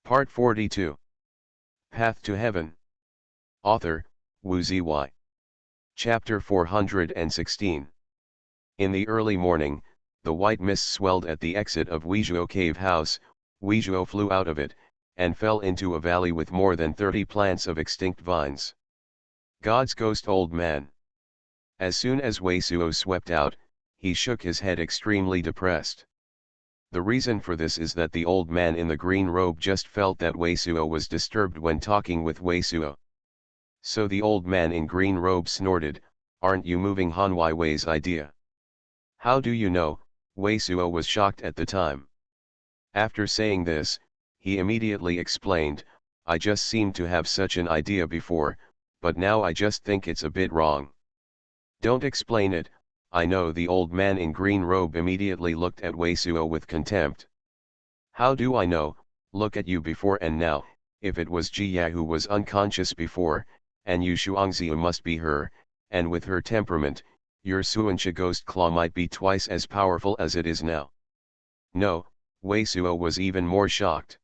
Part 42. Path to Heaven. Author, Wu Ziyi. Chapter 416. In the early morning, the white mist swelled at the exit of Weizhuo cave house. Weizhuo flew out of it, and fell into a valley with more than 30 plants of extinct vines. God's ghost old man. As soon as Weizhuo swept out, he shook his head extremely depressed. The reason for this is that the old man in the green robe just felt that Weizhuo was disturbed when talking with Weizhuo. So the old man in green robe snorted, "Aren't you moving Xuanhuan's idea?" "How do you know?" Weizhuo was shocked at the time. After saying this, he immediately explained, "I just seemed to have such an idea before, but now I just think it's a bit wrong." "Don't explain it, I know." The old man in green robe immediately looked at Weizhuo with contempt. "How do I know? Look at you before and now. If it was Jia who was unconscious before, and you Xuanziu must be her, and with her temperament, your Xuanxia ghost claw might be twice as powerful as it is now." "No," Weizhuo was even more shocked.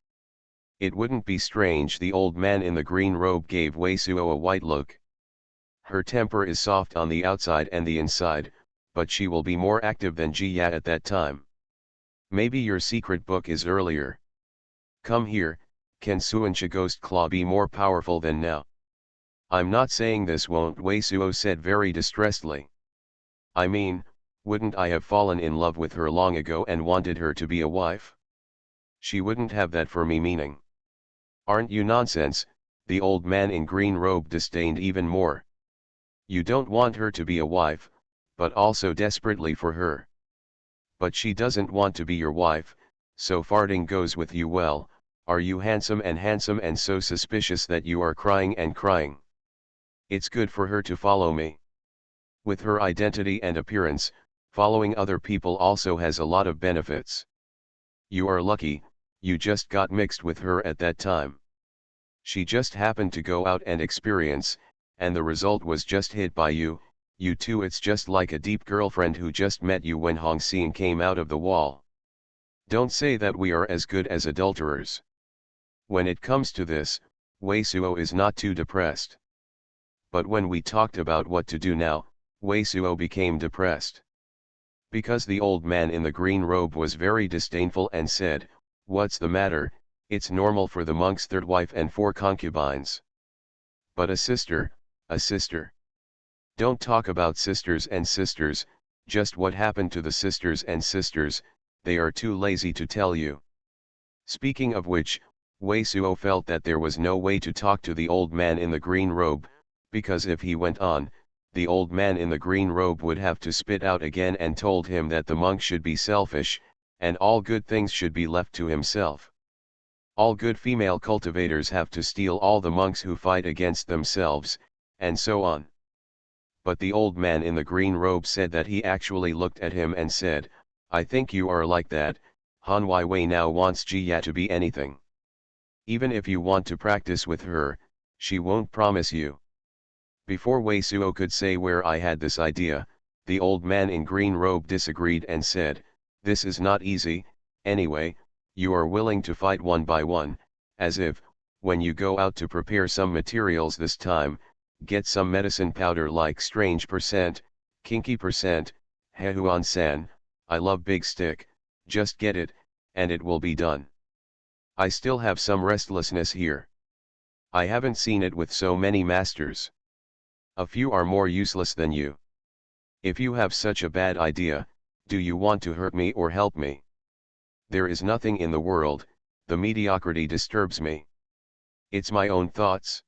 "It wouldn't be strange." The old man in the green robe gave Weizhuo a white look. "Her temper is soft on the outside and the inside, but she will be more active than Jia at that time. Maybe your secret book is earlier. Come here, can Xuanxia ghost claw be more powerful than now?" "I'm not saying this won't," Weizhuo said very distressedly. "I mean, wouldn't I have fallen in love with her long ago and wanted her to be a wife? She wouldn't have that for me meaning." "Aren't you nonsense?" the old man in green robe disdained even more. "You don't want her to be a wife, but also desperately for her. But she doesn't want to be your wife, so farting goes with you well. Are you handsome and so suspicious that you are crying and crying? It's good for her to follow me. With her identity and appearance, following other people also has a lot of benefits. You are lucky, you just got mixed with her at that time. She just happened to go out and experience, and the result was just hit by you. You two, it's just like a deep girlfriend who just met you when Hong Xian came out of the wall. Don't say that we are as good as adulterers." When it comes to this, Weizhuo is not too depressed. But when we talked about what to do now, Weizhuo became depressed. Because the old man in the green robe was very disdainful and said, "What's the matter? It's normal for the monk's third wife and 4 concubines. But a sister, a sister. Don't talk about sisters and sisters, just what happened to the sisters and sisters, they are too lazy to tell you." Speaking of which, Weizhuo felt that there was no way to talk to the old man in the green robe, because if he went on, the old man in the green robe would have to spit out again and told him that the monk should be selfish, and all good things should be left to himself. All good female cultivators have to steal all the monks who fight against themselves, and so on. But the old man in the green robe said that he actually looked at him and said, "I think you are like that. Xuanhuan now wants Jia to be anything. Even if you want to practice with her, she won't promise you." Before Weizhuo could say where I had this idea, the old man in green robe disagreed and said, "This is not easy, anyway. You are willing to fight one by one, as if, when you go out to prepare some materials this time, get some medicine powder like strange percent, kinky percent, Hehuan san, I love big stick, just get it, and it will be done. I still have some restlessness here. I haven't seen it with so many masters. A few are more useless than you. If you have such a bad idea, do you want to hurt me or help me? There is nothing in the world, the mediocrity disturbs me. It's my own thoughts.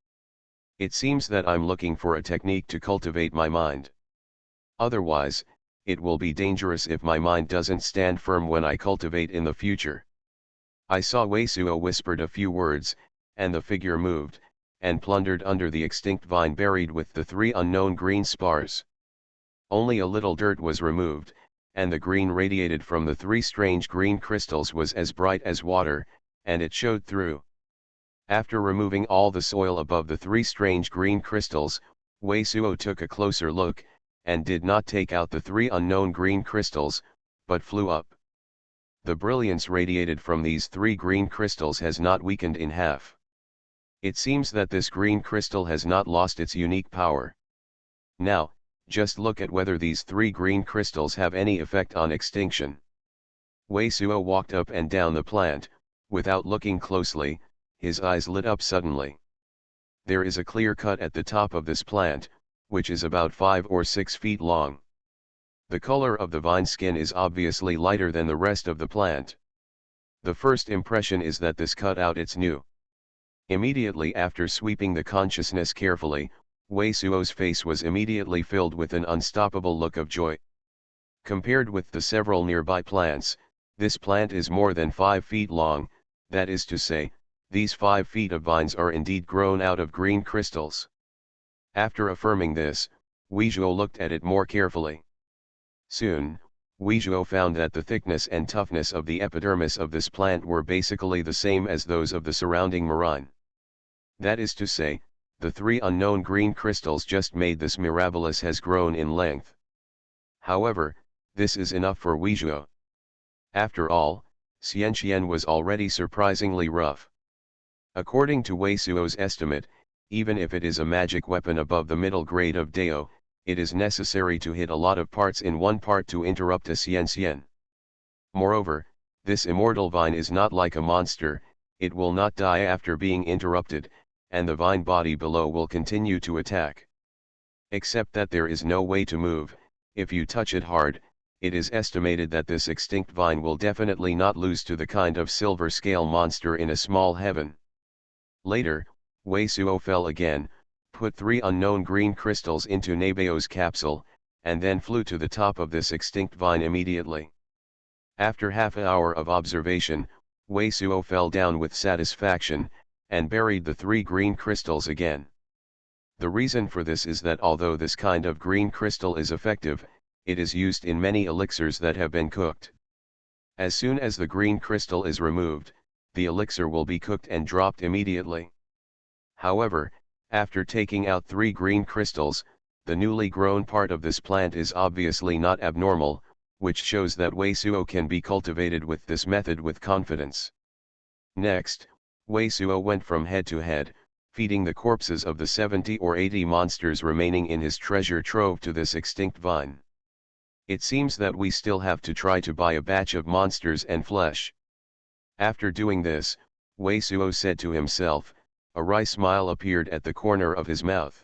It seems that I'm looking for a technique to cultivate my mind. Otherwise, it will be dangerous if my mind doesn't stand firm when I cultivate in the future." I saw Weizhuo whispered a few words, and the figure moved, and plundered under the extinct vine buried with the 3 unknown green spars. Only a little dirt was removed, and the green radiated from the 3 strange green crystals was as bright as water, and it showed through. After removing all the soil above the 3 strange green crystals, Weizhuo took a closer look, and did not take out the 3 unknown green crystals, but flew up. The brilliance radiated from these 3 green crystals has not weakened in half. It seems that this green crystal has not lost its unique power. Now, just look at whether these 3 green crystals have any effect on extinction. Wei Suo walked up and down the plant, without looking closely, his eyes lit up suddenly. There is a clear cut at the top of this plant, which is about 5 or 6 feet long. The color of the vine skin is obviously lighter than the rest of the plant. The first impression is that this cut out its new. Immediately after sweeping the consciousness carefully, Wei Suo's face was immediately filled with an unstoppable look of joy. Compared with the several nearby plants, this plant is more than 5 feet long, that is to say, these 5 feet of vines are indeed grown out of green crystals. After affirming this, Wei Zhuo looked at it more carefully. Soon, Wei Zhuo found that the thickness and toughness of the epidermis of this plant were basically the same as those of the surrounding marine. That is to say, the 3 unknown green crystals just made this mirabilis has grown in length. However, this is enough for Wei Zhuo. After all, Xianxian was already surprisingly rough. According to Wei Suo's estimate, even if it is a magic weapon above the middle grade of Dao, it is necessary to hit a lot of parts in one part to interrupt a Xianxian. Moreover, this immortal vine is not like a monster, it will not die after being interrupted, and the vine body below will continue to attack. Except that there is no way to move, if you touch it hard, it is estimated that this extinct vine will definitely not lose to the kind of silver scale monster in a small heaven. Later, Wei Suo fell again, put 3 unknown green crystals into Nabeo's capsule, and then flew to the top of this extinct vine immediately. After half an hour of observation, Wei Suo fell down with satisfaction, and buried the 3 green crystals again. The reason for this is that although this kind of green crystal is effective, it is used in many elixirs that have been cooked. As soon as the green crystal is removed, the elixir will be cooked and dropped immediately. However, after taking out 3 green crystals, the newly grown part of this plant is obviously not abnormal, which shows that Wei Suo can be cultivated with this method with confidence. Next, Wei Suo went from head to head, feeding the corpses of the 70 or 80 monsters remaining in his treasure trove to this extinct vine. It seems that we still have to try to buy a batch of monsters and flesh. After doing this, Wei Suo said to himself, a wry smile appeared at the corner of his mouth.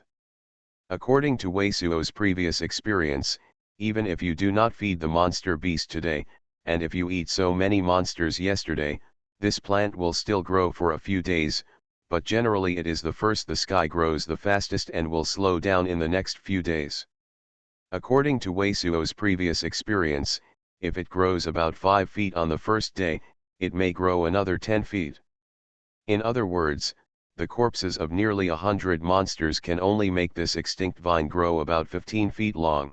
According to Wei Suo's previous experience, even if you do not feed the monster beast today, and if you eat so many monsters yesterday, this plant will still grow for a few days, but generally it is the first the sky grows the fastest and will slow down in the next few days. According to Wei Suo's previous experience, if it grows about 5 feet on the first day, it may grow another 10 feet. In other words, the corpses of nearly 100 monsters can only make this extinct vine grow about 15 feet long.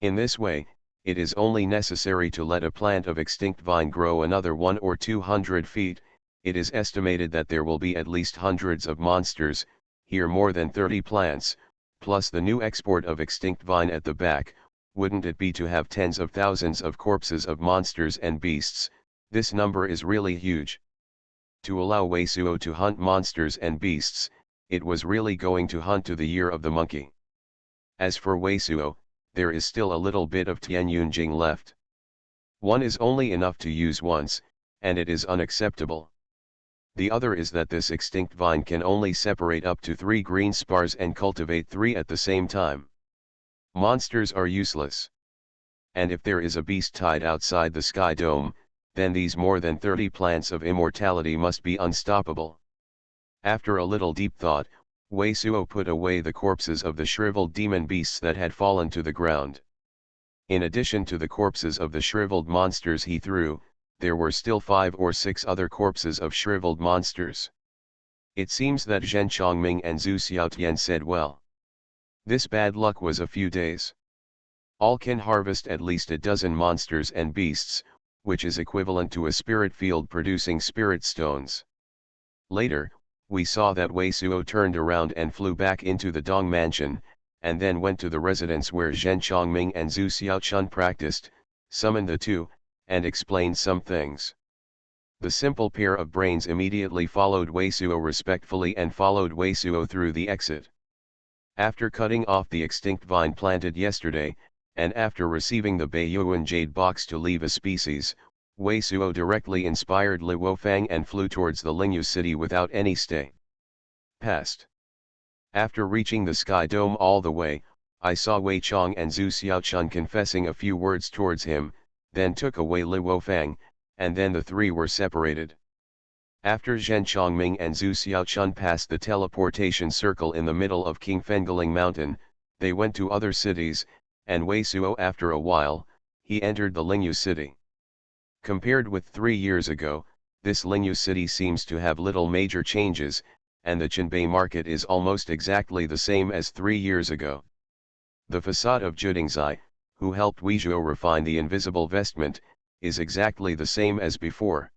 In this way, it is only necessary to let a plant of extinct vine grow another 1 or 200 feet, it is estimated that there will be at least hundreds of monsters, here more than 30 plants, plus the new export of extinct vine at the back. Wouldn't it be to have tens of thousands of corpses of monsters and beasts? This number is really huge. To allow Wei Suo to hunt monsters and beasts, it was really going to hunt to the year of the monkey. As for Wei Suo, there is still a little bit of Tianyunjing left. One is only enough to use once, and it is unacceptable. The other is that this extinct vine can only separate up to 3 green spars and cultivate 3 at the same time. Monsters are useless. And if there is a beast tied outside the sky dome, then these more than 30 plants of immortality must be unstoppable. After a little deep thought, Wei Suo put away the corpses of the shriveled demon beasts that had fallen to the ground. In addition to the corpses of the shriveled monsters he threw, there were still 5 or 6 other corpses of shriveled monsters. It seems that Zhen Chongming and Zhu Xiaotian said well. This bad luck was a few days. All can harvest at least a dozen monsters and beasts, which is equivalent to a spirit field producing spirit stones. Later, we saw that Wei Suo turned around and flew back into the Dong mansion, and then went to the residence where Zhen Chongming and Zhu Xiaochun practiced, summoned the 2, and explained some things. The simple pair of brains immediately followed Weisuo respectfully and followed Weisuo through the exit. After cutting off the extinct vine planted yesterday, and after receiving the Beiyuan jade box to leave a species, Weisuo directly inspired Li Wofang and flew towards the Lingyu city without any stay. Past. After reaching the Sky Dome all the way, I saw Wei Chong and Zhu Xiaochun confessing a few words towards him, then took away Li Wofang, and then the three were separated. After Zhen Chongming and Zhu Xiaochun passed the teleportation circle in the middle of King Fengaling Mountain, they went to other cities, and Weisuo after a while, he entered the Lingyu city. Compared with 3 years ago, this Lingyu city seems to have little major changes, and the Qinbei market is almost exactly the same as 3 years ago. The facade of Judingzai, who helped Weizhuo refine the invisible vestment, is exactly the same as before.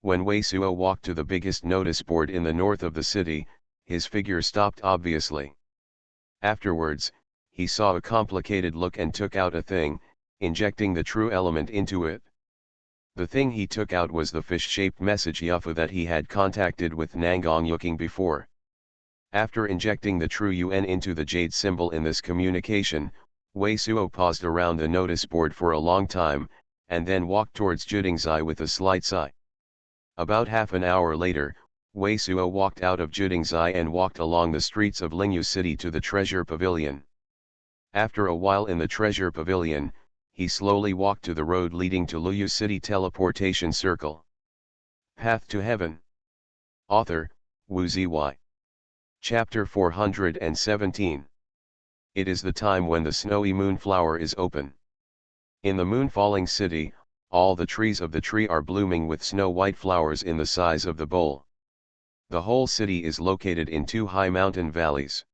When Weisuo walked to the biggest notice board in the north of the city, his figure stopped obviously. Afterwards, he saw a complicated look and took out a thing, injecting the true element into it. The thing he took out was the fish-shaped message Yafu that he had contacted with Nangong Yuking before. After injecting the true Yuan into the jade symbol in this communication, Weisuo paused around the notice board for a long time, and then walked towards Judingzai with a slight sigh. About half an hour later, Weisuo walked out of Judingzai and walked along the streets of Lingyu city to the treasure pavilion. After a while in the treasure pavilion, he slowly walked to the road leading to Lingyu city teleportation circle. Path to Heaven. Author, Wu Ziwei. Chapter 417. It is the time when the snowy moonflower is open. In the moon-falling city, all the trees of the tree are blooming with snow-white flowers in the size of the bowl. The whole city is located in 2 high mountain valleys.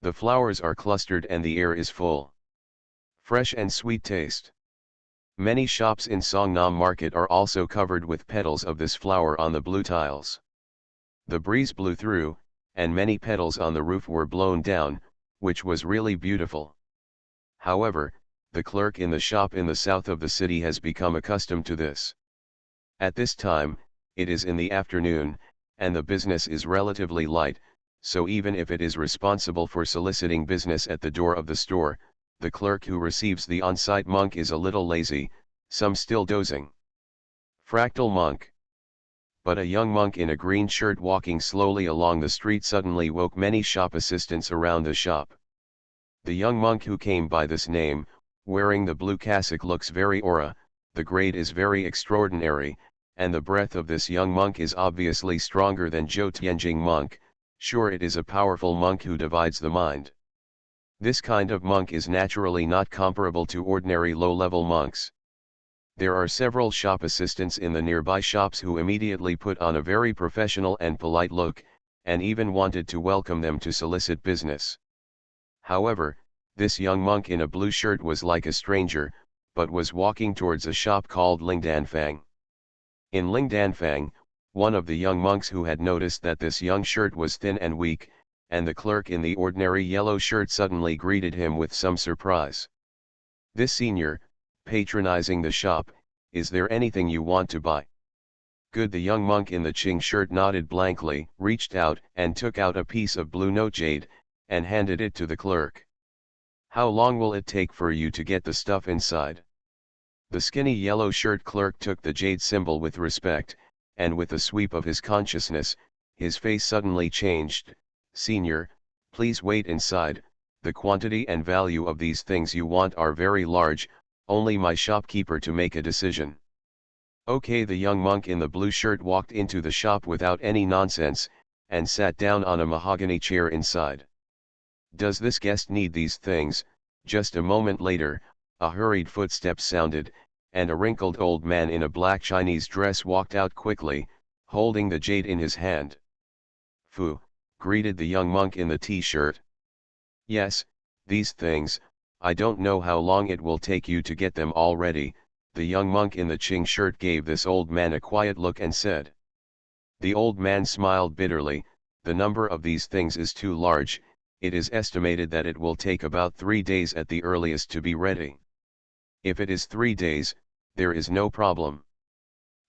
The flowers are clustered and the air is full. Fresh and sweet taste. Many shops in Songnam Market are also covered with petals of this flower on the blue tiles. The breeze blew through, and many petals on the roof were blown down, which was really beautiful. However, the clerk in the shop in the south of the city has become accustomed to this. At this time, it is in the afternoon, and the business is relatively light, so even if it is responsible for soliciting business at the door of the store, the clerk who receives the on-site monk is a little lazy, some still dozing. Fractal monk. But a young monk in a green shirt walking slowly along the street suddenly woke many shop assistants around the shop. The young monk who came by this name, wearing the blue cassock, looks very aura, the grade is very extraordinary, and the breath of this young monk is obviously stronger than Zhou Tianjing monk, sure it is a powerful monk who divides the mind. This kind of monk is naturally not comparable to ordinary low-level monks. There are several shop assistants in the nearby shops who immediately put on a very professional and polite look, and even wanted to welcome them to solicit business. However, this young monk in a blue shirt was like a stranger, but was walking towards a shop called Lingdanfang. In Lingdanfang, one of the young monks who had noticed that this young shirt was thin and weak, and the clerk in the ordinary yellow shirt suddenly greeted him with some surprise. "This senior, patronizing the shop, is there anything you want to buy?" "Good." The young monk in the Qing shirt nodded blankly, reached out and took out a piece of blue note jade, and handed it to the clerk. "How long will it take for you to get the stuff inside?" The skinny yellow shirt clerk took the jade symbol with respect, and with a sweep of his consciousness, his face suddenly changed. "Senior, please wait inside, the quantity and value of these things you want are very large, only my shopkeeper to make a decision." "Okay." The young monk in the blue shirt walked into the shop without any nonsense, and sat down on a mahogany chair inside. "Does this guest need these things?" Just a moment later, a hurried footstep sounded, and a wrinkled old man in a black Chinese dress walked out quickly, holding the jade in his hand. "Fu," greeted the young monk in the t-shirt. "Yes, these things, I don't know how long it will take you to get them all ready." The young monk in the Qing shirt gave this old man a quiet look and said. The old man smiled bitterly. "The number of these things is too large, it is estimated that it will take about 3 days at the earliest to be ready." "If it is 3 days, There is no problem.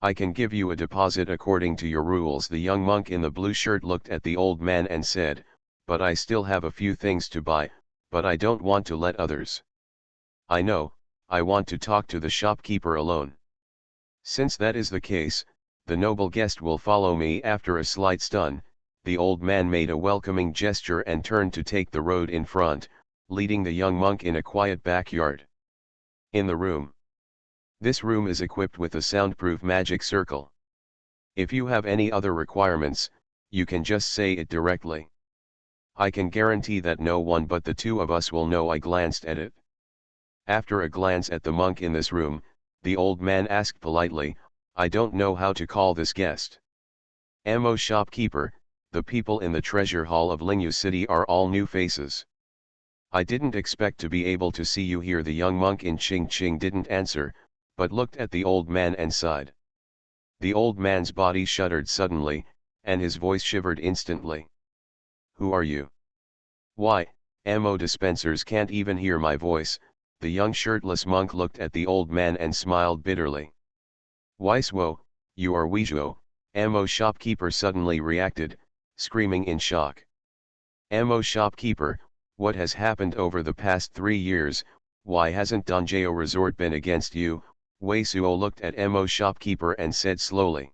I can give you a deposit according to your rules. The young monk in the blue shirt looked at the old man and said, but I still have a few things to buy, but I don't want to let others. I know, I want to talk to the shopkeeper alone. Since that is the case, the noble guest will follow me. After a slight stun, the old man made a welcoming gesture and turned to take the road in front, leading the young monk in a quiet backyard. In the room. This room is equipped with a soundproof magic circle. If you have any other requirements, you can just say it directly. I can guarantee that no one but the two of us will know. I glanced at it. After a glance at the monk in this room, the old man asked politely, I don't know how to call this guest. Mo shopkeeper, the people in the treasure hall of Lingyu City are all new faces. I didn't expect to be able to see you here. The young monk in Ching didn't answer, but looked at the old man and sighed. The old man's body shuddered suddenly, and his voice shivered instantly. Who are you? Why, Mo dispensers can't even hear my voice. The young shirtless monk looked at the old man and smiled bitterly. Weisuo, you are Weizhuo, Mo shopkeeper suddenly reacted, screaming in shock. Mo shopkeeper, what has happened over the past 3 years? Why hasn't Dongjao Resort been against you? Weisuo looked at Mo shopkeeper and said slowly.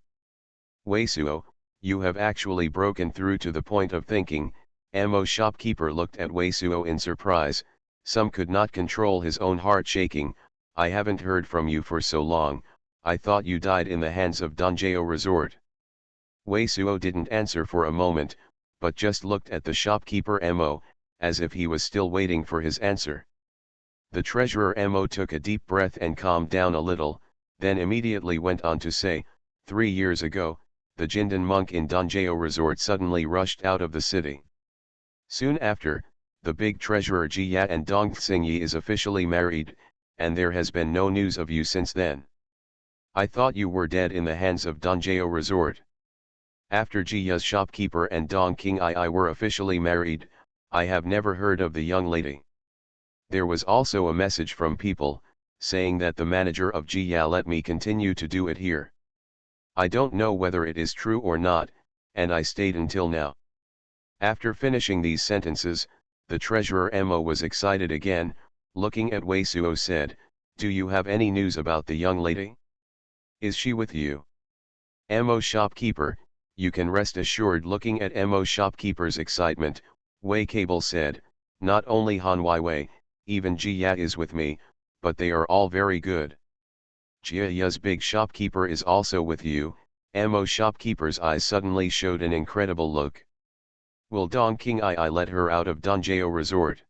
Weisuo, you have actually broken through to the point of thinking. Mo shopkeeper looked at Weisuo in surprise. Some could not control his own heart shaking. I haven't heard from you for so long. I thought you died in the hands of Dongjao Resort. Weisuo didn't answer for a moment, but just looked at the shopkeeper Mo, as if he was still waiting for his answer. The treasurer Mo took a deep breath and calmed down a little, then immediately went on to say, 3 years ago, the Jindan monk in Dongjao Resort suddenly rushed out of the city. Soon after, the big treasurer Jia and Dong Xingyi is officially married, and there has been no news of you since then. I thought you were dead in the hands of Dongjao Resort. After Jiya's shopkeeper and Dong Qingyi were officially married, I have never heard of the young lady. There was also a message from people, saying that the manager of Jiya let me continue to do it here. I don't know whether it is true or not, and I stayed until now. After finishing these sentences, the treasurer Mo was excited again, looking at Weisuo said, do you have any news about the young lady? Is she with you? Mo shopkeeper, you can rest assured. Looking at Mo shopkeeper's excitement, Wei Cable said, not only Han Wei, even Jia is with me, but they are all very good. Jia's big shopkeeper is also with you. Mo shopkeeper's eyes suddenly showed an incredible look. Will Dong Qingyi let her out of Dongjao Resort?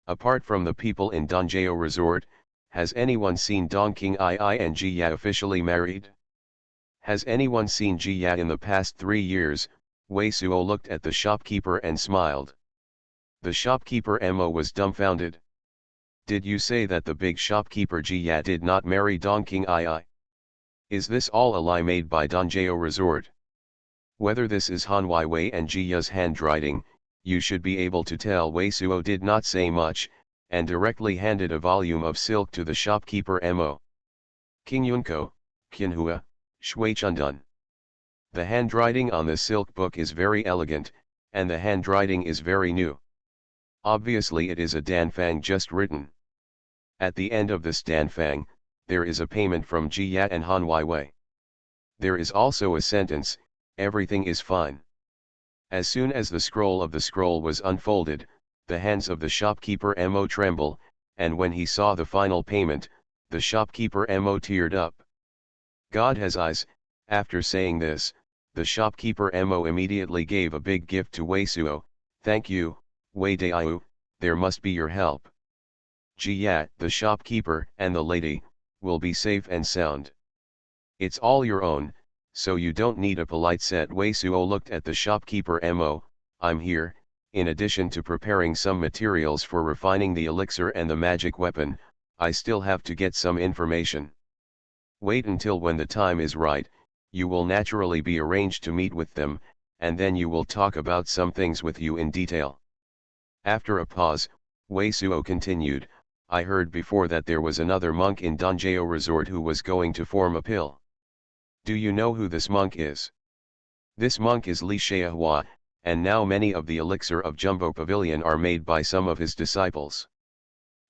Apart from the people in Dongjao Resort, has anyone seen Dong Qingyi and Jia officially married? Has anyone seen Jia in the past 3 years? Weisuo looked at the shopkeeper and smiled. The shopkeeper Mo was dumbfounded. Did you say that the big shopkeeper Jia did not marry Dong Qingyi? Is this all a lie made by Dongjao Resort? Whether this is Han Wei and Jiya's handwriting, you should be able to tell. Weisuo did not say much, and directly handed a volume of silk to the shopkeeper Mo. Qingyunko, Qianhua, Shuichundun. The handwriting on the silk book is very elegant, and the handwriting is very new. Obviously it is a danfang just written. At the end of this danfang, there is a payment from Jiya and Han Wei. There is also a sentence, everything is fine. As soon as the scroll was unfolded, the hands of the shopkeeper Mo trembled, and when he saw the final payment, the shopkeeper Mo teared up. God has eyes. After saying this, the shopkeeper Mo immediately gave a big gift to Weisuo. Thank you, Wei Daiyu, there must be your help. Jia, the shopkeeper, and the lady, will be safe and sound. It's all your own, so you don't need a polite set. Weisuo looked at the shopkeeper Mo, I'm here, in addition to preparing some materials for refining the elixir and the magic weapon, I still have to get some information. Wait until when the time is right, you will naturally be arranged to meet with them, and then you will talk about some things with you in detail. After a pause, Weisuo continued, I heard before that there was another monk in Dongjao Resort who was going to form a pill. Do you know who this monk is? This monk is Li Xuanhuan, and now many of the elixir of Jumbo Pavilion are made by some of his disciples.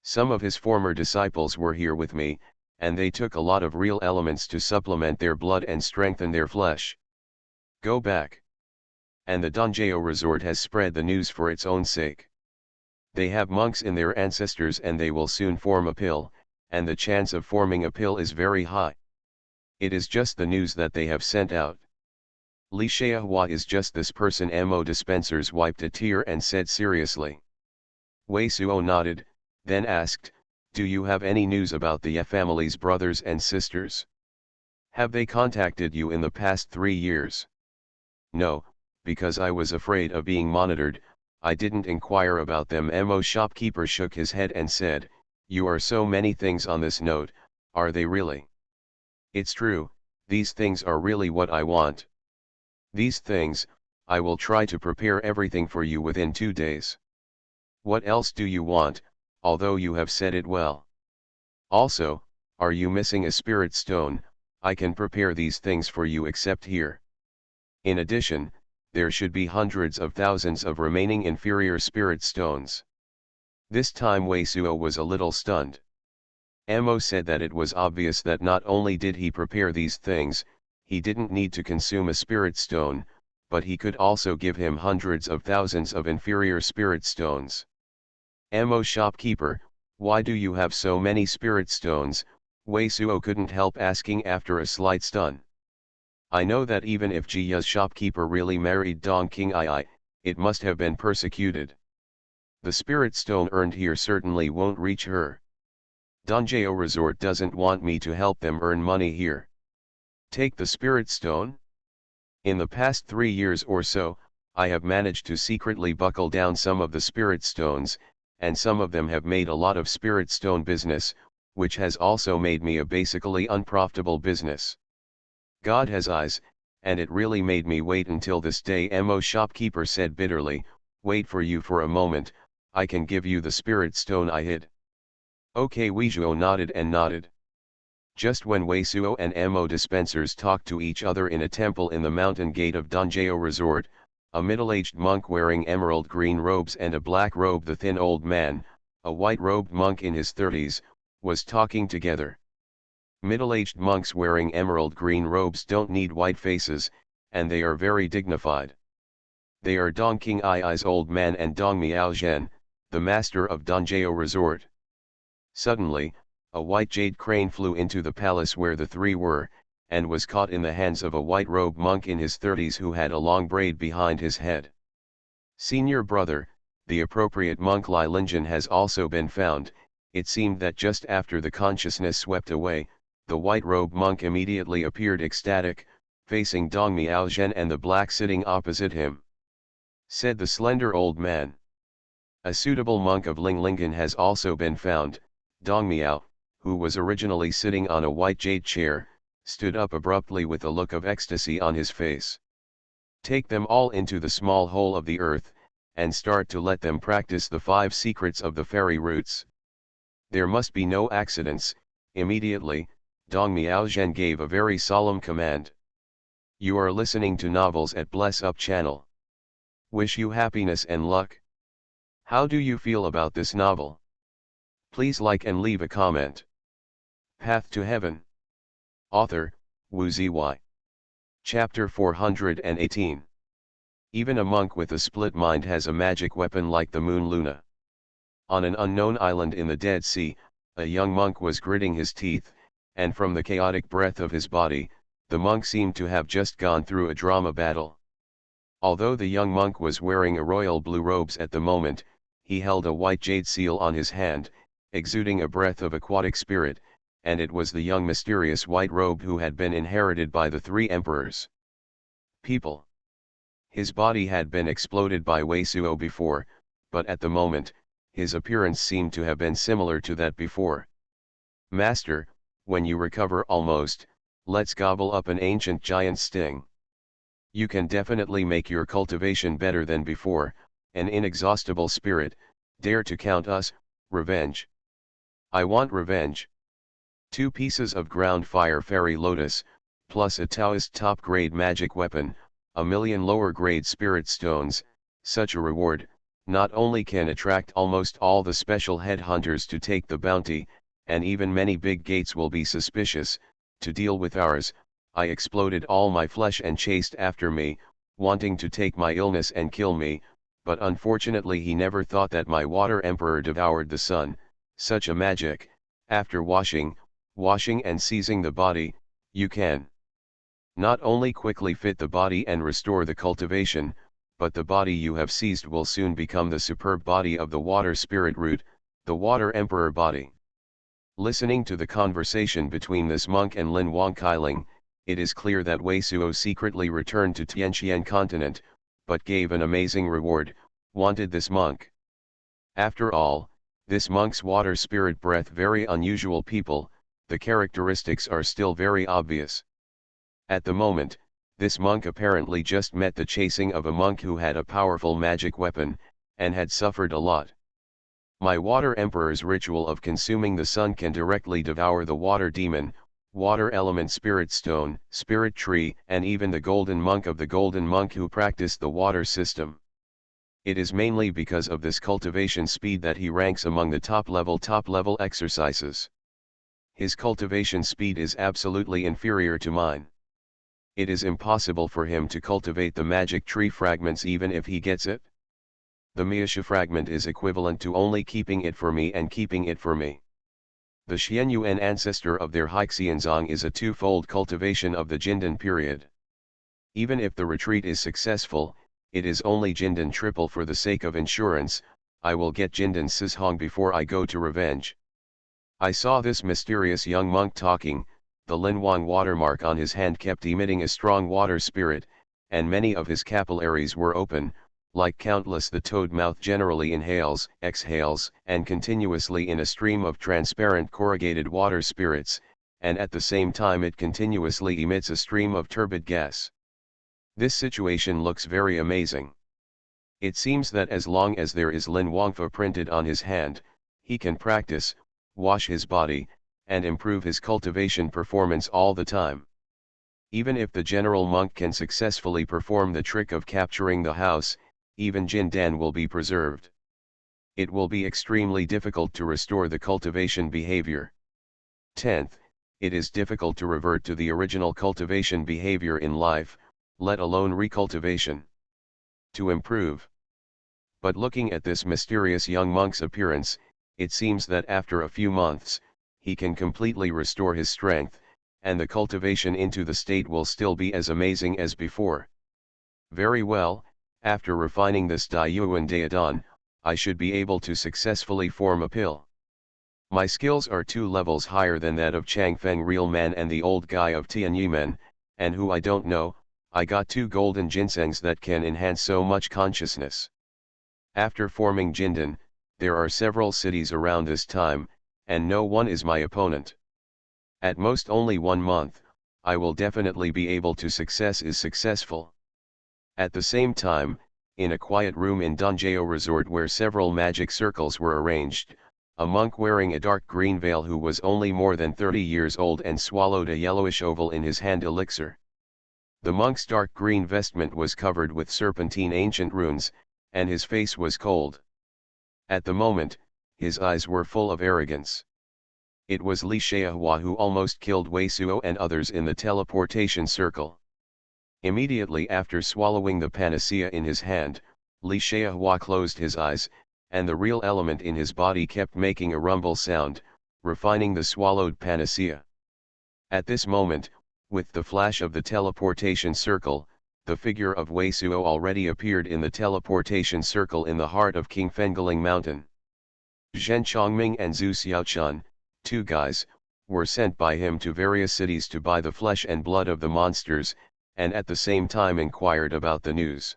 Some of his former disciples were here with me, and they took a lot of real elements to supplement their blood and strengthen their flesh. Go back. And the Dongjao Resort has spread the news for its own sake. They have monks in their ancestors and they will soon form a pill, and the chance of forming a pill is very high. It is just the news that they have sent out. Li Xuanhuan is just this person. Mo dispensers wiped a tear and said seriously. Wei Suo nodded, then asked, do you have any news about the Ye family's brothers and sisters? Have they contacted you in the past 3 years? No, because I was afraid of being monitored, I didn't inquire about them. Mo shopkeeper shook his head and said, you are so many things on this note, are they really? It's true, these things are really what I want. These things, I will try to prepare everything for you within 2 days. What else do you want, although you have said it well? Also, are you missing a spirit stone? I can prepare these things for you except here. In addition, there should be hundreds of thousands of remaining inferior spirit stones. This time Wei Suo was a little stunned. Mo said that it was obvious that not only did he prepare these things, he didn't need to consume a spirit stone, but he could also give him hundreds of thousands of inferior spirit stones. Mo shopkeeper, why do you have so many spirit stones? Wei Suo couldn't help asking after a slight stun. I know that even if Jiya's shopkeeper really married Dong King Ai, it must have been persecuted. The spirit stone earned here certainly won't reach her. Dongjao Resort doesn't want me to help them earn money here. Take the spirit stone? In the past 3 years or so, I have managed to secretly buckle down some of the spirit stones, and some of them have made a lot of spirit stone business, which has also made me a basically unprofitable business. God has eyes, and it really made me wait until this day. Mo shopkeeper said bitterly, wait for you for a moment, I can give you the spirit stone I hid. Okay, Wei Suo nodded and nodded. Just when Wei Suo and Mo dispensers talked to each other in a temple in the mountain gate of Dongjao Resort, a middle-aged monk wearing emerald green robes and a black robe, the thin old man, a white-robed monk in his 30s, was talking together. Middle-aged monks wearing emerald green robes don't need white faces, and they are very dignified. They are Dong King Ai's old man and Dong Miao Zhen, the master of Dongjao Resort. Suddenly, a white jade crane flew into the palace where the three were, and was caught in the hands of a white-robed monk in his 30s who had a long braid behind his head. Senior brother, the appropriate monk Lai Linjin has also been found. It seemed that just after the consciousness swept away, the white-robed monk immediately appeared ecstatic, facing Dong Miao Zhen and the black sitting opposite him. Said the slender old man. A suitable monk of Linglingen has also been found. Dong Miao, who was originally sitting on a white jade chair, stood up abruptly with a look of ecstasy on his face. Take them all into the small hole of the earth, and start to let them practice the 5 secrets of the fairy roots. There must be no accidents. Immediately, Dong Miao Zhen gave a very solemn command. You are listening to Novels at Bless Up channel. Wish you happiness and luck. How do you feel about this novel? Please like and leave a comment. Path to Heaven. Author, Wu Zy. Chapter 418. Even a monk with a split mind has a magic weapon like the moon Luna. On an unknown island in the Dead Sea, a young monk was gritting his teeth, and from the chaotic breath of his body, the monk seemed to have just gone through a drama battle. Although the young monk was wearing a royal blue robes at the moment, he held a white jade seal on his hand, exuding a breath of aquatic spirit, and it was the young mysterious white robe who had been inherited by the 3 emperors. People. His body had been exploded by Wei Suo before, but at the moment, his appearance seemed to have been similar to that before. Master, when you recover almost, let's gobble up an ancient giant sting. You can definitely make your cultivation better than before, an inexhaustible spirit, dare to count us, revenge. I want revenge. 2 pieces of ground fire fairy lotus, plus a Taoist top-grade magic weapon, a million lower-grade spirit stones. Such a reward, not only can attract almost all the special headhunters to take the bounty, and even many big gates will be suspicious, to deal with ours. I exploded all my flesh and chased after me, wanting to take my illness and kill me, but unfortunately he never thought that my water emperor devoured the sun. Such a magic. After washing and seizing the body, you can not only quickly fit the body and restore the cultivation, but the body you have seized will soon become the superb body of the water spirit root, the water emperor body. Listening to the conversation between this monk and Lin Wangkailing, it is clear that Wei Suo secretly returned to Tianqian continent, but gave an amazing reward, wanted this monk. After all, this monk's water spirit breath very unusual people, the characteristics are still very obvious. At the moment, this monk apparently just met the chasing of a monk who had a powerful magic weapon, and had suffered a lot. My water emperor's ritual of consuming the sun can directly devour the water demon, water element spirit stone, spirit tree, and even the golden monk of the golden monk who practiced the water system. It is mainly because of this cultivation speed that he ranks among the top level exercises. His cultivation speed is absolutely inferior to mine. It is impossible for him to cultivate the magic tree fragments even if he gets it. The Miasha fragment is equivalent to only keeping it for me and keeping it for me. The Xuanhuan ancestor of their Haixianzong is a twofold cultivation of the Jindan period. Even if the retreat is successful, it is only Jindan triple for the sake of insurance. I will get Jindan Sishong before I go to revenge. I saw this mysterious young monk talking. The Linwang watermark on his hand kept emitting a strong water spirit, and many of his capillaries were open, like countless. The toad mouth generally inhales, exhales, and continuously in a stream of transparent corrugated water spirits, and at the same time it continuously emits a stream of turbid gas. This situation looks very amazing. It seems that as long as there is Lin Wangfa printed on his hand, he can practice, wash his body, and improve his cultivation performance all the time. Even if the general monk can successfully perform the trick of capturing the house, even Jindan will be preserved. It will be extremely difficult to restore the cultivation behavior. 10th, it is difficult to revert to the original cultivation behavior in life, let alone recultivation. To improve. But looking at this mysterious young monk's appearance, it seems that after a few months, he can completely restore his strength, and the cultivation into the state will still be as amazing as before. Very well, after refining this Daiyuan Daodon, I should be able to successfully form a pill. My skills are 2 levels higher than that of Changfeng Real Man and the old guy of Tianyumen, and who I don't know. I got 2 golden ginsengs that can enhance so much consciousness. After forming Jindan, there are several cities around this time, and no one is my opponent. At most only 1 month, I will definitely be able to is successful. At the same time, in a quiet room in Dongjao Resort where several magic circles were arranged, a monk wearing a dark green veil who was only more than 30 years old and swallowed a yellowish oval in his hand elixir. The monk's dark green vestment was covered with serpentine ancient runes, and his face was cold. At the moment, his eyes were full of arrogance. It was Li Shaihua who almost killed Wei Suo and others in the teleportation circle. Immediately after swallowing the panacea in his hand, Li Shaihua closed his eyes, and the real element in his body kept making a rumble sound, refining the swallowed panacea. At this moment, with the flash of the teleportation circle, the figure of Wei Suo already appeared in the teleportation circle in the heart of King Fengaling Mountain. Zhen Chongming and Zhu Xiaochun, 2 guys, were sent by him to various cities to buy the flesh and blood of the monsters, and at the same time inquired about the news.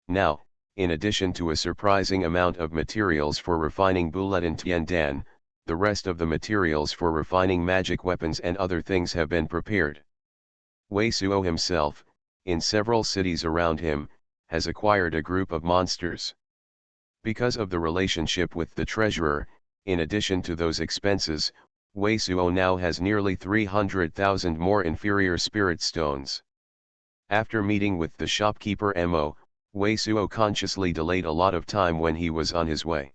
Now, in addition to a surprising amount of materials for refining bullet in Tiandan, the rest of the materials for refining magic weapons and other things have been prepared. Wei Suo himself, in several cities around him, has acquired a group of monsters. Because of the relationship with the treasurer, In addition to those expenses, Wei Suo now has nearly 300,000 more inferior spirit stones. After meeting with the shopkeeper Mo, Wei Suo consciously delayed a lot of time when he was on his way.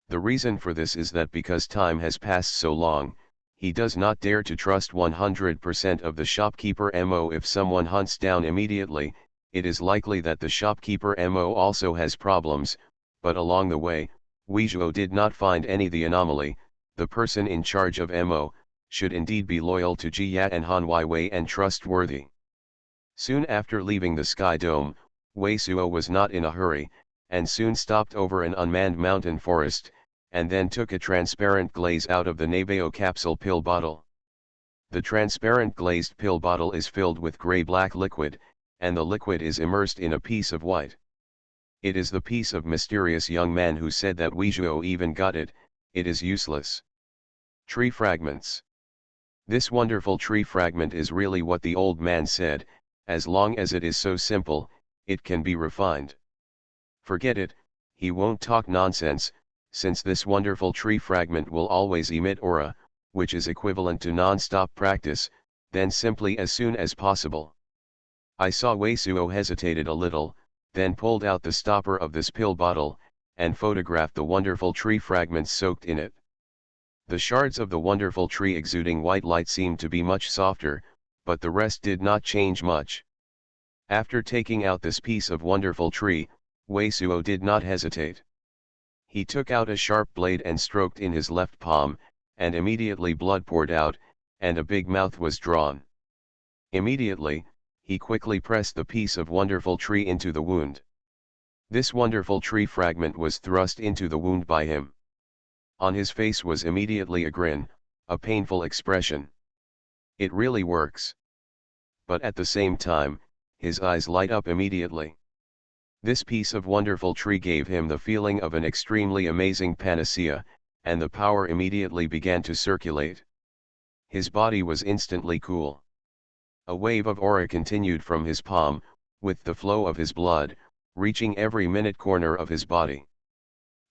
The reason for this is that because time has passed so long, he does not dare to trust 100% of the shopkeeper Mo. If someone hunts down immediately, it is likely that the shopkeeper Mo also has problems, but along the way, Wei Suo did not find any. The anomaly, the person in charge of Mo, should indeed be loyal to Jia and Han Wei and trustworthy. Soon after leaving the Sky Dome, Wei Suo was not in a hurry, and soon stopped over an unmanned mountain forest, and then took a transparent glaze out of the Nabeo capsule pill bottle. The transparent glazed pill bottle is filled with gray-black liquid, and the liquid is immersed in a piece of white. It is the piece of mysterious young man who said that Wei Suo even got it. It is useless. Tree fragments. This wonderful tree fragment is really what the old man said. As long as it is so simple, it can be refined. Forget it, he won't talk nonsense, since this wonderful tree fragment will always emit aura, which is equivalent to non-stop practice, then simply as soon as possible. I saw Wei Suo hesitated a little, then pulled out the stopper of this pill bottle, and photographed the wonderful tree fragments soaked in it. The shards of the wonderful tree exuding white light seemed to be much softer, but the rest did not change much. After taking out this piece of wonderful tree, Wei Suo did not hesitate. He took out a sharp blade and stroked in his left palm, and immediately blood poured out, and a big mouth was drawn. Immediately, he quickly pressed the piece of wonderful tree into the wound. This wonderful tree fragment was thrust into the wound by him. On his face was immediately a grin, a painful expression. It really works. But at the same time, his eyes light up immediately. This piece of wonderful tree gave him the feeling of an extremely amazing panacea, and the power immediately began to circulate. His body was instantly cool. A wave of aura continued from his palm, with the flow of his blood, reaching every minute corner of his body.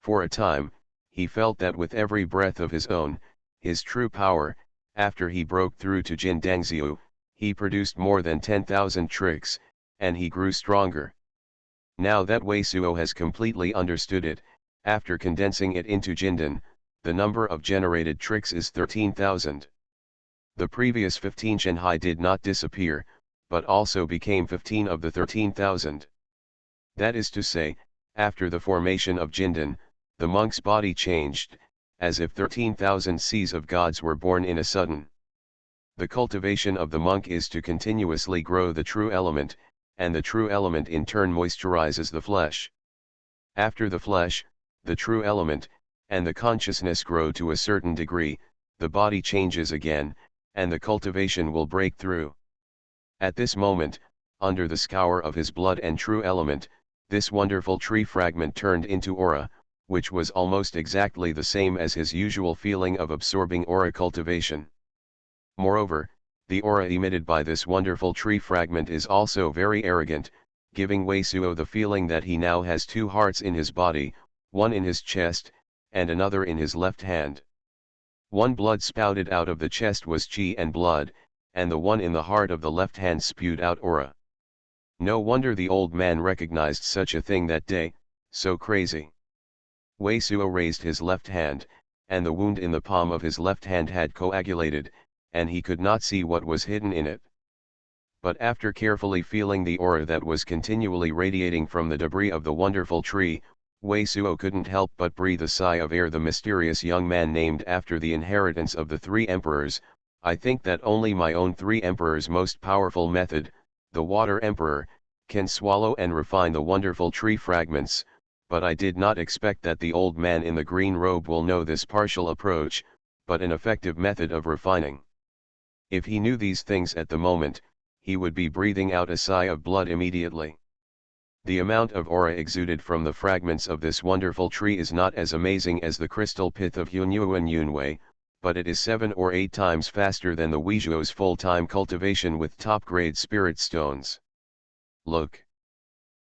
For a time, he felt that with every breath of his own, his true power, after he broke through to Jin Dangxiu, he produced more than 10,000 tricks, and he grew stronger. Now that Wei Suo has completely understood it, after condensing it into Jindan, the number of generated tricks is 13,000. The previous 15 Shanhai did not disappear, but also became 15 of the 13,000. That is to say, after the formation of Jindan, the monk's body changed, as if 13,000 seas of gods were born in a sudden. The cultivation of the monk is to continuously grow the true element, and the true element in turn moisturizes the flesh. After the flesh, the true element, and the consciousness grow to a certain degree, the body changes again, and the cultivation will break through. At this moment, under the scour of his blood and true element, this wonderful tree fragment turned into aura, which was almost exactly the same as his usual feeling of absorbing aura cultivation. Moreover, the aura emitted by this wonderful tree fragment is also very arrogant, giving Wei Suo the feeling that he now has two hearts in his body, one in his chest, and another in his left hand. One blood spouted out of the chest was qi and blood, and the one in the heart of the left hand spewed out aura. No wonder the old man recognized such a thing that day, so crazy. Wei Suo raised his left hand, and the wound in the palm of his left hand had coagulated, and he could not see what was hidden in it. But after carefully feeling the aura that was continually radiating from the debris of the wonderful tree, Wei Suo couldn't help but breathe a sigh of air. The mysterious young man named after the inheritance of the three emperors, I think that only my own three emperors' most powerful method, the water emperor, can swallow and refine the wonderful tree fragments, but I did not expect that the old man in the green robe will know this partial approach, but an effective method of refining. If he knew these things at the moment, he would be breathing out a sigh of blood immediately. The amount of aura exuded from the fragments of this wonderful tree is not as amazing as the crystal pith of Xuanhuan Yunwei, but it is 7 or 8 times faster than the Wei Suo's full-time cultivation with top-grade spirit stones. Look.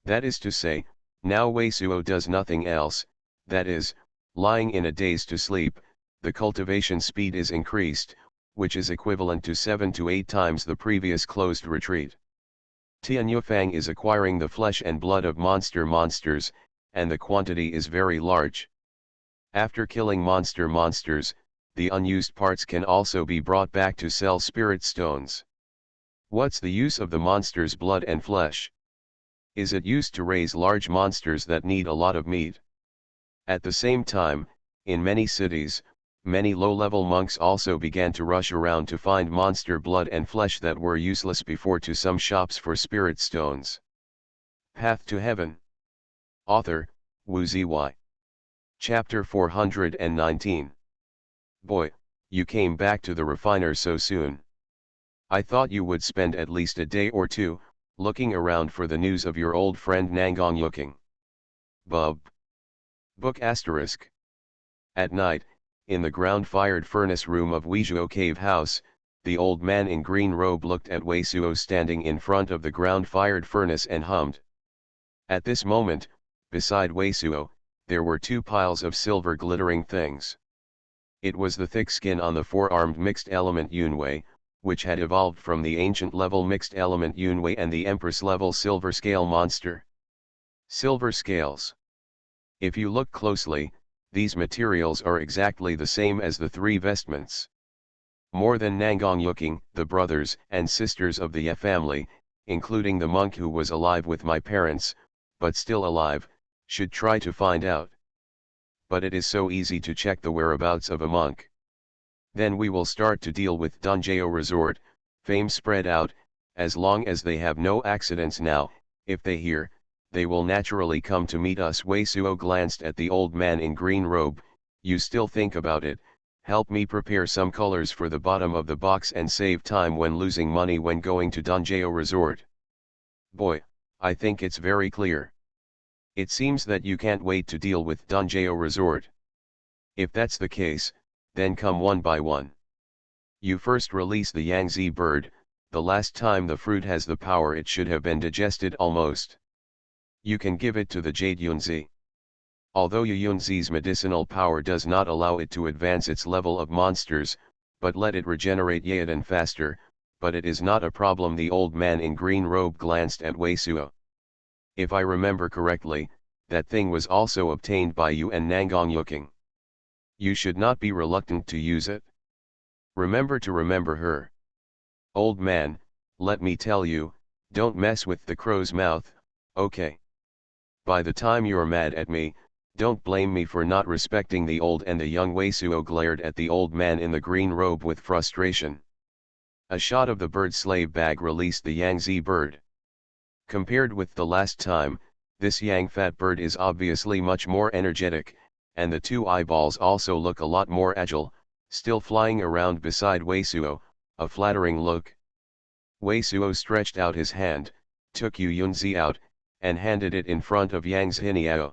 That is to say, now Wei Suo does nothing else, that is, Lying in a daze to sleep, the cultivation speed is increased, which is equivalent to 7 to 8 times the previous closed retreat. Tianyufang is acquiring the flesh and blood of monsters, and the quantity is very large. After killing monsters, the unused parts can also be brought back to sell spirit stones. What's the use of the monster's blood and flesh? Is it used to raise large monsters that need a lot of meat? At the same time, in many cities, many low-level monks also began to rush around to find monster blood and flesh that were useless before to some shops for spirit stones. Path to Heaven. Author, Wu Ziyi. Chapter 419. Boy, you came back to the refiner so soon. I thought you would spend at least a day or two, looking around for the news of your old friend Nangong Yuking. Bub. Book asterisk. At night, in the ground-fired furnace room of Weizhuo Cave House, the old man in green robe looked at Wei Suo standing in front of the ground-fired furnace and hummed. At this moment, beside Wei Suo, there were two piles of silver glittering things. It was the thick skin on the four-armed mixed element Yunwei, which had evolved from the ancient level mixed element Yunwei and the Empress level silver scale monster. Silver scales. If you look closely, these materials are exactly the same as the three vestments. More than Nangong Yuking, the brothers and sisters of the Ye family, including the monk who was alive with my parents, but still alive, should try to find out. But it is so easy to check the whereabouts of a monk. Then we will start to deal with Dunjao Resort, fame spread out, as long as they have no accidents now. If they hear, they will naturally come to meet us. Wei Suo glanced at the old man in green robe. You still think about it, help me prepare some colors for the bottom of the box and save time when losing money when going to Dunjao Resort. Boy, I think it's very clear. It seems that you can't wait to deal with Dunjao Resort. If that's the case, then come one by one. You first release the Yangtze bird. The last time the fruit has the power it should have been digested almost. You can give it to the Jade Yunzi. Although Yunzi's medicinal power does not allow it to advance its level of monsters, but let it regenerate Yaodan faster, but it is not a problem. The old man in green robe glanced at Wei Suo. If I remember correctly, that thing was also obtained by you and Nangong Yuking. You should not be reluctant to use it. Remember to remember her. Old man, let me tell you, don't mess with the crow's mouth, okay? By the time you're mad at me, don't blame me for not respecting the old and the young. Wei Suo glared at the old man in the green robe with frustration. A shot of the bird slave bag released the Yangtze bird. Compared with the last time, this Yang fat bird is obviously much more energetic, and the two eyeballs also look a lot more agile, still flying around beside Wei Suo, a flattering look. Wei Suo stretched out his hand, took Yu Yunzi out, and handed it in front of Yang Hiniao.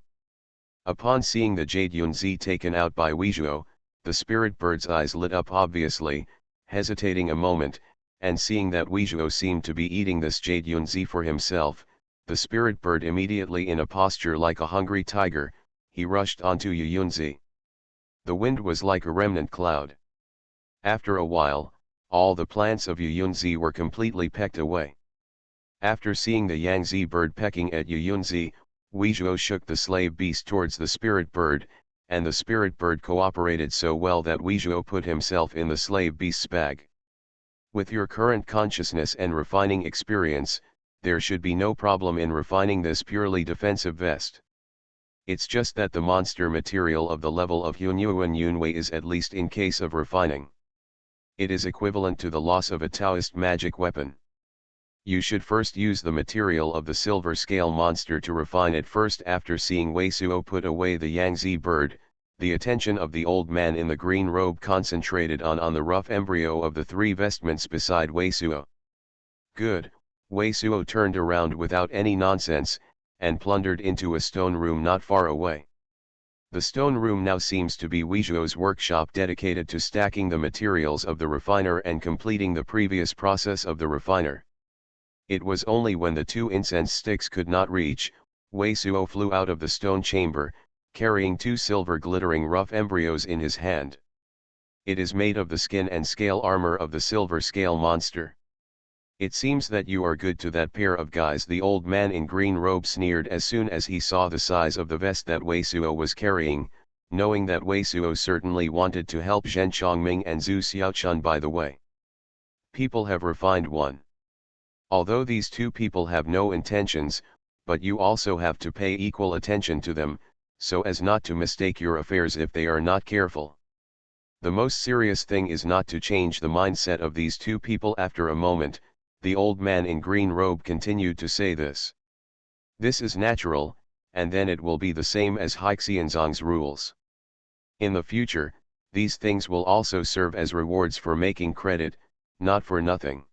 Upon seeing the Jade Yunzi taken out by Weizhuo, the spirit bird's eyes lit up obviously, hesitating a moment, and seeing that Weizhuo seemed to be eating this Jade Yunzi for himself, the spirit bird immediately in a posture like a hungry tiger, he rushed onto Yu Yunzi. The wind was like a remnant cloud. After a while, all the plants of Yu Yunzi were completely pecked away. After seeing the Yangtze bird pecking at Yu Yunzi, Weizhuo shook the slave beast towards the spirit bird, and the spirit bird cooperated so well that Weizhuo put himself in the slave beast's bag. With your current consciousness and refining experience, there should be no problem in refining this purely defensive vest. It's just that the monster material of the level of Xuanhuan Yunwei is at least in case of refining. It is equivalent to the loss of a Taoist magic weapon. You should first use the material of the silver scale monster to refine it first. After seeing Wei Suo put away the Yangtze bird, the attention of the old man in the green robe concentrated on the rough embryo of the three vestments beside Wei Suo. Good, Wei Suo turned around without any nonsense, and plundered into a stone room not far away. The stone room now seems to be Weizhuo's workshop dedicated to stacking the materials of the refiner and completing the previous process of the refiner. It was only when the two incense sticks could not reach, Wei Suo flew out of the stone chamber, carrying two silver glittering rough embryos in his hand. It is made of the skin and scale armor of the silver scale monster. It seems that you are good to that pair of guys, the old man in green robe sneered as soon as he saw the size of the vest that Wei Suo was carrying, knowing that Wei Suo certainly wanted to help Zhen Chongming and Zhu Xiaochun by the way. People have refined one. Although these two people have no intentions, but you also have to pay equal attention to them, so as not to mistake your affairs if they are not careful. The most serious thing is not to change the mindset of these two people. After a moment, the old man in green robe continued to say this. This is natural, and then it will be the same as Haixianzong's rules. In the future, these things will also serve as rewards for making credit, not for nothing.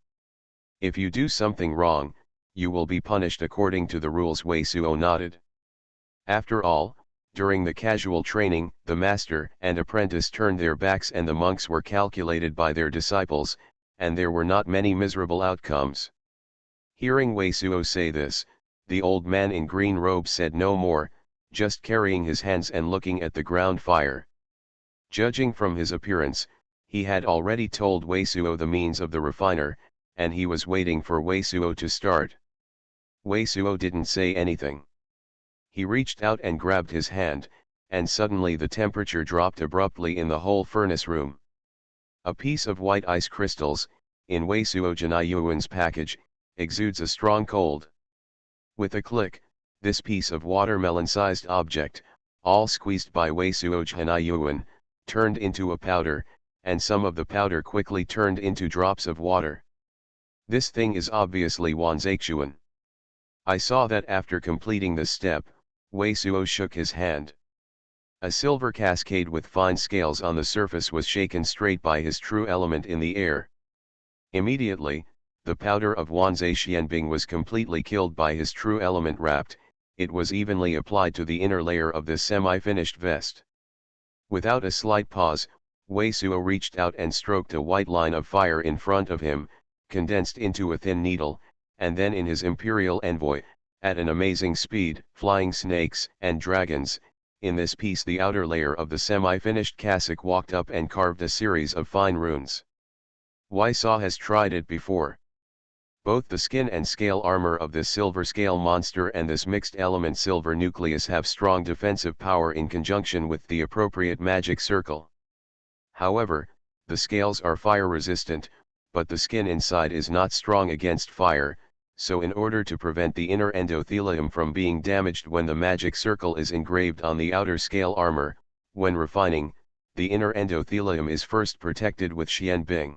If you do something wrong, you will be punished according to the rules. Wei Suo nodded. After all, during the casual training, the master and apprentice turned their backs and the monks were calculated by their disciples, and there were not many miserable outcomes. Hearing Wei Suo say this, the old man in green robe said no more, just carrying his hands and looking at the ground fire. Judging from his appearance, he had already told Wei Suo the means of the refiner, and he was waiting for Wei Suo to start. Wei Suo didn't say anything. He reached out and grabbed his hand, and suddenly the temperature dropped abruptly in the whole furnace room. A piece of white ice crystals, in Wei Suo Jianyuan's package, exudes a strong cold. With a click, this piece of watermelon-sized object, all squeezed by Wei Suo Jianyuan, turned into a powder, and some of the powder quickly turned into drops of water. This thing is obviously Wanzaichuan. I saw that after completing this step, Wei Suo shook his hand. A silver cascade with fine scales on the surface was shaken straight by his true element in the air. Immediately, the powder of Wanzai Xianbing was completely killed by his true element wrapped, it was evenly applied to the inner layer of this semi-finished vest. Without a slight pause, Wei Suo reached out and stroked a white line of fire in front of him, condensed into a thin needle, and then in his imperial envoy, at an amazing speed, flying snakes and dragons. In this piece the outer layer of the semi-finished cassock walked up and carved a series of fine runes. Wei Suo has tried it before. Both the skin and scale armor of this silver scale monster and this mixed element silver nucleus have strong defensive power in conjunction with the appropriate magic circle. However, the scales are fire resistant, but the skin inside is not strong against fire, so in order to prevent the inner endothelium from being damaged when the magic circle is engraved on the outer scale armor, when refining, the inner endothelium is first protected with Xianbing.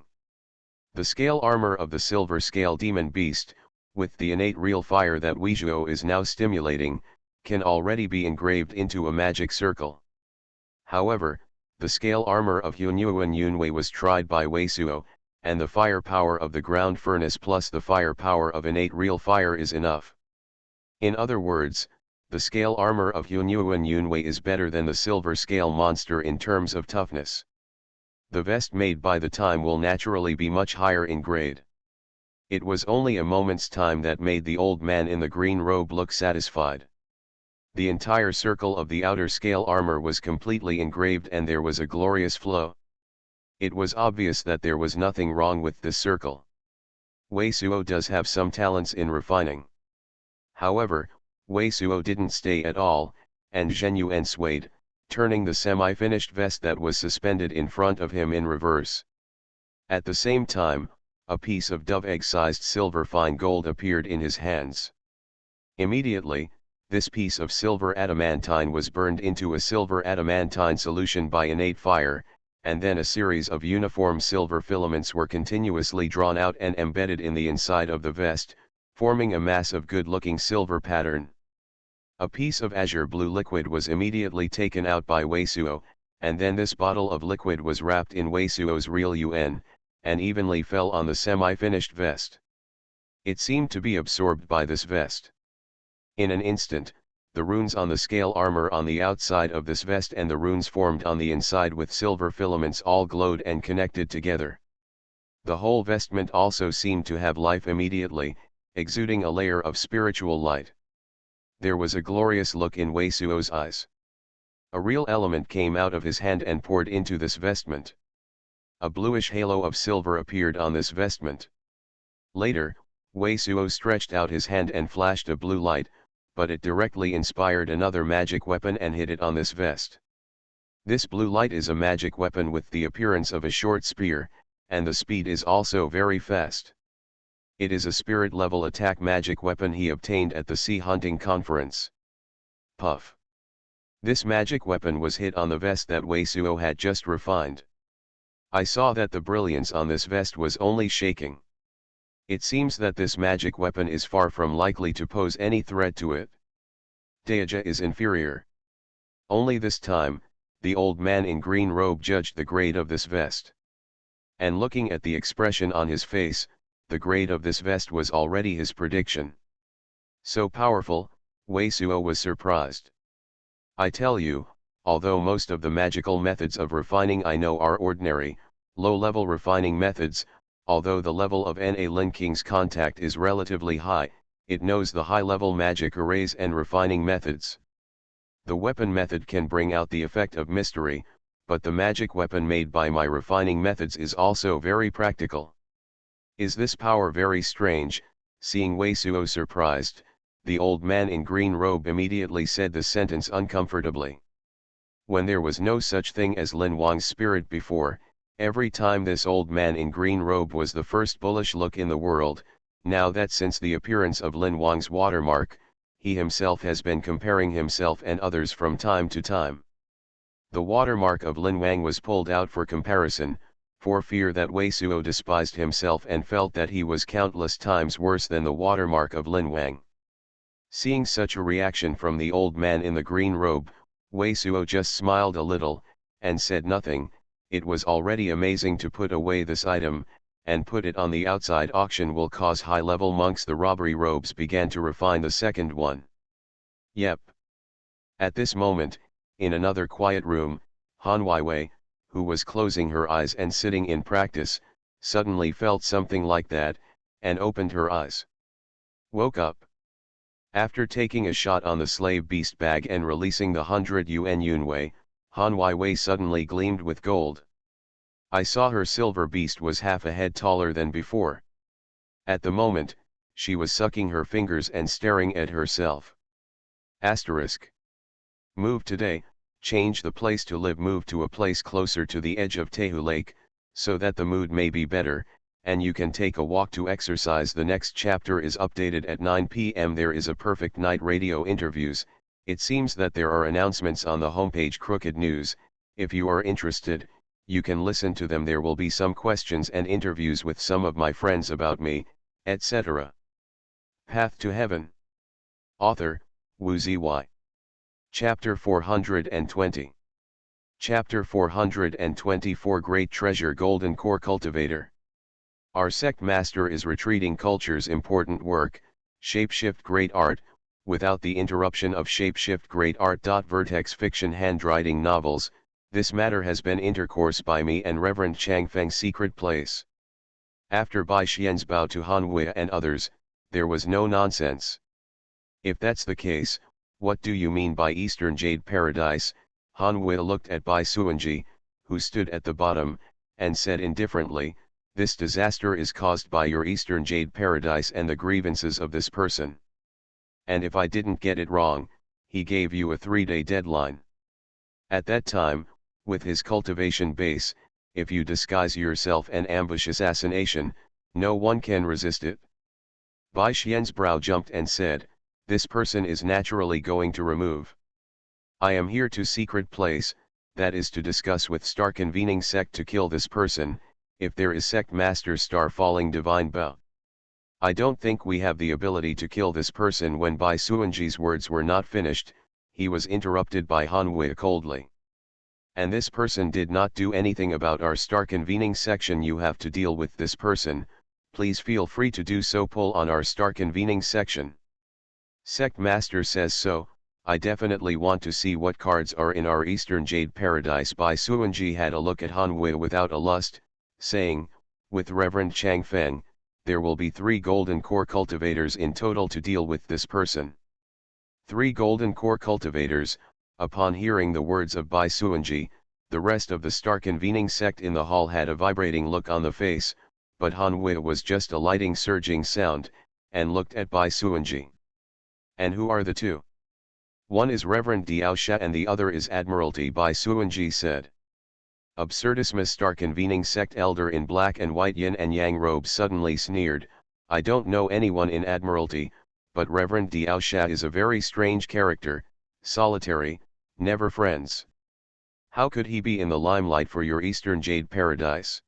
The scale armor of the silver scale demon beast, with the innate real fire that Wei Suo is now stimulating, can already be engraved into a magic circle. However, the scale armor of Xuanhuan Yunwei was tried by Wei Suo, and the fire power of the ground furnace plus the fire power of innate real fire is enough. In other words, the scale armor of Xuanhuan Yunwei is better than the silver scale monster in terms of toughness. The vest made by the time will naturally be much higher in grade. It was only a moment's time that made the old man in the green robe look satisfied. The entire circle of the outer scale armor was completely engraved and there was a glorious flow. It was obvious that there was nothing wrong with this circle. Wei Suo does have some talents in refining. However, Wei Suo didn't stay at all, and Zhen Yuan swayed, turning the semi-finished vest that was suspended in front of him in reverse. At the same time, a piece of dove egg-sized silver fine gold appeared in his hands. Immediately, this piece of silver adamantine was burned into a silver adamantine solution by innate fire, and then a series of uniform silver filaments were continuously drawn out and embedded in the inside of the vest, forming a mass of good-looking silver pattern. A piece of azure blue liquid was immediately taken out by Wei Suo, and then this bottle of liquid was wrapped in Wei Suo's real yuan, and evenly fell on the semi-finished vest. It seemed to be absorbed by this vest. In an instant, the runes on the scale armor on the outside of this vest and the runes formed on the inside with silver filaments all glowed and connected together. The whole vestment also seemed to have life immediately, exuding a layer of spiritual light. There was a glorious look in Wei Suo's eyes. A real element came out of his hand and poured into this vestment. A bluish halo of silver appeared on this vestment. Later, Wei Suo stretched out his hand and flashed a blue light, but it directly inspired another magic weapon and hit it on this vest. This blue light is a magic weapon with the appearance of a short spear, and the speed is also very fast. It is a spirit-level attack magic weapon he obtained at the Sea Hunting Conference. Puff. This magic weapon was hit on the vest that Wei Suo had just refined. I saw that the brilliance on this vest was only shaking. It seems that this magic weapon is far from likely to pose any threat to it. Deja is inferior. Only this time, the old man in green robe judged the grade of this vest. And looking at the expression on his face, the grade of this vest was already his prediction. So powerful, Wei Suo was surprised. I tell you, although most of the magical methods of refining I know are ordinary, low-level refining methods, although the level of Na Lin King's contact is relatively high, it knows the high-level magic arrays and refining methods. The weapon method can bring out the effect of mystery, but the magic weapon made by my refining methods is also very practical. Is this power very strange? Seeing Wei Suo surprised, the old man in green robe immediately said the sentence uncomfortably. When there was no such thing as Lin Wang's spirit before, every time this old man in green robe was the first bullish look in the world, now that since the appearance of Lin Wang's watermark, he himself has been comparing himself and others from time to time. The watermark of Lin Wang was pulled out for comparison, for fear that Wei Suo despised himself and felt that he was countless times worse than the watermark of Lin Wang. Seeing such a reaction from the old man in the green robe, Wei Suo just smiled a little, and said nothing. It was already amazing to put away this item, and put it on the outside auction will cause high-level monks. The robbery robes began to refine the second one. Yep. At this moment, in another quiet room, Han Weiwei, who was closing her eyes and sitting in practice, suddenly felt something like that, and opened her eyes. Woke up. After taking a shot on the slave beast bag and releasing the 100 yuan Yunwei, Han Weiwei suddenly gleamed with gold. I saw her silver beast was half a head taller than before. At the moment, she was sucking her fingers and staring at herself. Asterisk. Move today, change the place to live, move to a place closer to the edge of Tehu Lake, so that the mood may be better, and you can take a walk to exercise. The next chapter is updated at 9 p.m. There is a perfect night radio interviews. It seems that there are announcements on the homepage Crooked News. If you are interested, you can listen to them. There will be some questions and interviews with some of my friends about me, etc. Path to Heaven. Author, Wu Ziyi. Chapter 420. Chapter 424. Great Treasure. Golden Core Cultivator. Our sect master is retreating culture's important work, Shapeshift Great Art, without the interruption of Shapeshift Great Art. Vertex Fiction Handwriting Novels. This matter has been intercourse by me and Reverend Chang Feng's secret place. After Bai Xian's bow to Han Hui and others, there was no nonsense. If that's the case, what do you mean by Eastern Jade Paradise? Han Hui looked at Bai Suanji, who stood at the bottom, and said indifferently, this disaster is caused by your Eastern Jade Paradise and the grievances of this person. And if I didn't get it wrong, he gave you a 3-day deadline. At that time, with his cultivation base, if you disguise yourself and ambush assassination, no one can resist it. Bai Xian's brow jumped and said, this person is naturally going to remove. I am here to secret place, that is to discuss with star convening sect to kill this person, if there is sect master star falling divine bow. I don't think we have the ability to kill this person. When Bai Suanji's words were not finished, he was interrupted by Han Hui coldly. And this person did not do anything about our star convening section. You have to deal with this person, please feel free to do so. Pull on our star convening section. Sect master says so, I definitely want to see what cards are in our Eastern Jade Paradise. Bai Suanji had a look at Han Hui without a lust, saying, with Reverend Chang Feng, there will be 3 golden core cultivators in total to deal with this person. 3 golden core cultivators, Upon hearing the words of Bai Suanji, the rest of the star convening sect in the hall had a vibrating look on the face, but Han Hui was just a lighting surging sound, and looked at Bai Suanji. And who are the two? One is Reverend Diao Sha and the other is Admiralty, Bai Suanji said. Absurdissimus star convening sect elder in black and white yin and yang robes suddenly sneered, I don't know anyone in Admiralty, but Reverend Diao Sha is a very strange character, solitary, never friends. How could he be in the limelight for your Eastern Jade Paradise?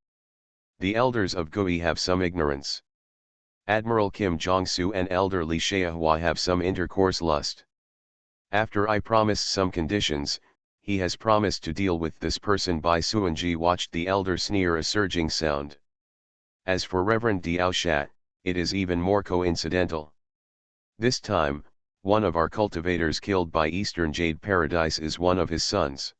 The elders of Gui have some ignorance. Admiral Kim Jong-su and Elder Li Shaihua have some intercourse lust. After I promised some conditions, he has promised to deal with this person. Bai Suanji watched the elder sneer a surging sound. As for Reverend Diao Sha, it is even more coincidental. This time, one of our cultivators killed by Eastern Jade Paradise is one of his sons.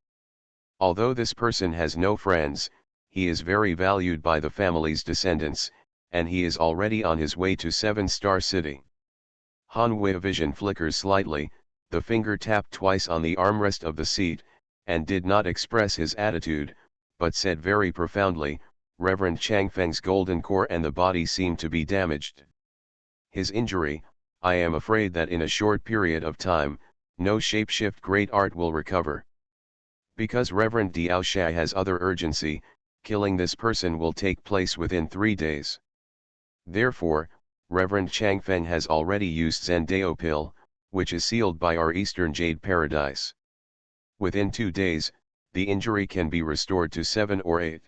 Although this person has no friends, he is very valued by the family's descendants, and he is already on his way to 7-star city. Han Hui's vision flickers slightly, the finger tapped twice on the armrest of the seat, and did not express his attitude, but said very profoundly, Reverend Chang Feng's golden core and the body seem to be damaged. His injury, I am afraid that in a short period of time, no shapeshift great art will recover. Because Reverend Diao Sha has other urgency, killing this person will take place within 3 days. Therefore, Reverend Chang Feng has already used Zendao pill, which is sealed by our Eastern Jade Paradise. Within 2 days, the injury can be restored to 7 or 8.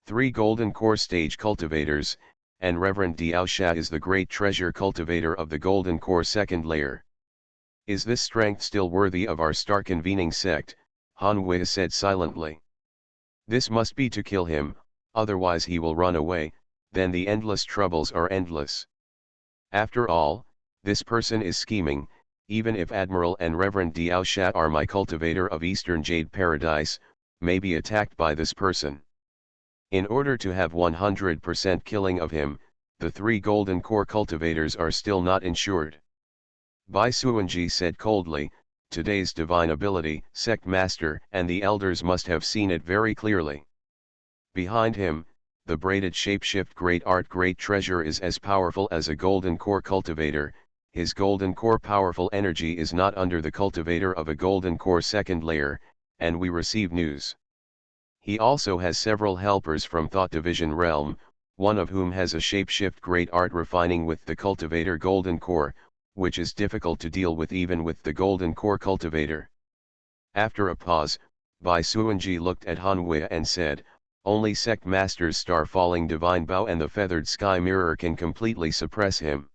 3 golden core stage cultivators, and Reverend Diao Sha is the great treasure cultivator of the golden core second layer. Is this strength still worthy of our star convening sect? Han Hui said silently. This must be to kill him, otherwise he will run away, then the endless troubles are endless. After all, this person is scheming, even if Admiral and Reverend Diao Sha are my cultivator of Eastern Jade Paradise, may be attacked by this person. In order to have 100% killing of him, the 3 golden core cultivators are still not ensured. Bai Suanji said coldly, today's divine ability, sect master and the elders must have seen it very clearly. Behind him, the braided shapeshift great art great treasure is as powerful as a golden core cultivator, his golden core powerful energy is not under the cultivator of a golden core second layer, and we receive news. He also has several helpers from Thought Division realm, one of whom has a shapeshift great art refining with the cultivator golden core, which is difficult to deal with even with the golden core cultivator. After a pause, Bai Suanji looked at Han Hui and said, only Sect Master's star falling divine bow and the feathered sky mirror can completely suppress him.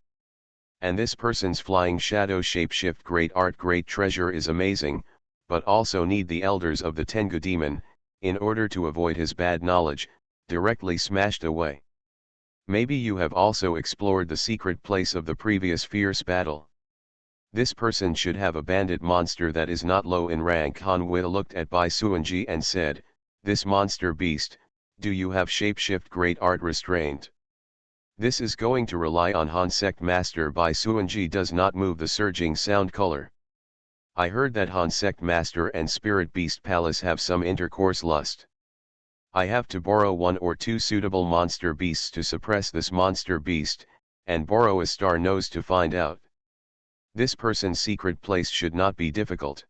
And this person's flying shadow shapeshift great art great treasure is amazing, but also need the elders of the Tengu demon, in order to avoid his bad knowledge, directly smashed away. Maybe you have also explored the secret place of the previous fierce battle. This person should have a bandit monster that is not low in rank. Han Hui looked at Bai Suanji and said, this monster beast, do you have shapeshift great art restrained? This is going to rely on Han Sect Master. Bai Suanji does not move the surging sound color. I heard that Han Sect Master and Spirit Beast Palace have some intercourse lust. I have to borrow 1 or 2 suitable monster beasts to suppress this monster beast, and borrow a star nose to find out. This person's secret place should not be difficult.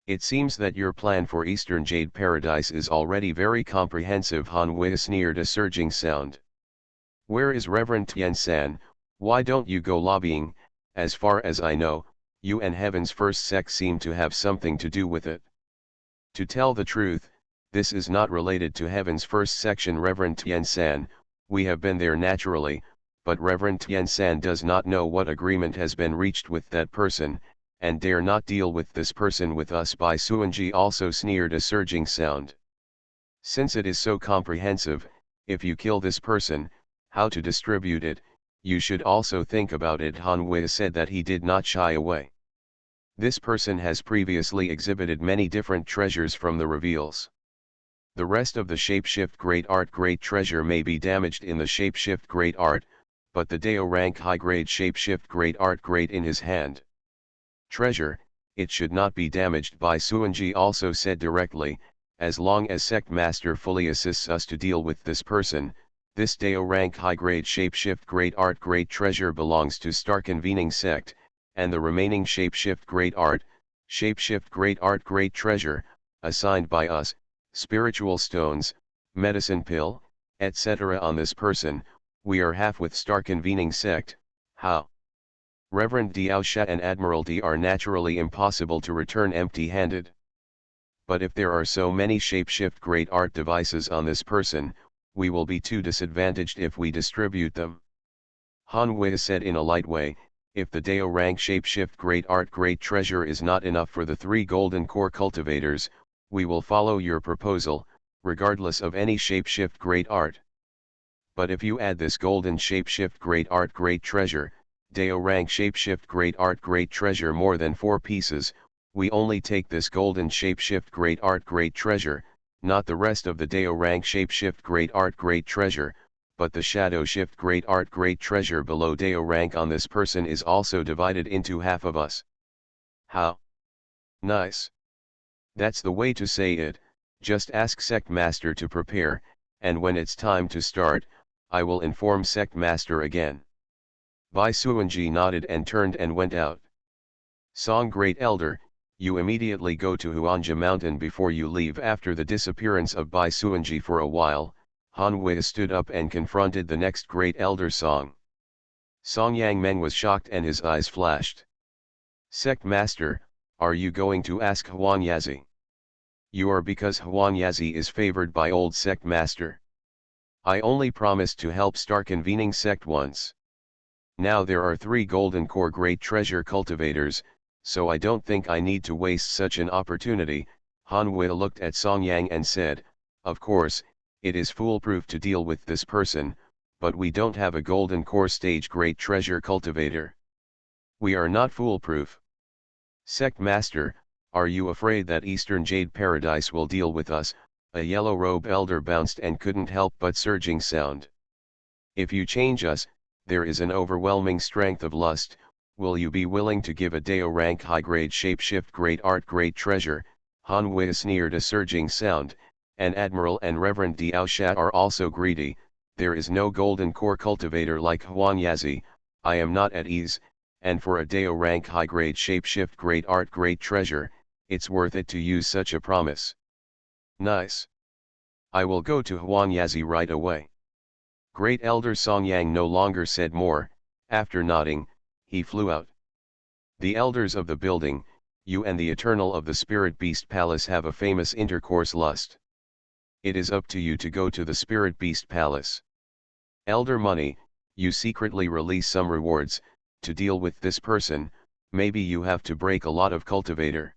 It seems that your plan for Eastern Jade Paradise is already very comprehensive. Han Hui sneered a surging sound. Where is Reverend Tian-san? Why don't you go lobbying? As far as I know, you and Heaven's First Sect seem to have something to do with it. To tell the truth, this is not related to Heaven's First Section. Reverend Tian-san, we have been there naturally, but Reverend Tian-san does not know what agreement has been reached with that person, and dare not deal with this person with us. Bai Suanji also sneered a surging sound. Since it is so comprehensive, if you kill this person, how to distribute it, you should also think about it. Han Hui said that he did not shy away. This person has previously exhibited many different treasures from the reveals. The rest of the shapeshift great art great treasure may be damaged in the shapeshift great art, but the Dao rank high grade shapeshift great art great in his hand. Treasure, it should not be damaged by Xuanji also said directly, as long as sect master fully assists us to deal with this person, this Dao rank high grade shapeshift great art great treasure belongs to star convening sect, and the remaining shapeshift great art great treasure, assigned by us, spiritual stones, medicine pill, etc. on this person, we are half with star convening sect. How? Reverend Diao Sha and Admiralty are naturally impossible to return empty-handed. But if there are so many shapeshift great art devices on this person, we will be too disadvantaged if we distribute them. Han Wei said in a light way, if the Dao rank shapeshift great art great treasure is not enough for the 3 golden core cultivators, we will follow your proposal, regardless of any shapeshift great art. But if you add this golden shapeshift great art great treasure, Dao rank shapeshift great art great treasure more than 4 pieces, we only take this golden shapeshift great art great treasure, not the rest of the Dao rank shapeshift great art great treasure, but the shadow shift great art great treasure below Dao rank on this person is also divided into half of us. How? Nice. That's the way to say it. Just ask sect master to prepare, and when it's time to start, I will inform sect master again. Bai Suanji nodded and turned and went out. Song Great Elder, you immediately go to Huanja Mountain before you leave. After the disappearance of Bai Suanji for a while, Han Wei stood up and confronted the next Great Elder Song. Song Yang Meng was shocked and his eyes flashed. Sect Master, are you going to ask Huan Yazi? You are, because Huan Yazi is favored by old Sect Master. I only promised to help star convening sect once. Now there are 3 golden core great treasure cultivators, so I don't think I need to waste such an opportunity. Han Wei looked at Song Yang and said, of course, it is foolproof to deal with this person, but we don't have a golden core stage great treasure cultivator. We are not foolproof. Sect Master, are you afraid that Eastern Jade Paradise will deal with us? A yellow robe elder bounced and couldn't help but surging sound. If you change us, there is an overwhelming strength of lust. Will you be willing to give a Dao rank high grade shapeshift great art great treasure? Han Wei sneered a surging sound, and Admiral and Reverend Diao Sha are also greedy. There is no golden core cultivator like Huan Yazi. I am not at ease, and for a Dao rank high grade shapeshift great art great treasure, it's worth it to use such a promise. Nice. I will go to Huan Yazi right away. Great Elder Song Yang no longer said more. After nodding, he flew out. The elders of the building, you and the Eternal of the Spirit Beast Palace have a famous intercourse lust. It is up to you to go to the Spirit Beast Palace. Elder Money, you secretly release some rewards. To deal with this person, maybe you have to break a lot of cultivator.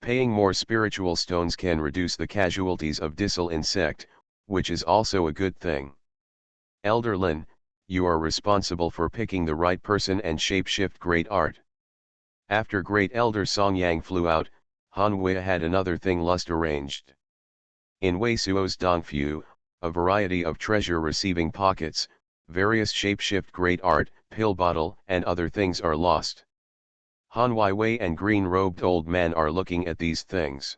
Paying more spiritual stones can reduce the casualties of Dissel insect, which is also a good thing. Elder Lin, you are responsible for picking the right person and shapeshift great art. After Great Elder Song Yang flew out, Han Wei had another thing lust arranged. In Wei Suo's Dongfu, a variety of treasure receiving pockets, various shapeshift great art, pill bottle and other things are lost. Han Wei and green-robed old man are looking at these things.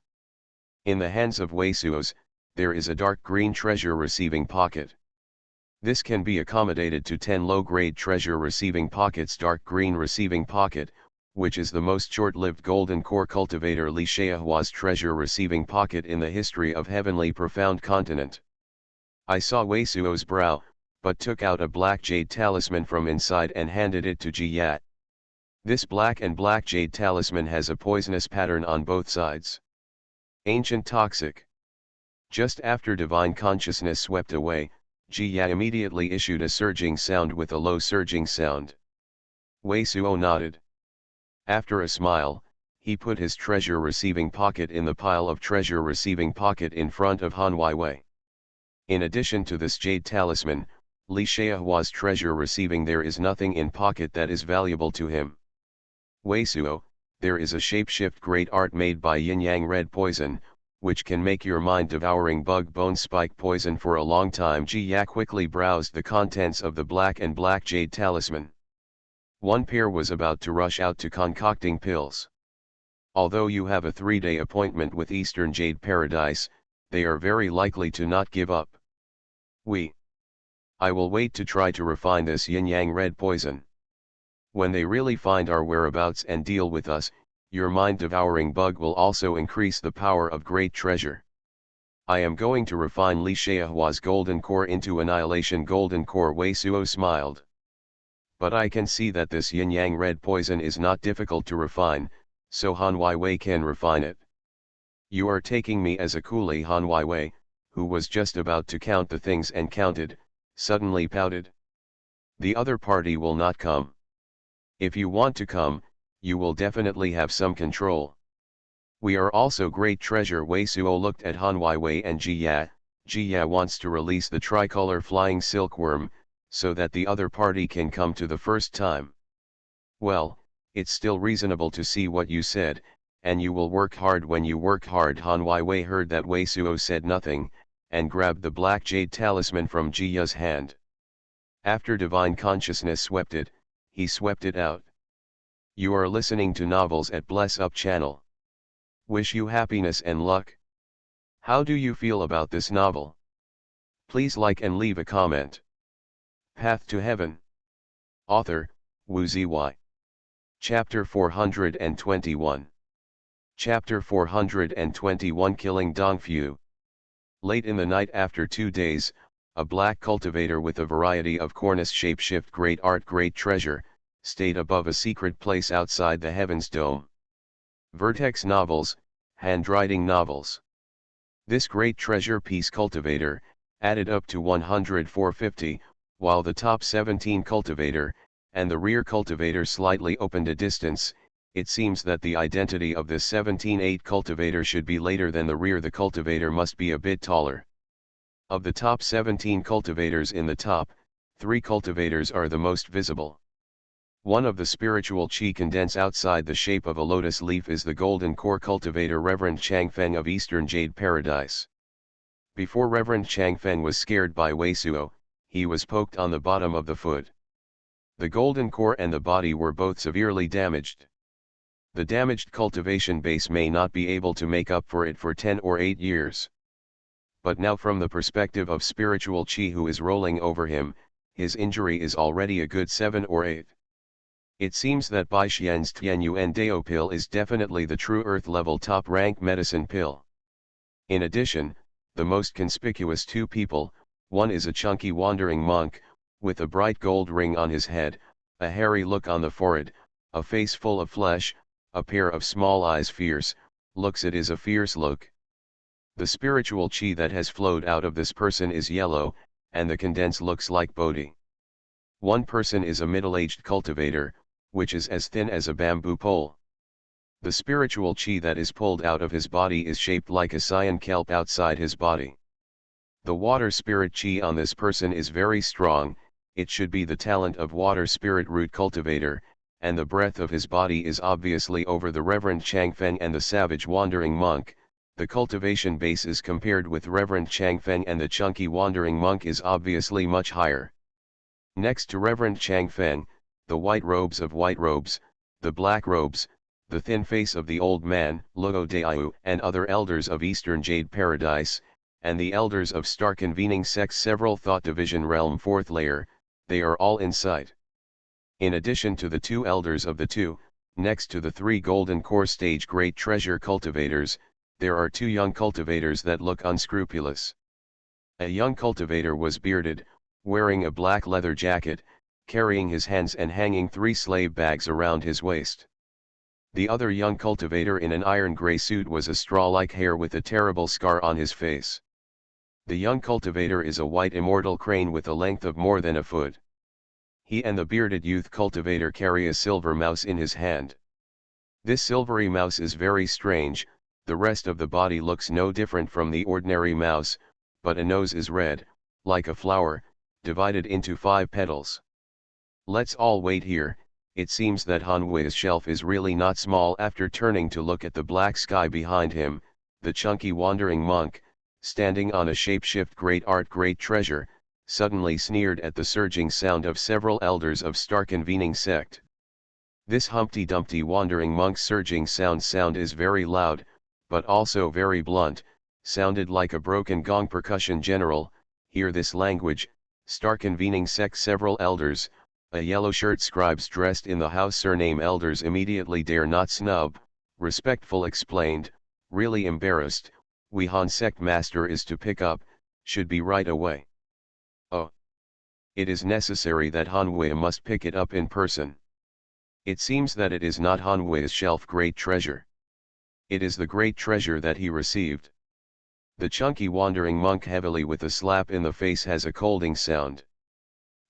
In the hands of Wei Suo's, there is a dark green treasure receiving pocket. This can be accommodated to 10 low-grade treasure receiving pockets. Dark green receiving pocket, which is the most short-lived golden core cultivator Li Shaohua's treasure receiving pocket in the history of heavenly profound continent. I saw Wei Suo's brow, but took out a black jade talisman from inside and handed it to Ji Yat. This black jade talisman has a poisonous pattern on both sides. Ancient toxic. Just after divine consciousness swept away, Ji Ya immediately issued a surging sound with a low surging sound. Wei Suo nodded. After a smile, he put his treasure receiving pocket in the pile of treasure receiving pocket in front of Han Wei. In addition to this jade talisman, Li Shaohua's treasure receiving there is nothing in pocket that is valuable to him. Wei Suo, there is a shapeshift great art made by yin yang red poison, which can make your mind devouring bug bone spike poison for a long time. Ji Ya quickly browsed the contents of the black jade talisman. One pair was about to rush out to concocting pills. Although you have a 3-day appointment with Eastern Jade Paradise, they are very likely to not give up. I will wait to try to refine this yin-yang red poison. When they really find our whereabouts and deal with us, your mind-devouring bug will also increase the power of great treasure. I am going to refine Li Xiaohua's golden core into annihilation golden core. Wei Suo smiled. But I can see that this yin-yang red poison is not difficult to refine, so Han Wei can refine it. You are taking me as a coolie. Han Wei, who was just about to count the things and counted, suddenly pouted. The other party will not come. If you want to come, you will definitely have some control. We are also great treasure. Wei Suo looked at Han Wei and Ji Ya. Ji Ya wants to release the tricolor flying silkworm, so that the other party can come to the first time. Well, it's still reasonable to see what you said, and you will work hard when you work hard. Han Wei heard that Wei Suo said nothing, and grabbed the black jade talisman from Ji Ya's hand. After divine consciousness swept it, he swept it out. You are listening to Novels at Bless Up channel. Wish you happiness and luck. How do you feel about this novel? Please like and leave a comment. Path to Heaven. Author, Wu Ziyi. Chapter 421. Chapter 421 Killing Dongfu. Late in the night after 2 days, a black cultivator with a variety of cornice shapeshift great art great treasure, stayed above a secret place outside the Heavens Dome. Vertex Novels, Handwriting Novels. This great treasure piece cultivator, added up to 100-450, while the top 17 cultivator, and the rear cultivator slightly opened a distance. It seems that the identity of this 17-8 cultivator should be later than the rear. The cultivator must be a bit taller. Of the top 17 cultivators in the top, 3 cultivators are the most visible. One of the spiritual chi condense outside the shape of a lotus leaf is the golden core cultivator Reverend Changfeng of Eastern Jade Paradise. Before Reverend Changfeng was scared by Wei Suo, he was poked on the bottom of the foot. The golden core and the body were both severely damaged. The damaged cultivation base may not be able to make up for it for 10 or 8 years. But now from the perspective of spiritual chi who is rolling over him, his injury is already a good 7 or 8. It seems that Bai Xian's Tianyuan Dao pill is definitely the true Earth-level top-rank medicine pill. In addition, the most conspicuous 2 people, one is a chunky wandering monk, with a bright gold ring on his head, a hairy look on the forehead, a face full of flesh, a pair of small eyes fierce, looks it is a fierce look. The spiritual chi that has flowed out of this person is yellow, and the condense looks like Bodhi. One person is a middle-aged cultivator, which is as thin as a bamboo pole. The spiritual chi that is pulled out of his body is shaped like a cyan kelp outside his body. The water spirit chi on this person is very strong. It should be the talent of water spirit root cultivator, and the breadth of his body is obviously over the Reverend Changfeng and the savage wandering monk. The cultivation base is compared with Reverend Changfeng and the chunky wandering monk is obviously much higher. Next to Reverend Changfeng, the white robes of white robes, the black robes, the thin face of the old man, Luo Daiyu, and other elders of Eastern Jade Paradise, and the elders of Star Convening Sects Several Thought Division Realm 4th Layer, they are all in sight. In addition to the 2 elders of the 2, next to the 3 golden core stage great treasure cultivators, there are 2 young cultivators that look unscrupulous. A young cultivator was bearded, wearing a black leather jacket, carrying his hands and hanging 3 slave bags around his waist. The other young cultivator in an iron gray suit was a straw-like hair with a terrible scar on his face. The young cultivator is a white immortal crane with a length of more than a foot. He and the bearded youth cultivator carry a silver mouse in his hand. This silvery mouse is very strange. The rest of the body looks no different from the ordinary mouse, but a nose is red, like a flower, divided into 5 petals. Let's all wait here. It seems that Han Wei's shelf is really not small. After turning to look at the black sky behind him, the chunky wandering monk, standing on a shapeshift great art great treasure, suddenly sneered at the surging sound of several elders of Star Convening Sect. This Humpty Dumpty wandering monk's surging sound is very loud, but also very blunt, sounded like a broken gong. Percussion general, hear this language, star convening sect several elders, a yellow shirt scribes dressed in the house surname elders immediately dare not snub, respectful explained, really embarrassed, we Han sect master is to pick up, should be right away. Oh. It is necessary that Hanwei must pick it up in person. It seems that it is not Hanwei's shelf great treasure. It is the great treasure that he received. The chunky wandering monk heavily with a slap in the face has a colding sound.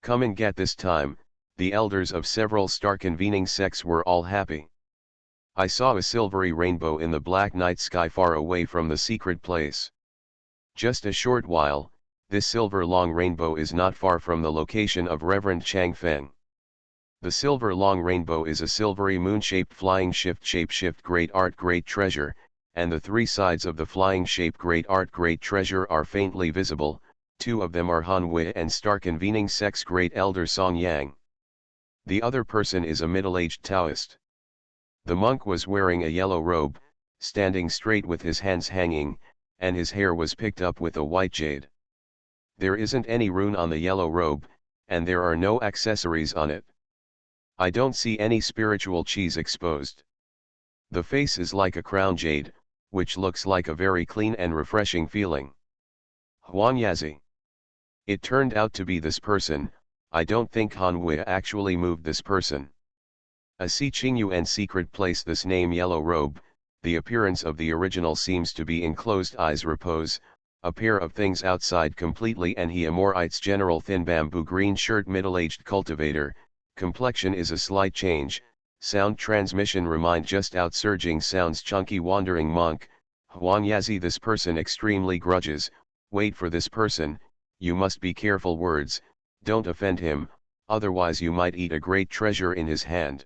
Come and get this time, the elders of several star convening sects were all happy. I saw a silvery rainbow in the black night sky far away from the secret place. Just a short while, this silver long rainbow is not far from the location of Reverend Chang Feng. The silver long rainbow is a silvery moon-shaped flying shape-shift great art great treasure, and the three sides of the flying shape great art great treasure are faintly visible, two of them are Hanwei and star convening sect's great elder Song Yang. The other person is a middle-aged Taoist. The monk was wearing a yellow robe, standing straight with his hands hanging, and his hair was picked up with a white jade. There isn't any rune on the yellow robe, and there are no accessories on it. I don't see any spiritual cheese exposed. The face is like a crown jade, which looks like a very clean and refreshing feeling. Huanyazi. It turned out to be this person. I don't think Hanwei actually moved this person. A Qingyuan secret place. This name yellow robe, the appearance of the original seems to be in closed eyes repose, a pair of things outside completely, and he Amorites general thin bamboo green shirt middle-aged cultivator, complexion is a slight change, sound transmission remind just out surging sounds chunky wandering monk, Huanyazi this person extremely grudges, wait for this person, you must be careful words, don't offend him, otherwise you might eat a great treasure in his hand.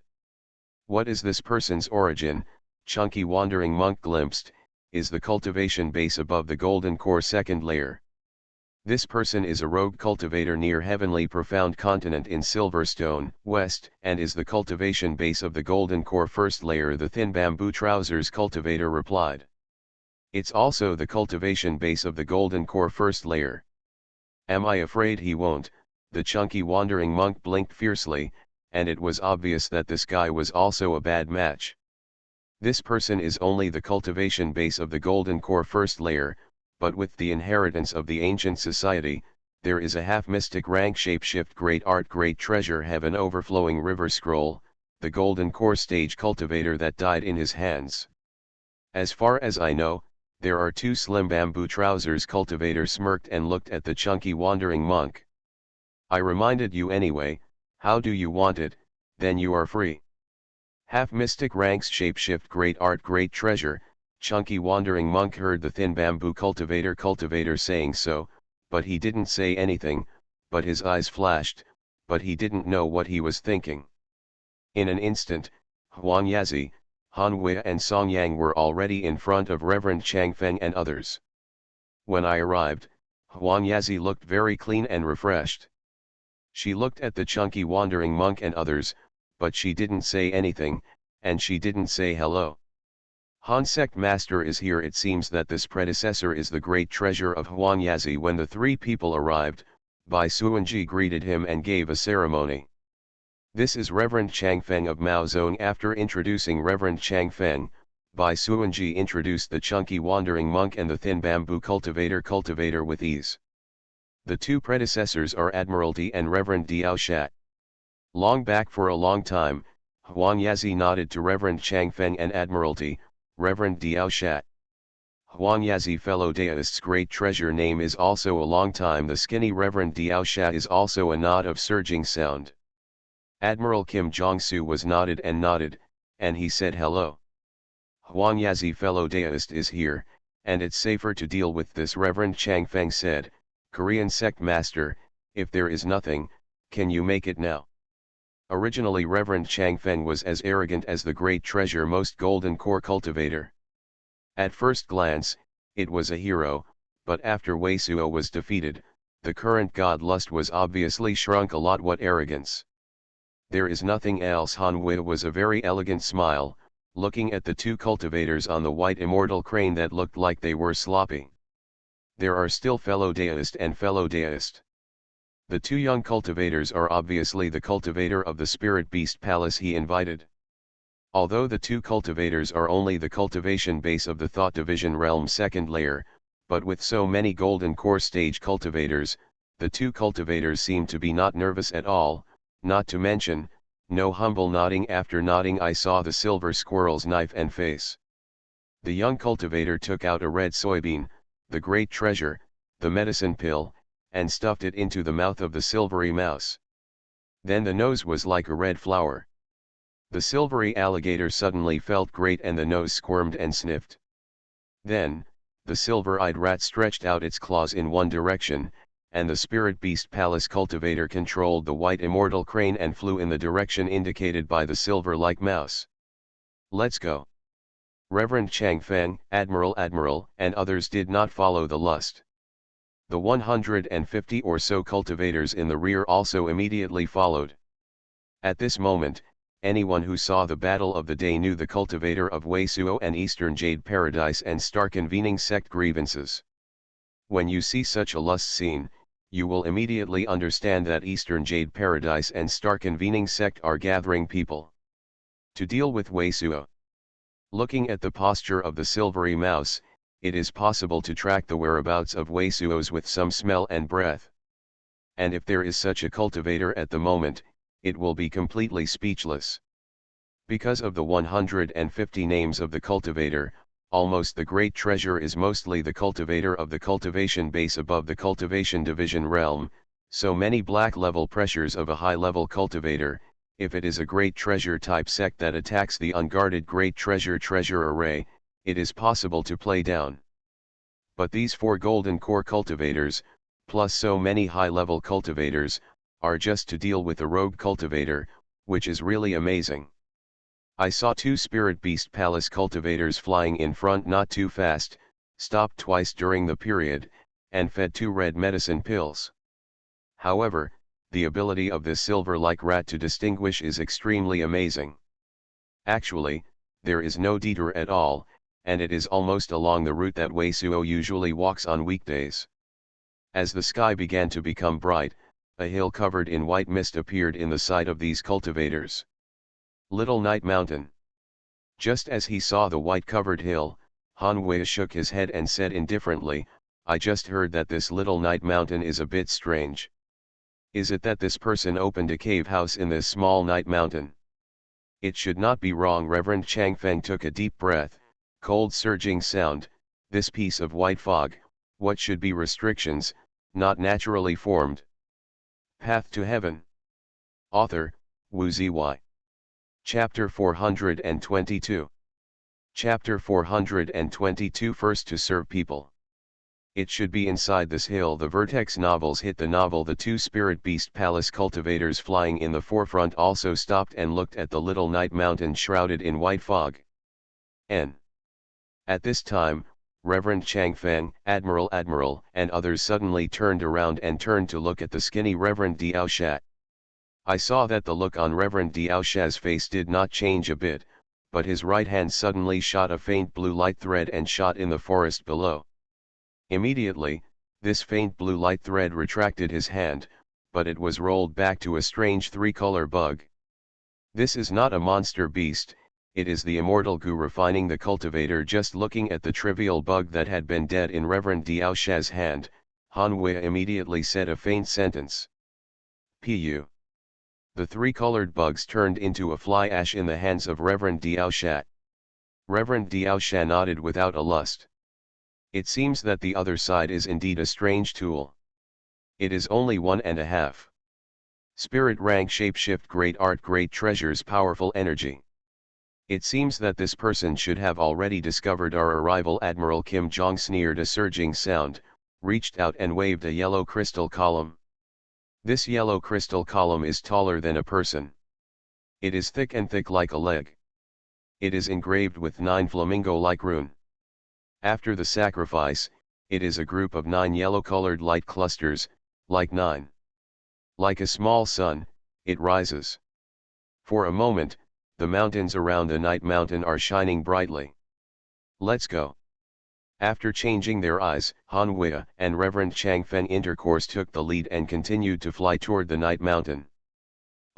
What is this person's origin? Chunky wandering monk glimpsed, is the cultivation base above the golden core second layer. This person is a rogue cultivator near heavenly profound continent in Silverstone, West, and is the cultivation base of the golden core first layer. The thin bamboo trousers cultivator replied. It's also the cultivation base of the golden core first layer. Am I afraid he won't? The chunky wandering monk blinked fiercely, and it was obvious that this guy was also a bad match. This person is only the cultivation base of the golden core first layer, but with the inheritance of the ancient society, there is a half-mystic rank shapeshift great art great treasure heaven overflowing river scroll, the golden core stage cultivator that died in his hands. As far as I know, there are two slim bamboo trousers cultivator smirked and looked at the chunky wandering monk. I reminded you anyway, how do you want it, then you are free. Half-mystic ranks shapeshift great art great treasure, chunky wandering monk heard the thin bamboo cultivator saying so, but he didn't say anything, but his eyes flashed, but he didn't know what he was thinking. In an instant, Huanyazi, Hanwei and Song Yang were already in front of Reverend Chang Feng and others. When I arrived, Huanyazi looked very clean and refreshed. She looked at the chunky wandering monk and others, but she didn't say anything, and she didn't say hello. Han sect master is here. It seems that this predecessor is the great treasure of Huanyazi. When the three people arrived, Bai Suanji greeted him and gave a ceremony. This is Reverend Chang Feng of Maozong. After introducing Reverend Chang Feng, Bai Suanji introduced the chunky wandering monk and the thin bamboo cultivator with ease. The two predecessors are Admiralty and Reverend Diao Shat. Long back for a long time, Huanyazi nodded to Reverend Chang Feng and Admiralty, Reverend Diao Shat. Huanyazi fellow Daoist's great treasure name is also a long time. The skinny Reverend Diao Shat is also a nod of surging sound. Admiral Kim Jong-su was nodded, and he said hello. Huanyazi fellow Daoist is here, and it's safer to deal with this. Reverend Chang Feng said, Korean sect master, if there is nothing, can you make it now? Originally Reverend Chang Feng was as arrogant as the great treasure most golden core cultivator. At first glance, it was a hero, but after Wei Suo was defeated, the current god lust was obviously shrunk a lot. What arrogance! There is nothing else. Xuanhuan was a very elegant smile, looking at the two cultivators on the white immortal crane that looked like they were sloppy. There are still fellow deist and fellow deist. The two young cultivators are obviously the cultivator of the spirit beast palace he invited. Although the two cultivators are only the cultivation base of the thought division realm second layer, but with so many golden core stage cultivators, the two cultivators seem to be not nervous at all, not to mention, no humble nodding. After nodding I saw the silver squirrel's knife and face. The young cultivator took out a red soybean, the great treasure, the medicine pill, and stuffed it into the mouth of the silvery mouse. Then the nose was like a red flower. The silvery alligator suddenly felt great and the nose squirmed and sniffed. Then, the silver-eyed rat stretched out its claws in one direction, and the spirit beast palace cultivator controlled the white immortal crane and flew in the direction indicated by the silver-like mouse. Let's go. Reverend Chang Feng, Admiral, and others did not follow the lust. The 150 or so cultivators in the rear also immediately followed. At this moment, anyone who saw the battle of the day knew the cultivator of Weisuo and Eastern Jade Paradise and star convening sect grievances. When you see such a lust scene, you will immediately understand that Eastern Jade Paradise and star convening sect are gathering people to deal with Weisuo. Looking at the posture of the silvery mouse, it is possible to track the whereabouts of Weisuos with some smell and breath. And if there is such a cultivator at the moment, it will be completely speechless. Because of the 150 names of the cultivator, almost the great treasure is mostly the cultivator of the cultivation base above the cultivation division realm, so many black level pressures of a high level cultivator. If it is a great treasure type sect that attacks the unguarded great treasure array, it is possible to play down. But these four golden core cultivators, plus so many high level cultivators, are just to deal with a rogue cultivator, which is really amazing. I saw two spirit beast palace cultivators flying in front not too fast, stopped twice during the period, and fed two red medicine pills. However, the ability of this silver-like rat to distinguish is extremely amazing. Actually, there is no detour at all, and it is almost along the route that Weisuo usually walks on weekdays. As the sky began to become bright, a hill covered in white mist appeared in the sight of these cultivators. Little Night Mountain. Just as he saw the white-covered hill, Xuanhuan shook his head and said indifferently, I just heard that this Little Night Mountain is a bit strange. Is it that this person opened a cave house in this small night mountain? It should not be wrong. Reverend Chang Feng took a deep breath. Cold surging sound, this piece of white fog, what should be restrictions, not naturally formed. Path to Heaven. Author, Wu Ziyi. Chapter 422. Chapter 422. First to serve people. It should be inside this hill. The Vertex novels hit the novel. The two spirit beast palace cultivators flying in the forefront also stopped and looked at the little night mountain shrouded in white fog. N. At this time, Reverend Chang Feng, Admiral, and others suddenly turned around and turned to look at the skinny Reverend Diao Sha. I saw that the look on Reverend Diao Sha's face did not change a bit, but his right hand suddenly shot a faint blue light thread and shot in the forest below. Immediately, this faint blue light thread retracted his hand, but it was rolled back to a strange three-color bug. This is not a monster beast. It is the immortal Gu refining the cultivator. Just looking at the trivial bug that had been dead in Reverend Diao Sha's hand, Xuanhuan immediately said a faint sentence. Pu. The three-colored bugs turned into a fly ash in the hands of Reverend Diao Sha. Reverend Diao Sha nodded without a lust. It seems that the other side is indeed a strange tool. It is only 1.5. Spirit rank shapeshift great art great treasures powerful energy. It seems that this person should have already discovered our arrival. Admiral Kim Jong sneered a surging sound, reached out and waved a yellow crystal column. This yellow crystal column is taller than a person. It is thick and thick like a leg. It is engraved with 9 flamingo-like rune. After the sacrifice, it is a group of 9 yellow-colored light clusters, like 9. Like a small sun, it rises. For a moment, the mountains around the night mountain are shining brightly. Let's go. After changing their eyes, Han Wei and Reverend Chang Feng intercourse took the lead and continued to fly toward the night mountain.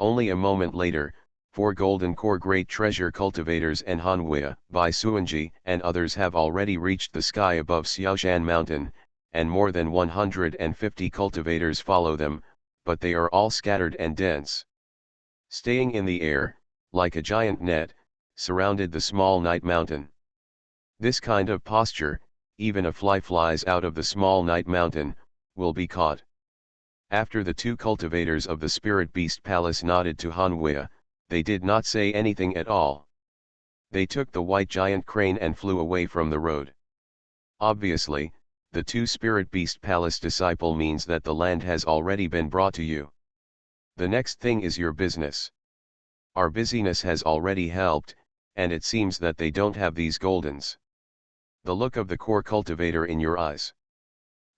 Only a moment later, 4 golden core great treasure cultivators and Han Wei, Bai Suanji and others have already reached the sky above Xiaoshan mountain, and more than 150 cultivators follow them, but they are all scattered and dense. Staying in the air, like a giant net, surrounded the small night mountain. This kind of posture, even a fly flies out of the small night mountain, will be caught. After the 2 cultivators of the spirit beast palace nodded to Han Wei, they did not say anything at all. They took the white giant crane and flew away from the road. Obviously, the 2 spirit beast palace disciple means that the land has already been brought to you. The next thing is your business. Our busyness has already helped, and it seems that they don't have these goldens. The look of the core cultivator in your eyes.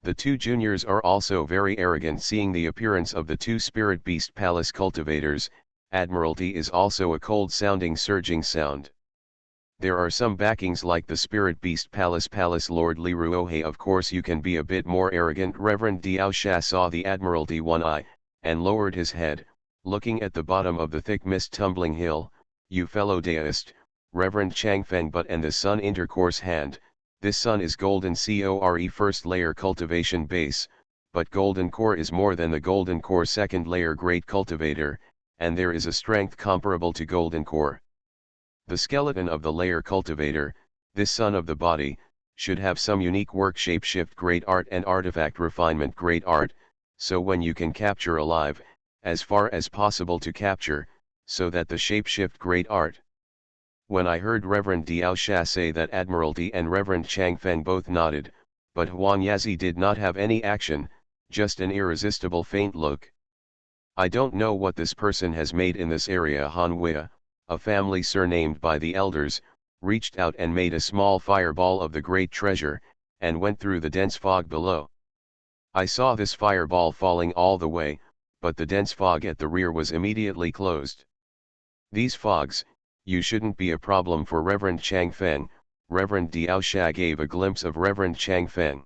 The 2 juniors are also very arrogant, seeing the appearance of the 2 spirit beast palace cultivators. Admiralty is also a cold sounding surging sound. There are some backings like the spirit beast palace Lord Li Ruohe. Of course you can be a bit more arrogant. Reverend Diao Sha saw the Admiralty one eye, and lowered his head, looking at the bottom of the thick mist tumbling hill. You fellow deist, Reverend Chang Feng but and the sun intercourse hand. This sun is golden core first layer cultivation base, but golden core is more than the golden core second layer great cultivator, and there is a strength comparable to golden core. The skeleton of the layer cultivator, this sun of the body, should have some unique work shapeshift great art and artifact refinement great art, so when you can capture alive, as far as possible to capture, so that the shapeshift great art. When I heard Reverend Diao Sha say that Admiralty and Reverend Chang Feng both nodded, but Huang Yazi did not have any action, just an irresistible faint look. I don't know what this person has made in this area. Han Wei, a family surnamed by the elders, reached out and made a small fireball of the great treasure, and went through the dense fog below. I saw this fireball falling all the way, but the dense fog at the rear was immediately closed. These fogs, you shouldn't be a problem for Reverend Chang Feng. Reverend Diao Sha gave a glimpse of Reverend Chang Feng.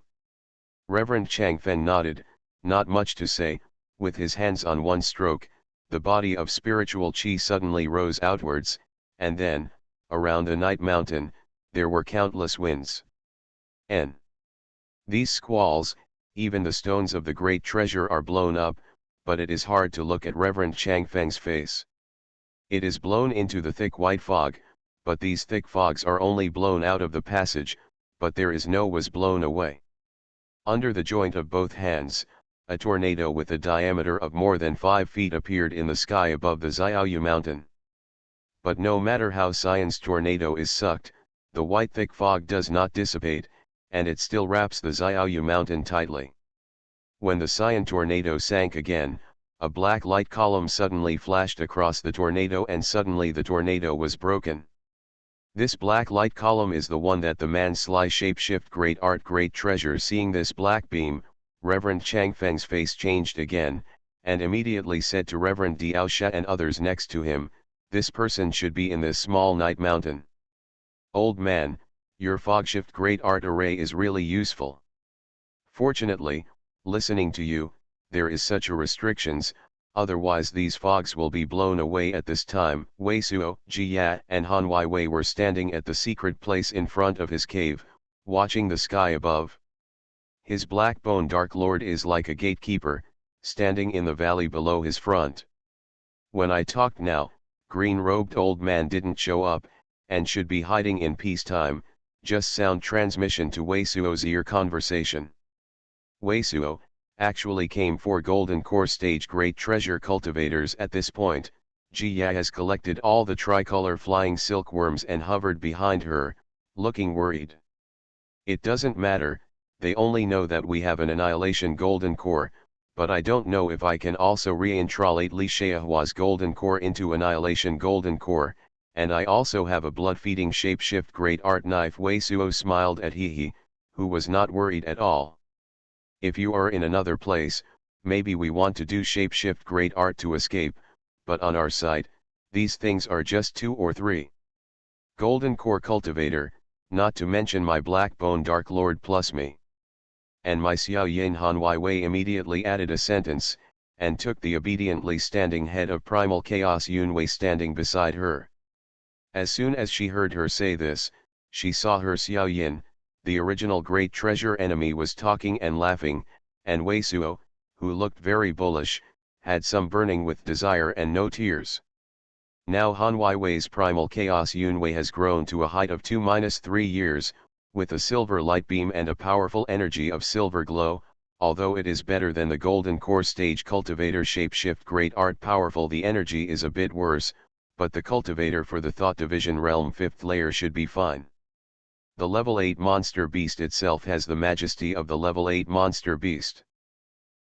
Reverend Chang Feng nodded, not much to say. With his hands on one stroke, the body of spiritual chi suddenly rose outwards, and then, around the night mountain, there were countless winds. These squalls, even the stones of the great treasure are blown up, but it is hard to look at Reverend Chang Feng's face. It is blown into the thick white fog, but these thick fogs are only blown out of the passage, but there is no was blown away. Under the joint of both hands, a tornado with a diameter of more than 5 feet appeared in the sky above the Xiaoyu mountain. But no matter how Xian's tornado is sucked, the white thick fog does not dissipate, and it still wraps the Xiaoyu mountain tightly. When the Xian tornado sank again, a black light column suddenly flashed across the tornado and suddenly the tornado was broken. This black light column is the one that the man sly shapeshift great art great treasure. Seeing this black beam, Reverend Chang Feng's face changed again, and immediately said to Reverend Diao Sha and others next to him, this person should be in this small night mountain. Old man, your fogshift great art array is really useful. Fortunately, listening to you, there is such a restrictions, otherwise these fogs will be blown away at this time. Wei Suo, Ji Ya and Han Wei were standing at the secret place in front of his cave, watching the sky above. His black bone dark lord is like a gatekeeper, standing in the valley below his front. When I talked now, green-robed old man didn't show up, and should be hiding in peacetime, just sound transmission to Wei Suo's ear conversation. Wei Suo actually came for golden core stage great treasure cultivators at this point. Ji Ya has collected all the tricolor flying silkworms and hovered behind her, looking worried. It doesn't matter, they only know that we have an annihilation golden core, but I don't know if I can also reintrolate Li Xiaohua's golden core into annihilation golden core, and I also have a blood-feeding shapeshift great art knife. Wei Suo smiled at He, who was not worried at all. If you are in another place, maybe we want to do shapeshift great art to escape, but on our side, These things are just 2 or 3. Golden Core Cultivator, not to mention my Black Bone Dark Lord plus me. And my Xiao Yin Han Wei immediately added a sentence, and took the obediently standing head of Primal Chaos Yunwei standing beside her. As soon as she heard her say this, she saw her Xiao Yin, the original great treasure enemy, was talking and laughing, and Wei Suo, who looked very bullish, had some burning with desire and no tears. Now Han Wei's Primal Chaos Yunwei has grown to a height of 2-3 years, with a silver light beam and a powerful energy of silver glow. Although it is better than the Golden Core Stage Cultivator Shapeshift Great Art powerful, the energy is a bit worse, but the cultivator for the Thought Division Realm 5th layer should be fine. The level 8 Monster Beast itself has the majesty of the level 8 Monster Beast.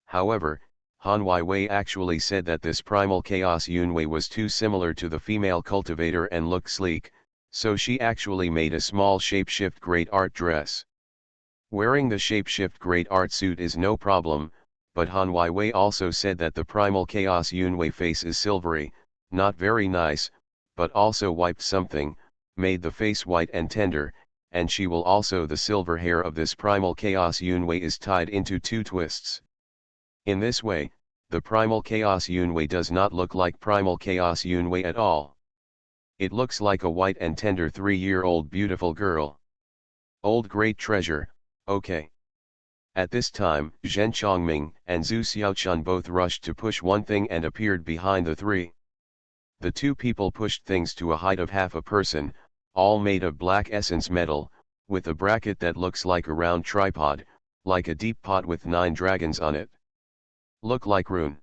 However, Han Wei actually said that this Primal Chaos Yunwei was too similar to the female cultivator and looked sleek, so she actually made a small Shapeshift Great Art dress. Wearing the Shapeshift Great Art suit is no problem, but Han Wei also said that the Primal Chaos Yunwei face is silvery, not very nice, but also wiped something, made the face white and tender, and she will also the silver hair of this Primal Chaos Yunwei is tied into 2 twists. In this way, the Primal Chaos Yunwei does not look like Primal Chaos Yunwei at all. It looks like a white and tender 3-year-old beautiful girl. Old great treasure, okay. At this time, Zhen Chongming and Zhu Xiaochun both rushed to push one thing and appeared behind the 3. The 2 people pushed things to a height of half a person, all made of black essence metal, with a bracket that looks like a round tripod, like a deep pot with 9 dragons on it. Look like rune.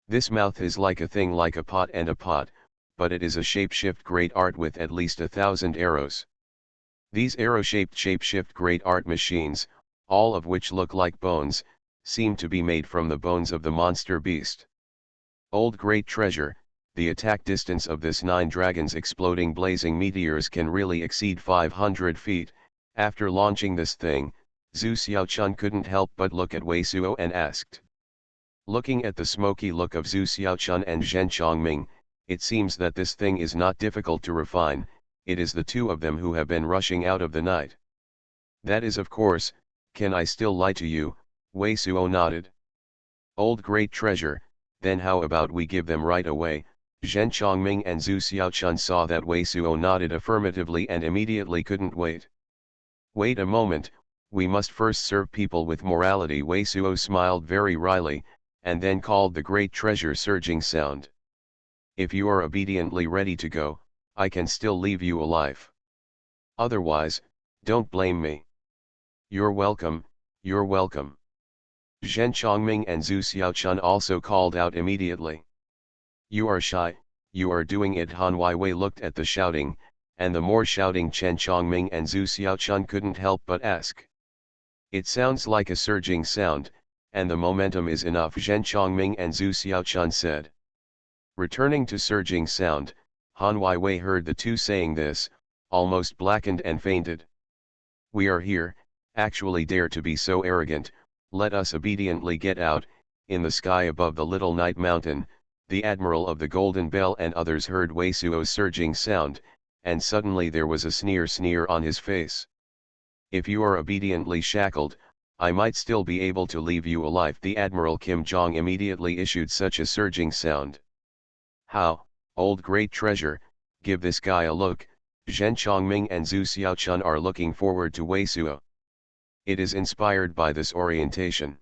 This mouth is like a thing like a pot and a pot, but it is a shapeshift great art with at least 1,000 arrows. These arrow-shaped shapeshift great art machines, all of which look like bones, seem to be made from the bones of the monster beast. Old great treasure, the attack distance of this 9 dragons exploding blazing meteors can really exceed 500 feet. After launching this thing, Zhu Xiaochun couldn't help but look at Wei Suo and asked. Looking at the smoky look of Zhu Xiaochun and Zhen Chongming, it seems that this thing is not difficult to refine, it is the 2 of them who have been rushing out of the night. That is of course. Can I still lie to you? Wei Suo nodded. Old great treasure, then how about we give them right away? Zhen Chongming and Zhu Xiaochun saw that Wei Suo nodded affirmatively and immediately couldn't wait. Wait a moment, we must first serve people with morality. Wei Suo smiled very wryly, and then called the great treasure surging sound. If you are obediently ready to go, I can still leave you alive. Otherwise, don't blame me. You're welcome, you're welcome. Zhen Chongming and Zhu Xiaochun also called out immediately. You are shy, you are doing it. Han Wei looked at the shouting, and the more shouting Chen Chongming and Zhu Xiaochun couldn't help but ask. It sounds like a surging sound, and the momentum is enough, Zhen Chongming and Zhu Xiaochun said. Returning to surging sound, Han Wei heard the 2 saying this, almost blackened and fainted. We are here, actually dare to be so arrogant, let us obediently get out. In the sky above the little night mountain, the Admiral of the Golden Bell and others heard Wei Suo's surging sound, and suddenly there was a sneer on his face. If you are obediently shackled, I might still be able to leave you alive. The Admiral Kim Jong immediately issued such a surging sound. How, old great treasure, give this guy a look. Zhen Chongming and Zhu Xiaochun are looking forward to Wei Suo. It is inspired by this orientation.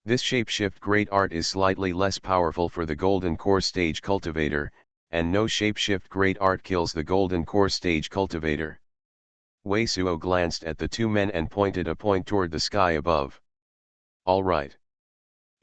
This shapeshift great art is slightly less powerful for the Golden Core Stage Cultivator, and no shapeshift great art kills the Golden Core Stage Cultivator. Wei Suo glanced at the 2 men and pointed a point toward the sky above. All right.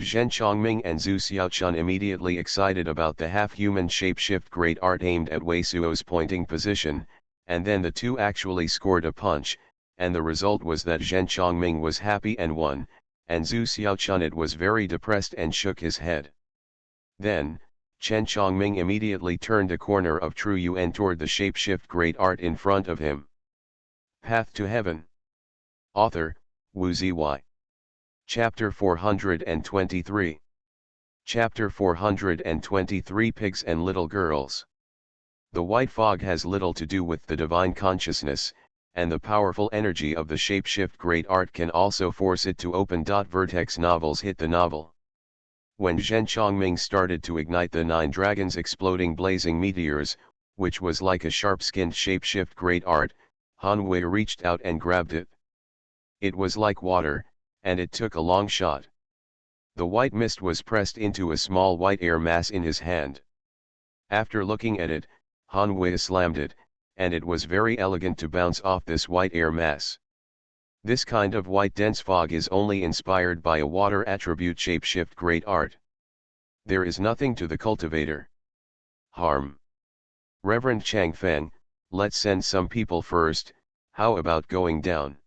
Zhen Chongming and Zhu Xiaochun immediately excited about the half-human shapeshift great art aimed at Wei Suo's pointing position, and then the 2 actually scored a punch, and the result was that Zhen Chongming was happy and won, and Zhu Xiaochun it was very depressed and shook his head. Then, Chen Chongming immediately turned a corner of True Yuan toward the shapeshift great art in front of him. Path to Heaven. Author, Wu Ziyi. Chapter 423. Chapter 423 Pigs and Little Girls. The white fog has little to do with the divine consciousness, and the powerful energy of the shapeshift great art can also force it to open. Vertex novels hit the novel. When Zhen Chongming started to ignite the 9 dragons exploding blazing meteors, which was like a sharp-skinned shapeshift great art, Han Wei reached out and grabbed it. It was like water, and it took a long shot. The white mist was pressed into a small white air mass in his hand. After looking at it, Han Wei slammed it, and it was very elegant to bounce off this white air mass. This kind of white dense fog is only inspired by a water attribute shapeshift great art. There is nothing to the cultivator. Harm. Reverend Chang Feng, let's send some people first. How about going down?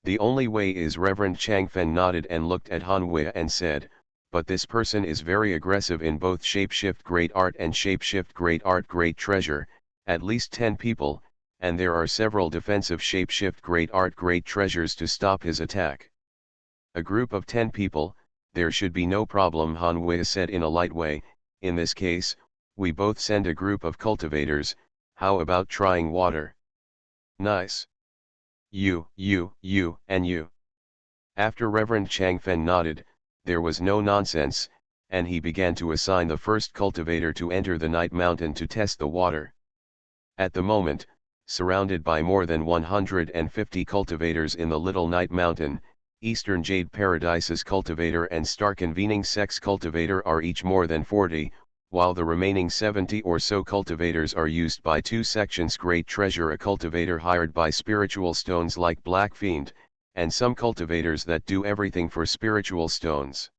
The only way is. Reverend Chang Feng nodded and looked at Han Wei and said, but this person is very aggressive in both shapeshift great art and shapeshift great art great treasure, at least 10 people, and there are several defensive shapeshift great art great treasures to stop his attack. A group of 10 people, there should be no problem, Han Wei said in a light way. In this case, we both send a group of cultivators. How about trying water? Nice. You, and you. After Reverend Chang Feng nodded, there was no nonsense, and he began to assign the first cultivator to enter the night mountain to test the water. At the moment, surrounded by more than 150 cultivators in the little night mountain, Eastern Jade Paradise's cultivator and Star Convening Sex cultivator are each more than 40, while the remaining 70 or so cultivators are used by 2 sections Great Treasure, a cultivator hired by spiritual stones like Black Fiend, and some cultivators that do everything for spiritual stones.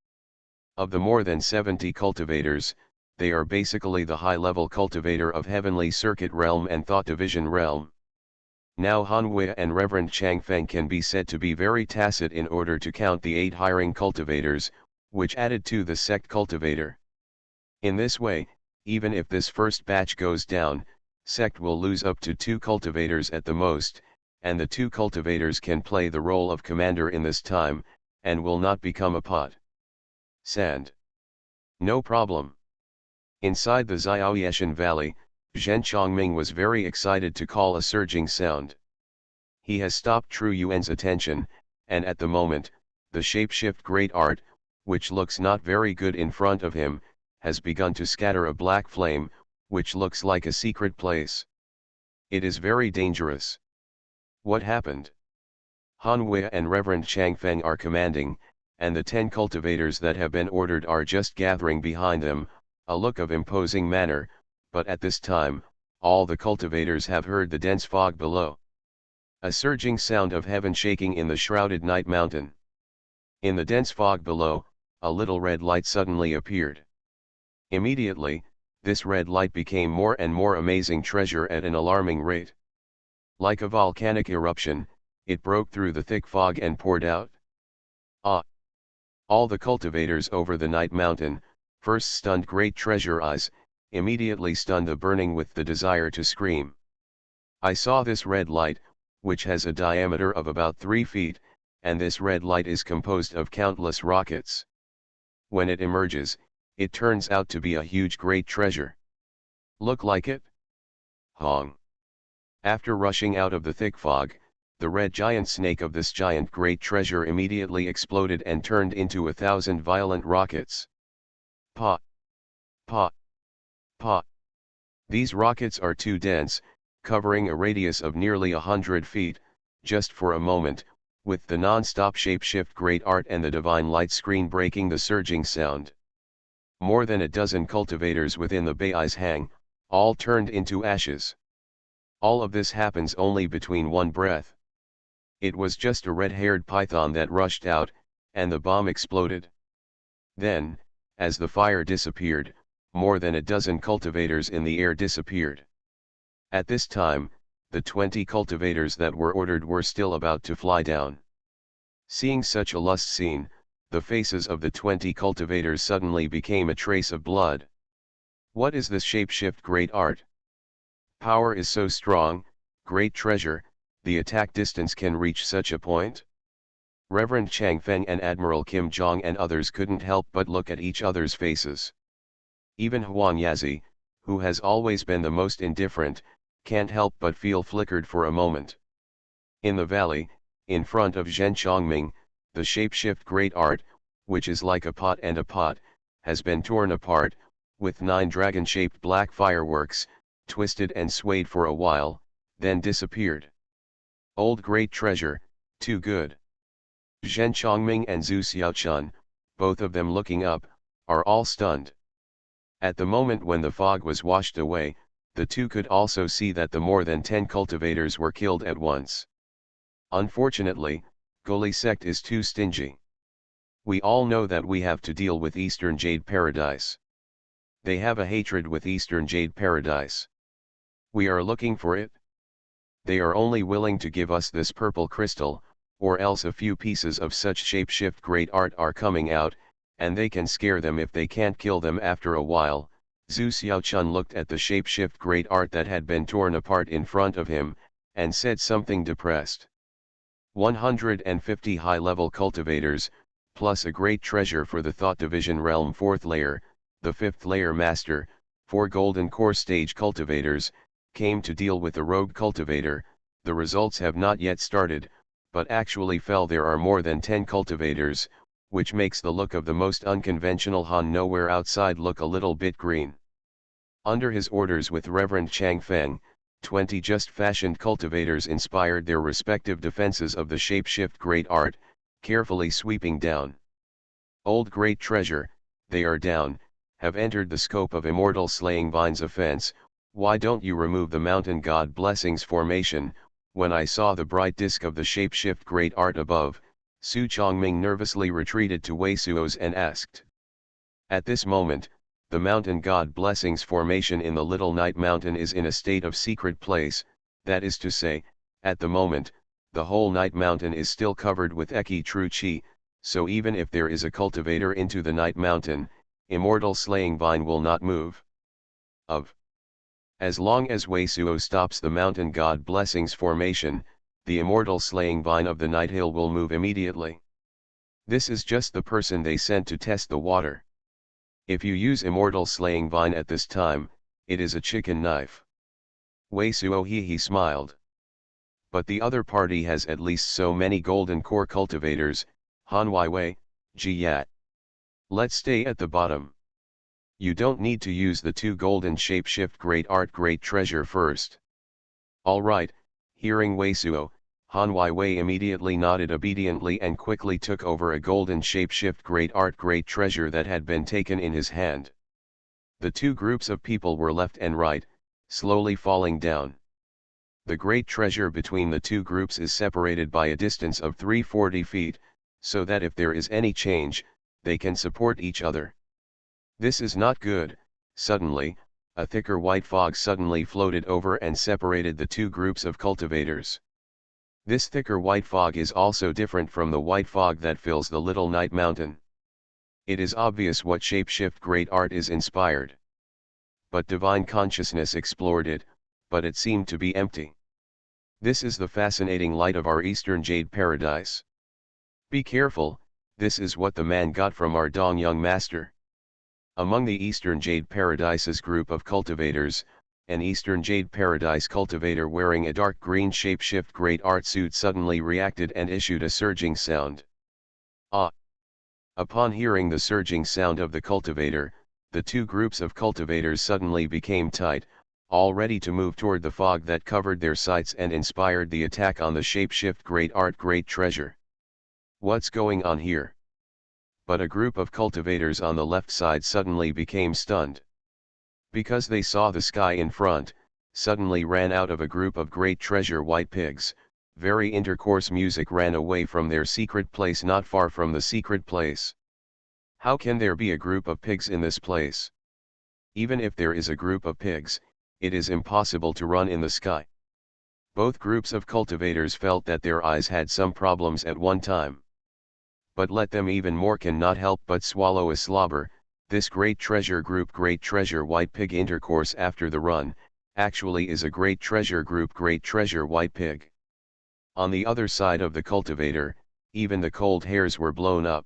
Of the more than 70 cultivators, they are basically the high-level cultivator of Heavenly Circuit Realm and Thought Division Realm. Now Han Wei and Reverend Chang Feng can be said to be very tacit in order to count the 8 hiring cultivators, which added to the sect cultivator. In this way, even if this first batch goes down, sect will lose up to 2 cultivators at the most, and the 2 cultivators can play the role of commander in this time, and will not become a pot. Sand. No problem. Inside the Xiaoyeshan Valley, Zhen Chongming was very excited to call a surging sound. He has stopped Tru Yuan's attention, and at the moment, the shapeshift great art, which looks not very good in front of him, has begun to scatter a black flame, which looks like a secret place. It is very dangerous. What happened? Han Wei and Reverend Chang Feng are commanding, and the 10 cultivators that have been ordered are just gathering behind them, a look of imposing manner, but at this time, all the cultivators have heard the dense fog below. A surging sound of heaven shaking in the shrouded night mountain. In the dense fog below, a little red light suddenly appeared. Immediately, this red light became more and more amazing treasure at an alarming rate. Like a volcanic eruption, it broke through the thick fog and poured out. Ah! All the cultivators over the night mountain, first stunned great treasure eyes, immediately stunned the burning with the desire to scream. I saw this red light, which has a diameter of about 3 feet, and this red light is composed of countless rockets. When it emerges, it turns out to be a huge great treasure. Look like it? Hong. After rushing out of the thick fog, the red giant snake of this giant great treasure immediately exploded and turned into 1,000 violent rockets. Pa! Pa! Pa! These rockets are too dense, covering a radius of nearly 100 feet, just for a moment, with the non-stop shapeshift great art and the divine light screen breaking the surging sound. More than a dozen cultivators within the Bai's hang, all turned into ashes. All of this happens only between one breath. It was just a red-haired python that rushed out, and the bomb exploded. Then, as the fire disappeared, more than a dozen cultivators in the air disappeared. At this time, the 20 cultivators that were ordered were still about to fly down. Seeing such a lust scene, the faces of the 20 cultivators suddenly became a trace of blood. What is this shapeshift great art? Power is so strong, great treasure, the attack distance can reach such a point? Reverend Chang Feng and Admiral Kim Jong and others couldn't help but look at each other's faces. Even Huang Yazi, who has always been the most indifferent, can't help but feel flickered for a moment. In the valley, in front of Zhen Chongming, the shapeshift great art, which is like a pot and a pot, has been torn apart, with 9 dragon-shaped black fireworks, twisted and swayed for a while, then disappeared. Old great treasure, too good. Zhen Chongming and Zhu Xiaochun, both of them looking up, are all stunned. At the moment when the fog was washed away, the two could also see that the more than 10 cultivators were killed at once. Unfortunately, Goli sect is too stingy. We all know that we have to deal with Eastern Jade Paradise. They have a hatred with Eastern Jade Paradise. We are looking for it. They are only willing to give us this purple crystal, or else a few pieces of such shapeshift great art are coming out, and they can scare them if they can't kill them after a while. Zhu Xiaochun looked at the shapeshift great art that had been torn apart in front of him, and said something depressed. 150 high-level cultivators, plus a great treasure for the Thought Division Realm 4th layer, the 5th layer master, 4 golden core stage cultivators, came to deal with a rogue cultivator. The results have not yet started, but actually there are more than 10 cultivators, which makes the look of the most unconventional Han Nowhere outside look a little bit green. Under his orders with Reverend Chang Feng, 20 just-fashioned cultivators inspired their respective defenses of the shapeshift great art, carefully sweeping down. Old great treasure, they are down, have entered the scope of Immortal Slaying Vine's offense. Why don't you remove the Mountain God Blessings formation? When I saw the bright disk of the shapeshift great art above, Su Chongming nervously retreated to Wei Suo's and asked. At this moment, the Mountain God Blessings formation in the Little Night Mountain is in a state of secret place, that is to say, at the moment, the whole Night Mountain is still covered with Eki True Qi, so even if there is a cultivator into the Night Mountain, Immortal Slaying Vine will not move. As long as Wei Suo stops the Mountain God Blessings formation, the Immortal Slaying Vine of the Night Hill will move immediately. This is just the person they sent to test the water. If you use Immortal Slaying Vine at this time, it is a chicken knife. Wei Suo he smiled. But the other party has at least so many golden core cultivators, Han Weiwei, Ji Yat. Let's stay at the bottom. You don't need to use the 2 golden shapeshift great art great treasure first. Alright, hearing Wei Suo, Han Weiwei immediately nodded obediently and quickly took over a golden shapeshift great art great treasure that had been taken in his hand. The 2 groups of people were left and right, slowly falling down. The great treasure between the 2 groups is separated by a distance of 340 feet, so that if there is any change, they can support each other. This is not good. Suddenly, a thicker white fog suddenly floated over and separated the 2 groups of cultivators. This thicker white fog is also different from the white fog that fills the Little Night Mountain. It is obvious what shapeshift great art is inspired. But divine consciousness explored it, but it seemed to be empty. This is the fascinating light of our Eastern Jade Paradise. Be careful, this is what the man got from our Dong Young Master. Among the Eastern Jade Paradise's group of cultivators, an Eastern Jade Paradise cultivator wearing a dark green shapeshift great art suit suddenly reacted and issued a surging sound. Ah! Upon hearing the surging sound of the cultivator, the 2 groups of cultivators suddenly became tight, all ready to move toward the fog that covered their sights and inspired the attack on the shapeshift great art great treasure. What's going on here? But a group of cultivators on the left side suddenly became stunned. Because they saw the sky in front, suddenly ran out of a group of great treasure white pigs. Very intercourse music ran away from their secret place not far from the secret place. How can there be a group of pigs in this place? Even if there is a group of pigs, it is impossible to run in the sky. Both groups of cultivators felt that their eyes had some problems at one time. But let them even more cannot help but swallow a slobber. This great treasure group great treasure white pig intercourse after the run, actually is a great treasure group great treasure white pig. On the other side of the cultivator, even the cold hairs were blown up.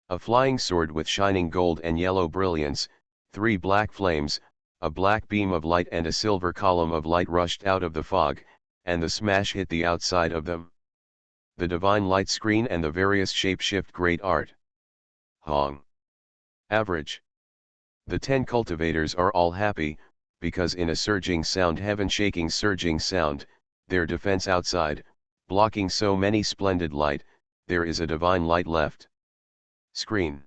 A flying sword with shining gold and yellow brilliance, 3 black flames, A black beam of light and a silver column of light rushed out of the fog, and the smash hit the outside of them. The divine light screen and the various shapeshift great art. Hong. Average. The 10 cultivators are all happy, because in a surging sound heaven shaking surging sound, their defense outside, blocking so many splendid light, there is a divine light left. Screen.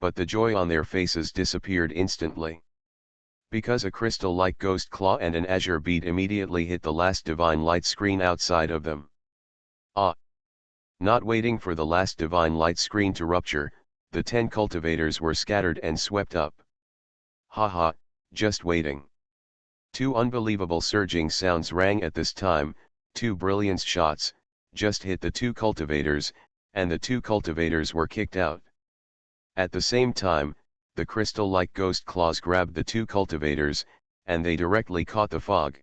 But the joy on their faces disappeared instantly. Because a crystal-like ghost claw and an azure bead immediately hit the last divine light screen outside of them. Not waiting for the last divine light screen to rupture, the 10 cultivators were scattered and swept up. Haha, just waiting. 2 unbelievable surging sounds rang at this time, 2 brilliant shots, just hit the 2 cultivators, and the 2 cultivators were kicked out. At the same time, the crystal-like ghost claws grabbed the 2 cultivators, and they directly caught the fog.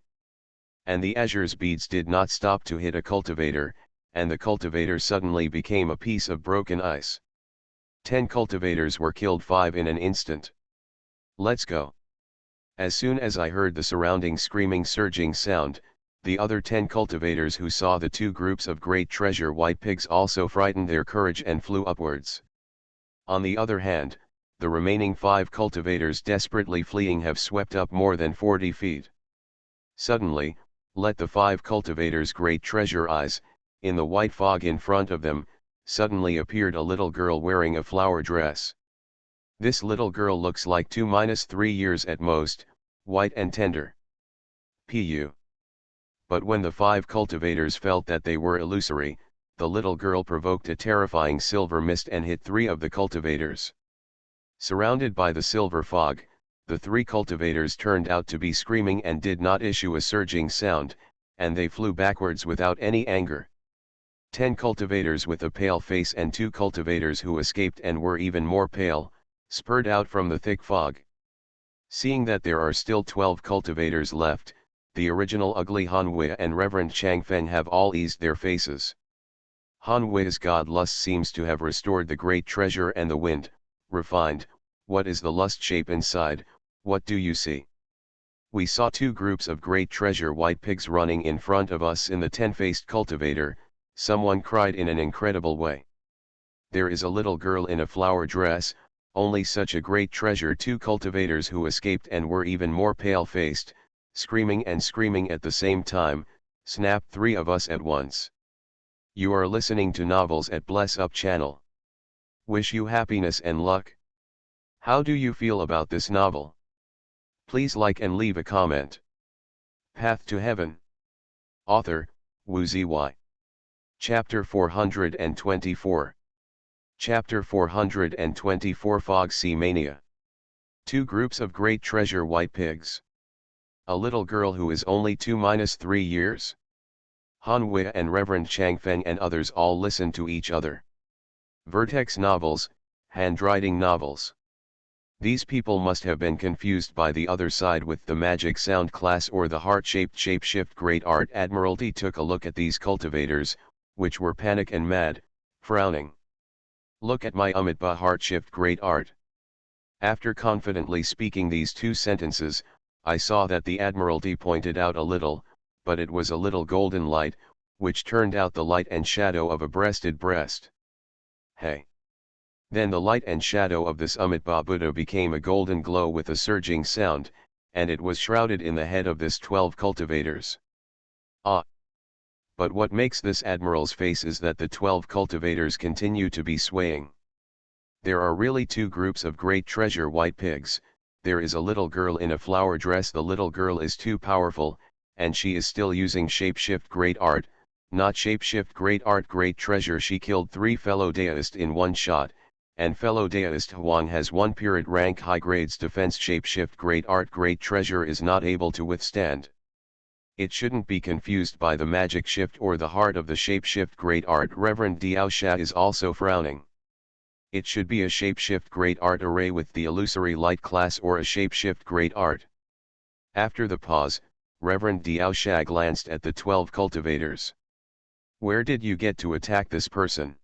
And the azure's beads did not stop to hit a cultivator, and the cultivator suddenly became a piece of broken ice. 10 cultivators were killed, 5 in an instant. Let's go. As soon as I heard the surrounding screaming surging sound, the other 10 cultivators who saw the 2 groups of great treasure white pigs also frightened their courage and flew upwards. On the other hand, the remaining 5 cultivators desperately fleeing have swept up more than 40 feet. Suddenly, let the 5 cultivators' great treasure eyes, in the white fog in front of them, suddenly appeared a little girl wearing a flower dress. This little girl looks like 2-3 years at most, white and tender. Pu. But when the 5 cultivators felt that they were illusory, the little girl provoked a terrifying silver mist and hit 3 of the cultivators. Surrounded by the silver fog, the 3 cultivators turned out to be screaming and did not issue a surging sound, and they flew backwards without any anger. 10 cultivators with a pale face and 2 cultivators who escaped and were even more pale, spurred out from the thick fog. Seeing that there are still 12 cultivators left, the original ugly Xuanhuan and Reverend Changfeng have all eased their faces. Xuanhuan's god lust seems to have restored the great treasure and the wind, refined. What is the lust shape inside? What do you see? We saw 2 groups of great treasure white pigs running in front of us in the 10-faced cultivator, someone cried in an incredible way. There is a little girl in a flower dress, only such a great treasure. 2 cultivators who escaped and were even more pale-faced, screaming and screaming at the same time, snapped 3 of us at once. You are listening to Novels at Bless Up channel. Wish you happiness and luck. How do you feel about this novel? Please like and leave a comment. Path to Heaven. Author, Wu Ziyi. Chapter 424. Chapter 424 Fog Sea Mania. 2 groups of great treasure white pigs. A little girl who is only 2-3 years. Xuanhuan and Reverend Changfeng and others all listen to each other. Vertex novels, handwriting novels. These people must have been confused by the other side with the magic sound class or the heart-shaped shapeshift great art. Admiralty took a look at these cultivators, which were panic and mad, frowning. Look at my Amitabha heart-shift great art. After confidently speaking these 2 sentences, I saw that the Admiralty pointed out a little, but it was a little golden light, which turned out the light and shadow of a breasted breast. Hey! Then the light and shadow of this Amitabha Buddha became a golden glow with a surging sound, and it was shrouded in the head of this 12 cultivators. But what makes this admiral's face is that the 12 cultivators continue to be swaying. There are really 2 groups of great treasure white pigs. There is a little girl in a flower dress. The little girl is too powerful, and she is still using shapeshift great art, not shapeshift great art great treasure. She killed 3 fellow deists in one shot, and fellow deist Huang has 1 period rank high grades defense. Shapeshift great art great treasure is not able to withstand. It shouldn't be confused by the magic shift or the heart of the shapeshift great art. Reverend Diaosha is also frowning. It should be a shapeshift great art array with the illusory light class or a shapeshift great art. After the pause, Reverend Diaosha glanced at the 12 cultivators. Where did you get to attack this person?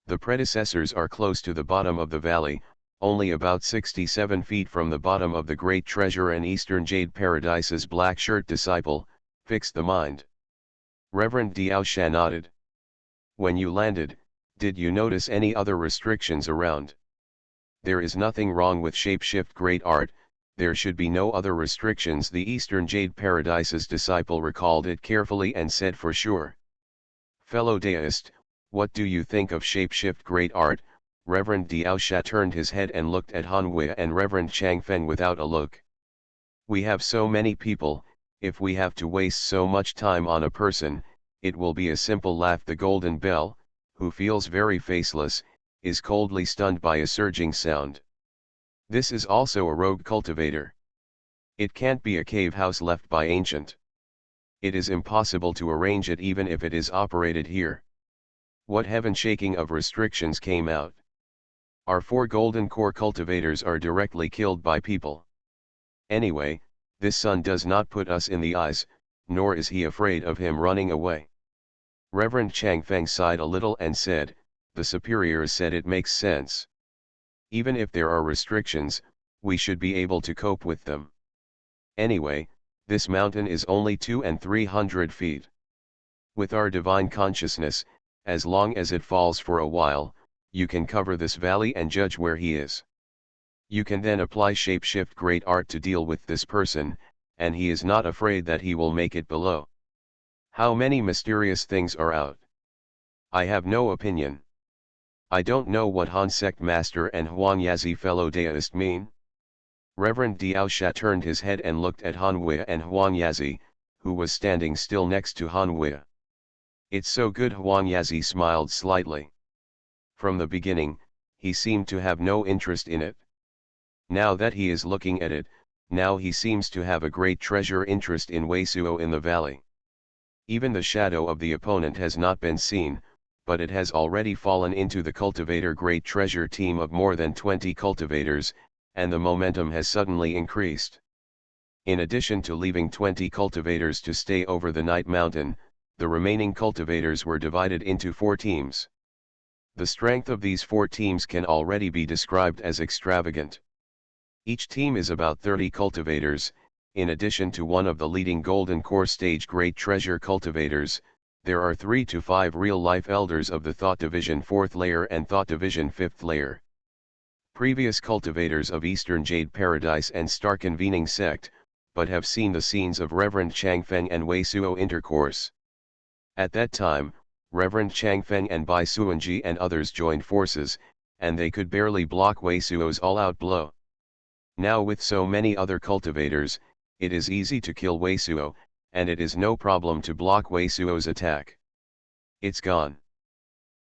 The predecessors are close to the bottom of the valley, only about 67 feet from the bottom of the great treasure and Eastern Jade Paradise's black shirt disciple, fixed the mind. Reverend Diaosha nodded. When you landed, did you notice any other restrictions around? There is nothing wrong with shapeshift great art, there should be no other restrictions. The Eastern Jade Paradise's disciple recalled it carefully and said for sure. Fellow deist, what do you think of shapeshift great art? Reverend Diaosha turned his head and looked at Hanhui and Reverend Changfeng without a look. We have so many people, if we have to waste so much time on a person, it will be a simple laugh. The golden bell, who feels very faceless, is coldly stunned by a surging sound. This is also a rogue cultivator. It can't be a cave house left by ancient. It is impossible to arrange it even if it is operated here. What heaven shaking of restrictions came out. Our 4 golden core cultivators are directly killed by people. Anyway, this son does not put us in the eyes, nor is he afraid of him running away. Reverend Changfeng sighed a little and said, the superiors said it makes sense. Even if there are restrictions, we should be able to cope with them. Anyway, this mountain is only 200 and 300 feet. With our divine consciousness, as long as it falls for a while, you can cover this valley and judge where he is. You can then apply shapeshift great art to deal with this person, and he is not afraid that he will make it below. How many mysterious things are out? I have no opinion. I don't know what Han Sect Master and Huangyazi fellow deist mean. Reverend Diaosha turned his head and looked at Hanhui and Huangyazi, who was standing still next to Hanhui. It's so good. Huangyazi smiled slightly. From the beginning, he seemed to have no interest in it. Now that he is looking at it, now he seems to have a great treasure interest in Weisuo in the valley. Even the shadow of the opponent has not been seen, but it has already fallen into the cultivator great treasure team of more than 20 cultivators, and the momentum has suddenly increased. In addition to leaving 20 cultivators to stay over the night mountain, the remaining cultivators were divided into 4 teams. The strength of these 4 teams can already be described as extravagant. Each team is about 30 cultivators. In addition to one of the leading golden core stage great treasure cultivators, there are 3 to 5 real-life elders of the Thought Division 4th layer and Thought Division 5th layer. Previous cultivators of Eastern Jade Paradise and Star Convening Sect, but have seen the scenes of Reverend Changfeng and Weisuo intercourse. At that time, Reverend Changfeng and Bai Suanji and others joined forces, and they could barely block Weisuo's all-out blow. Now with so many other cultivators, it is easy to kill Weisuo, and it is no problem to block Weisuo's attack. It's gone.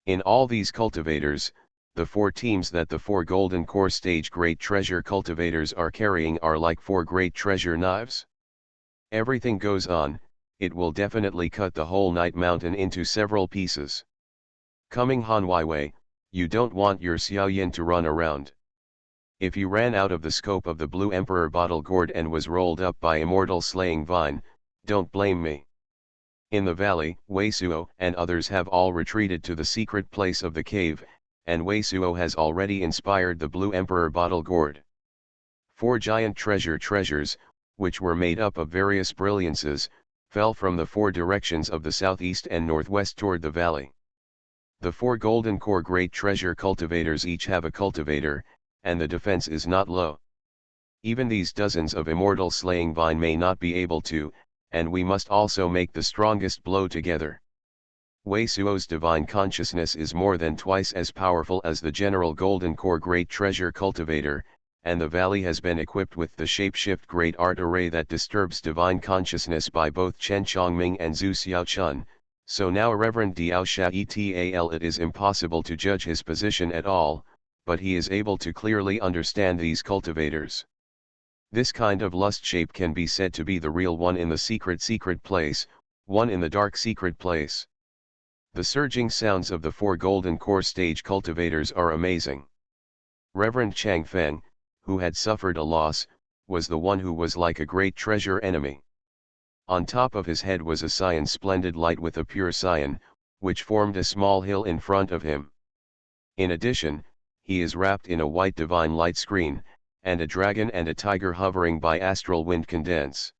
In all these cultivators, the 4 teams that the 4 golden core stage great treasure cultivators are carrying are like 4 great treasure knives. Everything goes on, it will definitely cut the whole night mountain into several pieces. Coming Hanwei way, you don't want your Xiaoyan to run around. If you ran out of the scope of the Blue Emperor bottle gourd and was rolled up by immortal slaying vine, don't blame me. In the valley, Weisuo and others have all retreated to the secret place of the cave, and Weisuo has already inspired the Blue Emperor bottle gourd. 4 giant treasures, which were made up of various brilliances, fell from the 4 directions of the southeast and northwest toward the valley. The 4 golden core great treasure cultivators each have a cultivator, and the defense is not low. Even these dozens of immortal slaying vine may not be able to, and we must also make the strongest blow together. Weisuo's divine consciousness is more than twice as powerful as the general golden core great treasure cultivator, and the valley has been equipped with the shapeshift great art array that disturbs divine consciousness by both Chen Chongming and Zhu Xiaochun, so now Reverend Diaosha etal it is impossible to judge his position at all, but he is able to clearly understand these cultivators. This kind of lust shape can be said to be the real one in the secret place, one in the dark secret place. The surging sounds of the 4 golden core stage cultivators are amazing. Reverend Changfeng, who had suffered a loss, was the one who was like a great treasure enemy. On top of his head was a cyan splendid light with a pure cyan, which formed a small hill in front of him. In addition, he is wrapped in a white divine light screen, and a dragon and a tiger hovering by astral wind condense.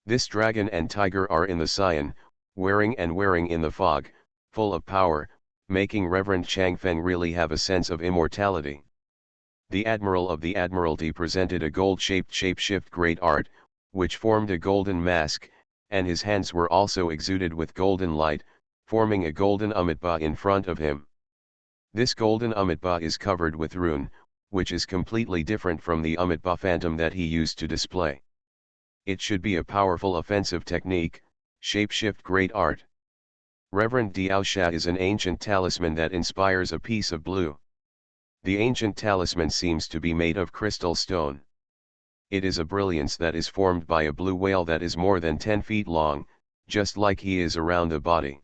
This dragon and tiger are in the Sion, wearing in the fog, full of power, making Reverend Changfeng really have a sense of immortality. The Admiral of the Admiralty presented a gold-shaped shapeshift great art, which formed a golden mask, and his hands were also exuded with golden light, forming a golden Amitabha in front of him. This golden Amitabha is covered with rune, which is completely different from the Amitabha phantom that he used to display. It should be a powerful offensive technique, shapeshift great art. Reverend Diaosha is an ancient talisman that inspires a piece of blue. The ancient talisman seems to be made of crystal stone. It is a brilliance that is formed by a blue whale that is more than 10 feet long, just like he is around the body.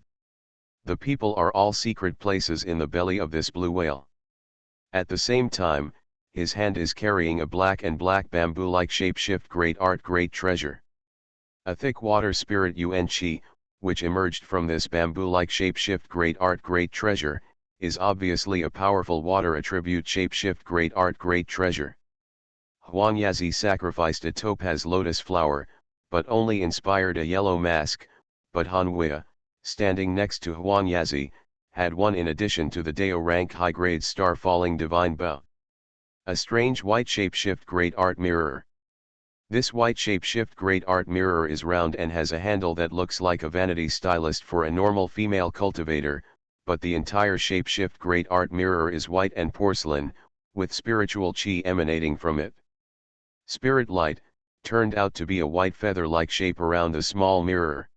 The people are all secret places in the belly of this blue whale. At the same time, his hand is carrying a black bamboo-like shapeshift great art great treasure. A thick water spirit Yuan Qi, which emerged from this bamboo-like shapeshift great art great treasure, is obviously a powerful water attribute shapeshift great art great treasure. Huangyazi sacrificed a topaz lotus flower, but only inspired a yellow mask, but Hanwei, standing next to Huangyazi, had one in addition to the Dao rank high-grade star falling divine bow. A strange white shapeshift great art mirror. This white shapeshift great art mirror is round and has a handle that looks like a vanity stylist for a normal female cultivator, but the entire shapeshift great art mirror is white and porcelain, with spiritual chi emanating from it. Spirit light, turned out to be a white feather-like shape around the small mirror.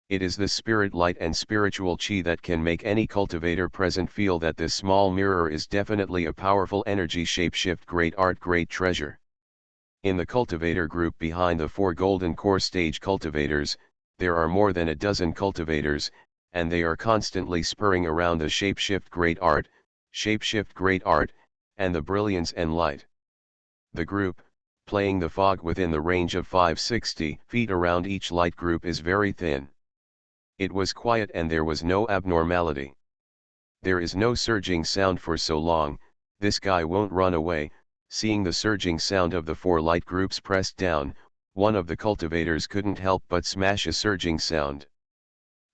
It is this spirit light and spiritual chi that can make any cultivator present feel that this small mirror is definitely a powerful energy shapeshift great art great treasure. In the cultivator group behind the 4 golden core stage cultivators, there are more than a dozen cultivators, and they are constantly spurring around the shapeshift great art, and the brilliance and light. The group, playing the fog within the range of 560 feet around each light group is very thin. It was quiet and there was no abnormality. There is no surging sound for so long, this guy won't run away. Seeing the surging sound of the 4 light groups pressed down, one of the cultivators couldn't help but smash a surging sound.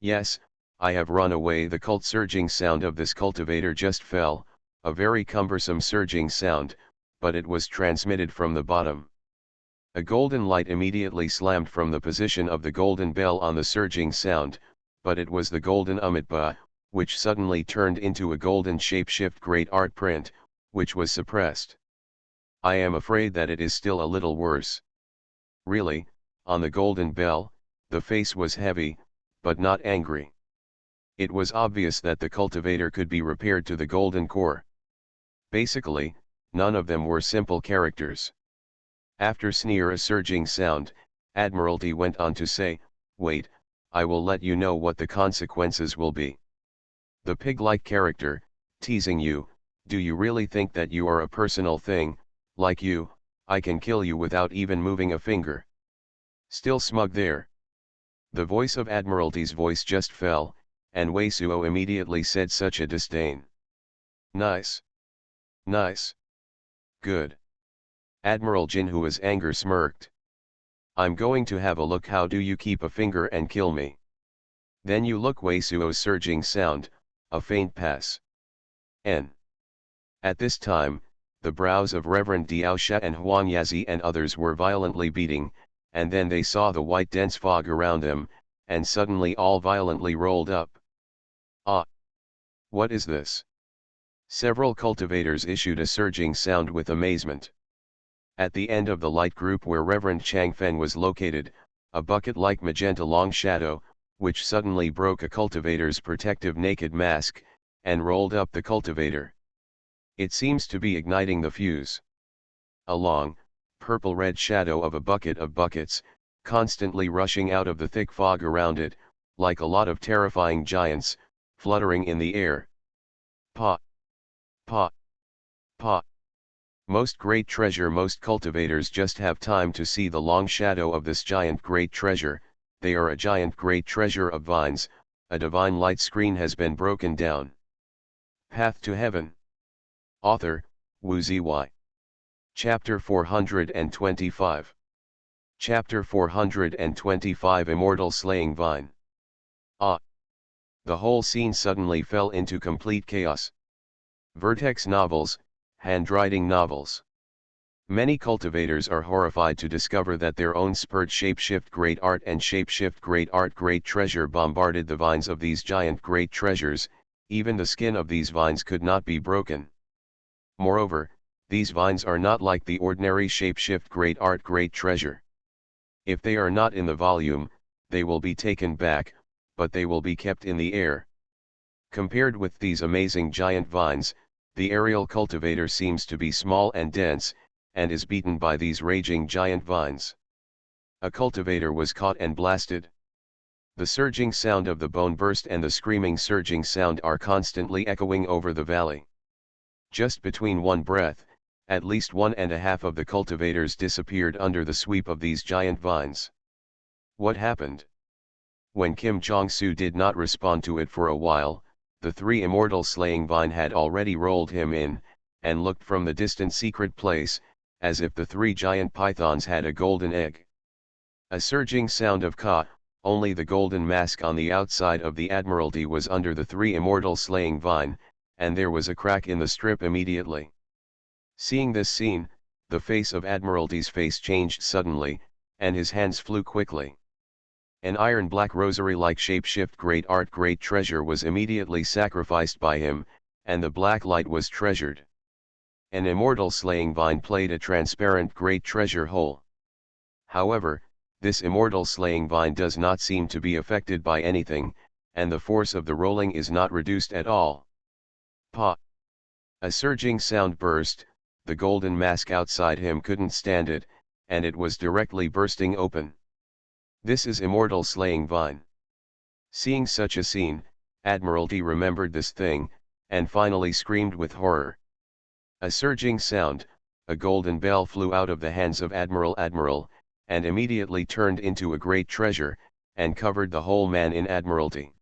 Yes, I have run away. The cult surging sound of this cultivator just fell, a very cumbersome surging sound, but it was transmitted from the bottom. A golden light immediately slammed from the position of the golden bell on the surging sound, but it was the golden Amitabha, which suddenly turned into a golden shapeshift great art print, which was suppressed. I am afraid that it is still a little worse. Really, on the golden bell, the face was heavy, but not angry. It was obvious that the cultivator could be repaired to the golden core. Basically, none of them were simple characters. After sneer a surging sound, Admiralty went on to say, "Wait, I will let you know what the consequences will be." The pig-like character, teasing you, "Do you really think that you are a personal thing? Like you, I can kill you without even moving a finger. Still smug there." The voice of Admiralty's voice just fell, and Wei Suo immediately said such a disdain. "Nice. Nice. Good." Admiral Jinhua's anger smirked. "I'm going to have a look. How do you keep a finger and kill me? Then you look." Wei Suo's surging sound, a faint pass. N. At this time, the brows of Reverend Diaosha and Huangyazi and others were violently beating, and then they saw the white dense fog around them, and suddenly all violently rolled up. "Ah! What is this?" Several cultivators issued a surging sound with amazement. At the end of the light group where Reverend Changfeng was located, a bucket-like magenta long shadow, which suddenly broke a cultivator's protective naked mask, and rolled up the cultivator. It seems to be igniting the fuse. A long, purple-red shadow of a bucket of buckets, constantly rushing out of the thick fog around it, like a lot of terrifying giants, fluttering in the air. Pa! Pa! Pa! Most great treasure. Most cultivators just have time to see the long shadow of this giant great treasure. They are a giant great treasure of vines. A divine light screen has been broken down. Path to heaven. Author, Wu Ziyi. Chapter 425. Chapter 425 Immortal Slaying Vine. Ah! The whole scene suddenly fell into complete chaos. Vertex novels, handwriting novels. Many cultivators are horrified to discover that their own spurt shapeshift great art and shapeshift great art great treasure bombarded the vines of these giant great treasures. Even the skin of these vines could not be broken. Moreover, these vines are not like the ordinary shapeshift great art great treasure. If they are not in the volume, they will be taken back, but they will be kept in the air. Compared with these amazing giant vines, the aerial cultivator seems to be small and dense, and is beaten by these raging giant vines. A cultivator was caught and blasted. The surging sound of the bone burst and the screaming surging sound are constantly echoing over the valley. Just between one breath, at least 1.5 of the cultivators disappeared under the sweep of these giant vines. What happened? When Kim Jong-su did not respond to it for a while, the three immortal slaying vine had already rolled him in, and looked from the distant secret place, as if the three giant pythons had a golden egg. A surging sound of ka, only the golden mask on the outside of the Admiralty was under the three immortal slaying vine, and there was a crack in the strip immediately. Seeing this scene, the face of Admiralty's face changed suddenly, and his hands flew quickly. An iron-black rosary-like shapeshift great art great treasure was immediately sacrificed by him, and the black light was treasured. An immortal slaying vine played a transparent great treasure hole. However, this immortal slaying vine does not seem to be affected by anything, and the force of the rolling is not reduced at all. Pa! A surging sound burst, the golden mask outside him couldn't stand it, and it was directly bursting open. This is immortal slaying vine. Seeing such a scene, Admiralty remembered this thing, and finally screamed with horror. A surging sound, a golden bell flew out of the hands of Admiral, and immediately turned into a great treasure, and covered the whole man in Admiralty.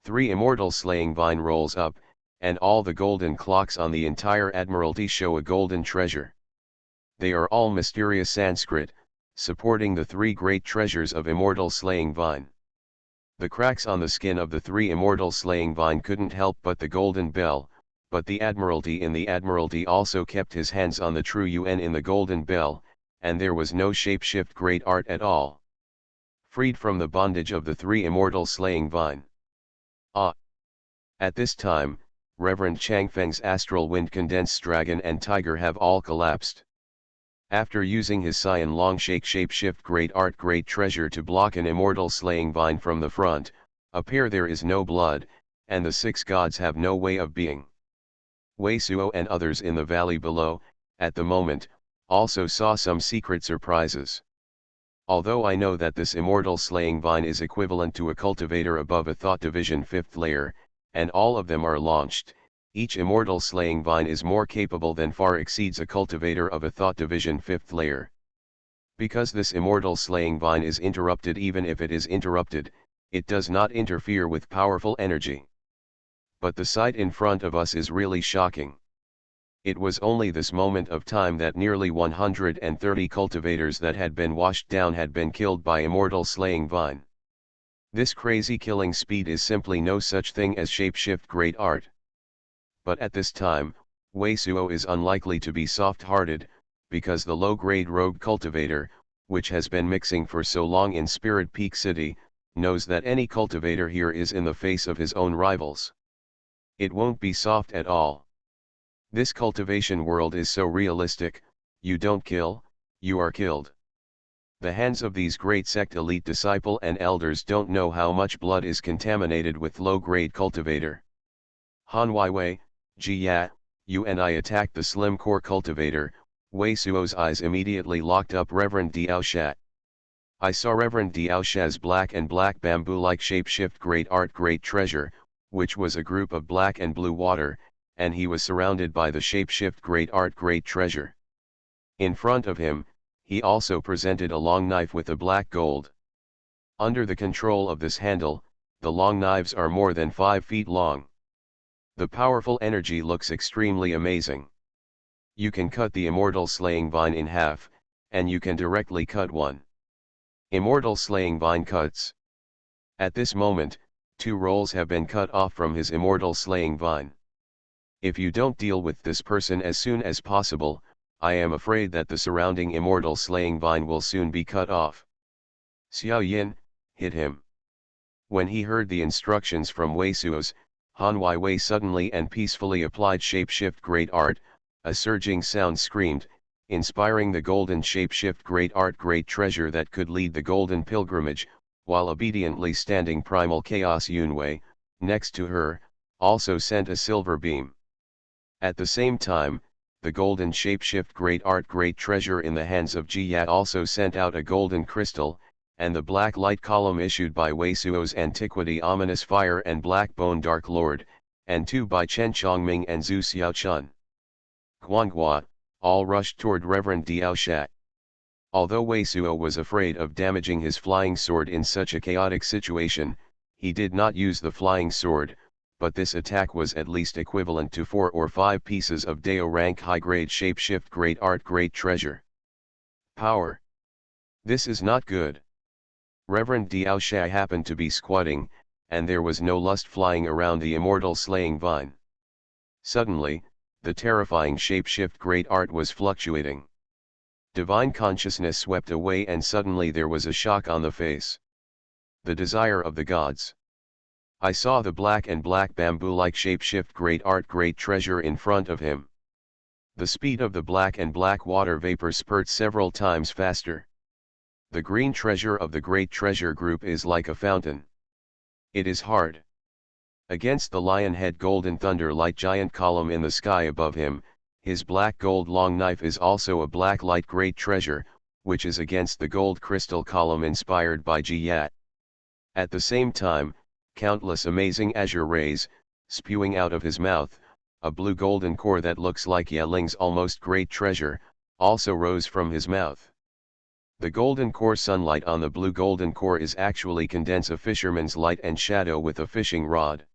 Three immortal slaying vine rolls up, and all the golden clocks on the entire Admiralty show a golden treasure. They are all mysterious Sanskrit, supporting the three great treasures of immortal slaying vine. The cracks on the skin of the three immortal slaying vine couldn't help but the golden bell, but the Admiralty in the Admiralty also kept his hands on the true UN in the golden bell, and there was no shapeshift great art at all. Freed from the bondage of the three immortal slaying vine. Ah! At this time, Reverend Changfeng's astral wind condensed dragon and tiger have all collapsed. After using his Cyan long shapeshift great art great treasure to block an immortal slaying vine from the front, appear there is no blood, and the six gods have no way of being. Wei Suo and others in the valley below, at the moment, also saw some secret surprises. Although I know that this immortal slaying vine is equivalent to a cultivator above a thought division 5th layer, and all of them are launched, each immortal slaying vine is more capable than far exceeds a cultivator of a thought division 5th layer. Because this immortal slaying vine is interrupted, even if it is interrupted, it does not interfere with powerful energy. But the sight in front of us is really shocking. It was only this moment of time that nearly 130 cultivators that had been washed down had been killed by immortal slaying vine. This crazy killing speed is simply no such thing as shapeshift great art. But at this time, Wei Suo is unlikely to be soft-hearted, because the low-grade rogue cultivator, which has been mixing for so long in Spirit Peak City, knows that any cultivator here is in the face of his own rivals. It won't be soft at all. This cultivation world is so realistic, you don't kill, you are killed. The hands of these great sect elite disciple and elders don't know how much blood is contaminated with low-grade cultivator. Han Weiwei, Ji Ya, you and I attacked the slim core cultivator. Wei Suo's eyes immediately locked up Reverend Diaosha. I saw Reverend Diaosha's black and black bamboo-like shapeshift great art great treasure, which was a group of black and blue water, and he was surrounded by the shapeshift great art great treasure. In front of him, he also presented a long knife with a black gold. Under the control of this handle, the long knives are more than 5 feet long. The powerful energy looks extremely amazing. You can cut the immortal slaying vine in half, and you can directly cut one. Immortal slaying vine cuts. At this moment, 2 rolls have been cut off from his immortal slaying vine. If you don't deal with this person as soon as possible, I am afraid that the surrounding immortal slaying vine will soon be cut off. Xiao Yin, hit him. When he heard the instructions from Wei Suo's, Han Wei suddenly and peacefully applied Shapeshift Great Art. A surging sound screamed, inspiring the golden Shapeshift Great Art Great Treasure that could lead the golden pilgrimage, while obediently standing Primal Chaos Yunwei, next to her, also sent a silver beam. At the same time, the golden Shapeshift Great Art Great Treasure in the hands of Jia also sent out a golden crystal, and the black light column issued by Wei Suo's Antiquity Ominous Fire and Black Bone Dark Lord, and 2 by Chen Chongming and Zhu Xiaochun. Xuanhuan, all rushed toward Reverend Diao Sha. Although Wei Suo was afraid of damaging his flying sword in such a chaotic situation, he did not use the flying sword, but this attack was at least equivalent to 4 or 5 pieces of Dao rank high-grade Shapeshift Great Art Great Treasure. Power. This is not good. Reverend Diao Sha happened to be squatting, and there was no lust flying around the immortal slaying vine. Suddenly, the terrifying Shapeshift Great Art was fluctuating. Divine consciousness swept away and suddenly there was a shock on the face. The desire of the gods. I saw the black and black bamboo-like Shapeshift Great Art Great Treasure in front of him. The speed of the black and black water vapor spurts several times faster. The green treasure of the Great Treasure Group is like a fountain. It is hard. Against the lion head golden thunder light giant column in the sky above him, his black gold long knife is also a black light great treasure, which is against the gold crystal column inspired by Jiyat. At the same time, countless amazing azure rays, spewing out of his mouth, a blue golden core that looks like Yeling's almost great treasure, also rose from his mouth. The golden core sunlight on the blue golden core is actually condense a fisherman's light and shadow with a fishing rod.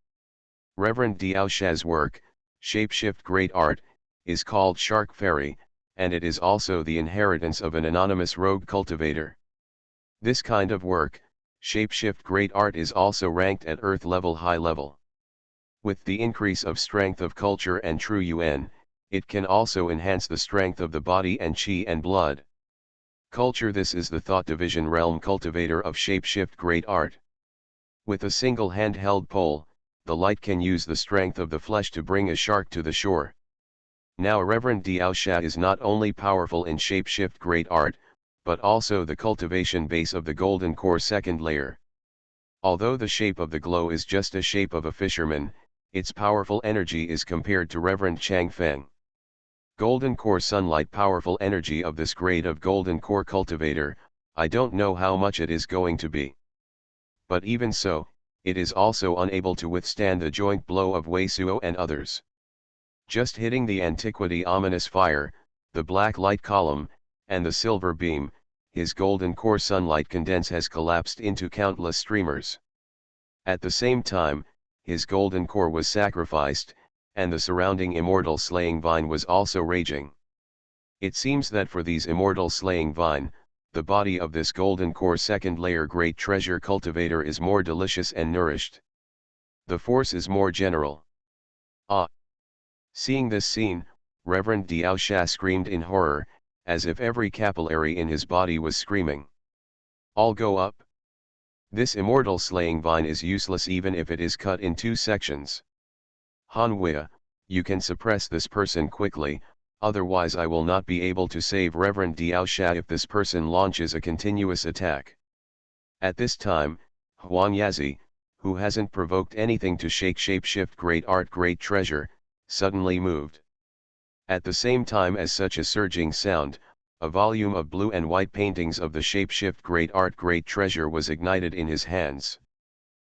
Reverend Diao Sha's work, Shapeshift Great Art, is called Shark Fairy, and it is also the inheritance of an anonymous rogue cultivator. This kind of work, Shapeshift Great Art, is also ranked at Earth level high level. With the increase of strength of culture and true UN, it can also enhance the strength of the body and chi and blood. Culture. This is the thought division realm cultivator of Shapeshift Great Art. With a single handheld pole, the light can use the strength of the flesh to bring a shark to the shore. Now Reverend Diao Sha is not only powerful in Shapeshift Great Art, but also the cultivation base of the golden core second layer. Although the shape of the glow is just a shape of a fisherman, its powerful energy is compared to Reverend Chang Feng. Golden core sunlight powerful energy of this grade of golden core cultivator, I don't know how much it is going to be. But even so, it is also unable to withstand the joint blow of Wei Suo and others. Just hitting the antiquity ominous fire, the black light column, and the silver beam, his golden core sunlight condense has collapsed into countless streamers. At the same time, his golden core was sacrificed, and the surrounding immortal slaying vine was also raging. It seems that for these immortal slaying vine, the body of this golden core second layer great treasure cultivator is more delicious and nourished. The force is more general. Ah! Seeing this scene, Reverend Diao Sha screamed in horror, as if every capillary in his body was screaming. All go up. This immortal slaying vine is useless even if it is cut in 2 sections. Han Wei, you can suppress this person quickly, otherwise I will not be able to save Reverend Diao Sha if this person launches a continuous attack. At this time, Huang Yazi, who hasn't provoked anything to shake Shapeshift Great Art Great Treasure, suddenly moved. At the same time as such a surging sound, a volume of blue and white paintings of the Shapeshift Great Art Great Treasure was ignited in his hands.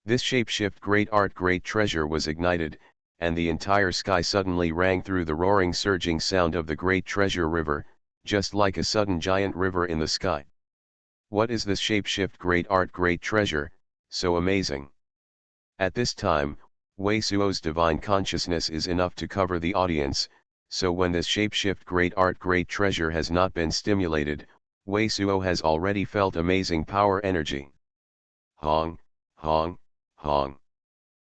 This Shapeshift Great Art Great Treasure was ignited, and the entire sky suddenly rang through the roaring surging sound of the Great Treasure River, just like a sudden giant river in the sky. What is this Shapeshift Great Art Great Treasure, so amazing? At this time, Wei Suo's divine consciousness is enough to cover the audience, so when this shapeshift great art great treasure has not been stimulated, Wei Suo has already felt amazing power energy. Hong, Hong, Hong.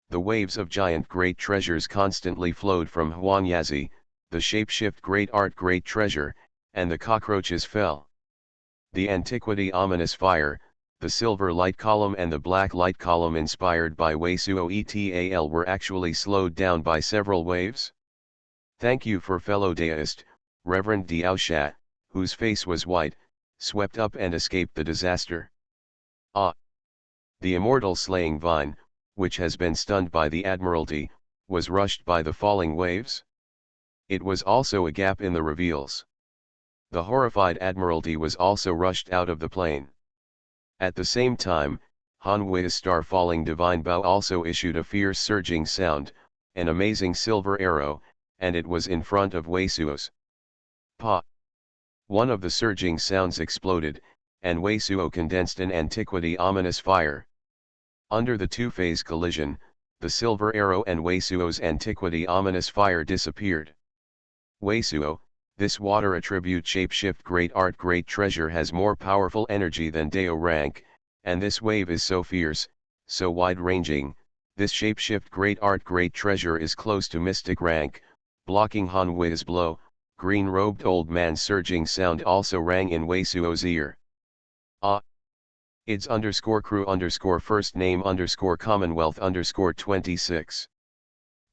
The waves of giant great treasures constantly flowed from Huangyazi, the shapeshift great art great treasure, and the cockroaches fell. The antiquity ominous fire, the silver light column and the black light column inspired by Wei Suo etal were actually slowed down by several waves. Thank you for fellow deist, Reverend Diaosha, whose face was white, swept up and escaped the disaster. Ah! The immortal slaying vine, which has been stunned by the Admiralty, was rushed by the falling waves. It was also a gap in the reveals. The horrified Admiralty was also rushed out of the plane. At the same time, Han Wei's star-falling divine bow also issued a fierce surging sound, an amazing silver arrow, and it was in front of Wei Suo's. Pa! One of the surging sounds exploded, and Wei Suo condensed an antiquity ominous fire. Under the two-phase collision, the silver arrow and Wei Suo's antiquity ominous fire disappeared. Wei Suo, this water attribute shapeshift great art great treasure has more powerful energy than Dao rank, and this wave is so fierce, so wide-ranging, this shapeshift great art great treasure is close to mystic rank, blocking Han Wei's blow. Green-robed old man's surging sound also rang in Wei Suo's ear. Ah! It's _crew_ first name _Commonwealth _26.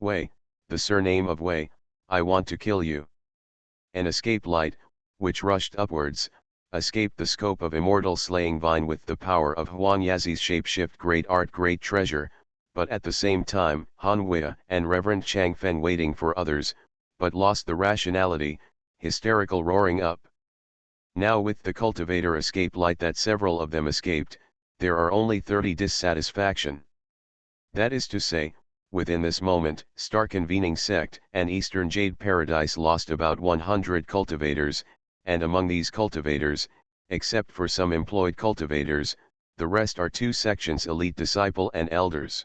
Wei, the surname of Wei, I want to kill you. An escape light, which rushed upwards, escaped the scope of immortal slaying vine with the power of Huangyazi's shapeshift great art great treasure, but at the same time Han Wei and Reverend Changfeng waiting for others, but lost the rationality, hysterical roaring up. Now with the cultivator escape light that several of them escaped, there are only 30 dissatisfaction. That is to say, within this moment, Star Convening Sect and Eastern Jade Paradise lost about 100 cultivators, and among these cultivators, except for some employed cultivators, the rest are two sections elite disciple and elders.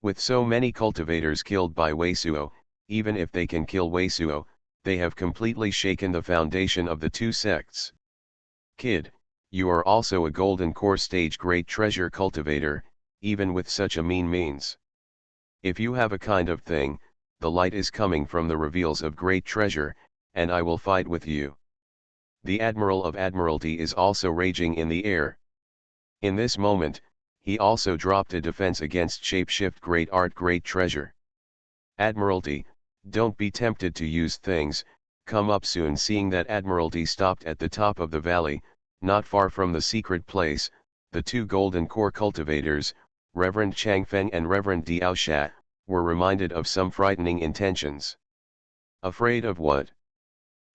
With so many cultivators killed by Wei Suo, even if they can kill Wei Suo, they have completely shaken the foundation of the two sects. Kid, you are also a golden core stage great treasure cultivator, even with such a mean means. If you have a kind of thing, the light is coming from the reveals of great treasure, and I will fight with you. The Admiral of Admiralty is also raging in the air. In this moment, he also dropped a defense against shapeshift great art great treasure. Admiralty, don't be tempted to use things, come up soon. Seeing that Admiralty stopped at the top of the valley, not far from the secret place, the two golden core cultivators, Reverend Changfeng and Reverend Diaosha, were reminded of some frightening intentions. Afraid of what?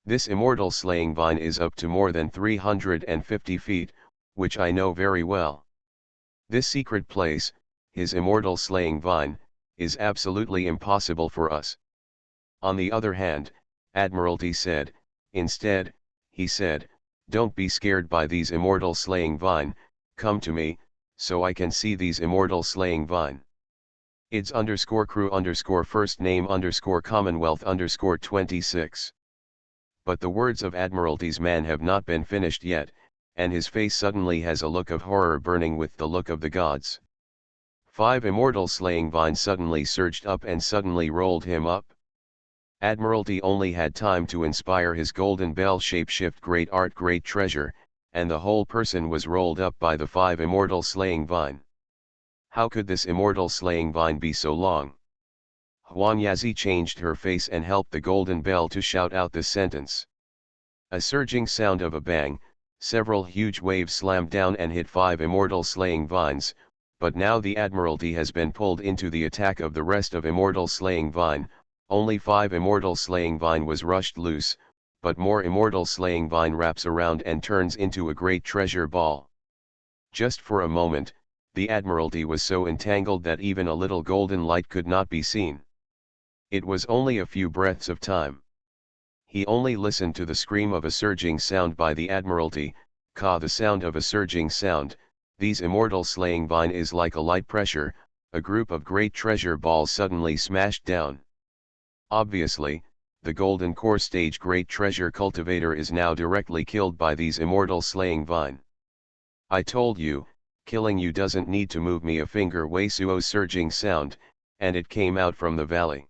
This immortal slaying vine is up to more than 350 feet, which I know very well. This secret place, his immortal slaying vine, is absolutely impossible for us. On the other hand, Admiralty said, instead, he said, don't be scared by these immortal slaying vine, come to me, so I can see these immortal slaying vine. It's _crew_ first name _Commonwealth _26. But the words of Admiralty's man have not been finished yet, and his face suddenly has a look of horror burning with the look of the gods. 5 immortal slaying vines suddenly surged up and suddenly rolled him up. Admiralty only had time to inspire his golden bell shapeshift great art great treasure, and the whole person was rolled up by the 5 immortal slaying vine. How could this immortal slaying vine be so long? Huangyazi changed her face and helped the golden bell to shout out this sentence. A surging sound of a bang, several huge waves slammed down and hit 5 immortal slaying vines, but now the Admiralty has been pulled into the attack of the rest of immortal slaying vine. Only 5 immortal slaying vine was rushed loose, but more immortal slaying vine wraps around and turns into a great treasure ball. Just for a moment, the Admiralty was so entangled that even a little golden light could not be seen. It was only a few breaths of time. He only listened to the scream of a surging sound by the Admiralty, the sound of a surging sound. These immortal slaying vine is like a light pressure, a group of great treasure balls suddenly smashed down. Obviously, the golden core stage great treasure cultivator is now directly killed by these immortal slaying vine. I told you, killing you doesn't need to move me a finger. Wei Suo's surging sound, and it came out from the valley.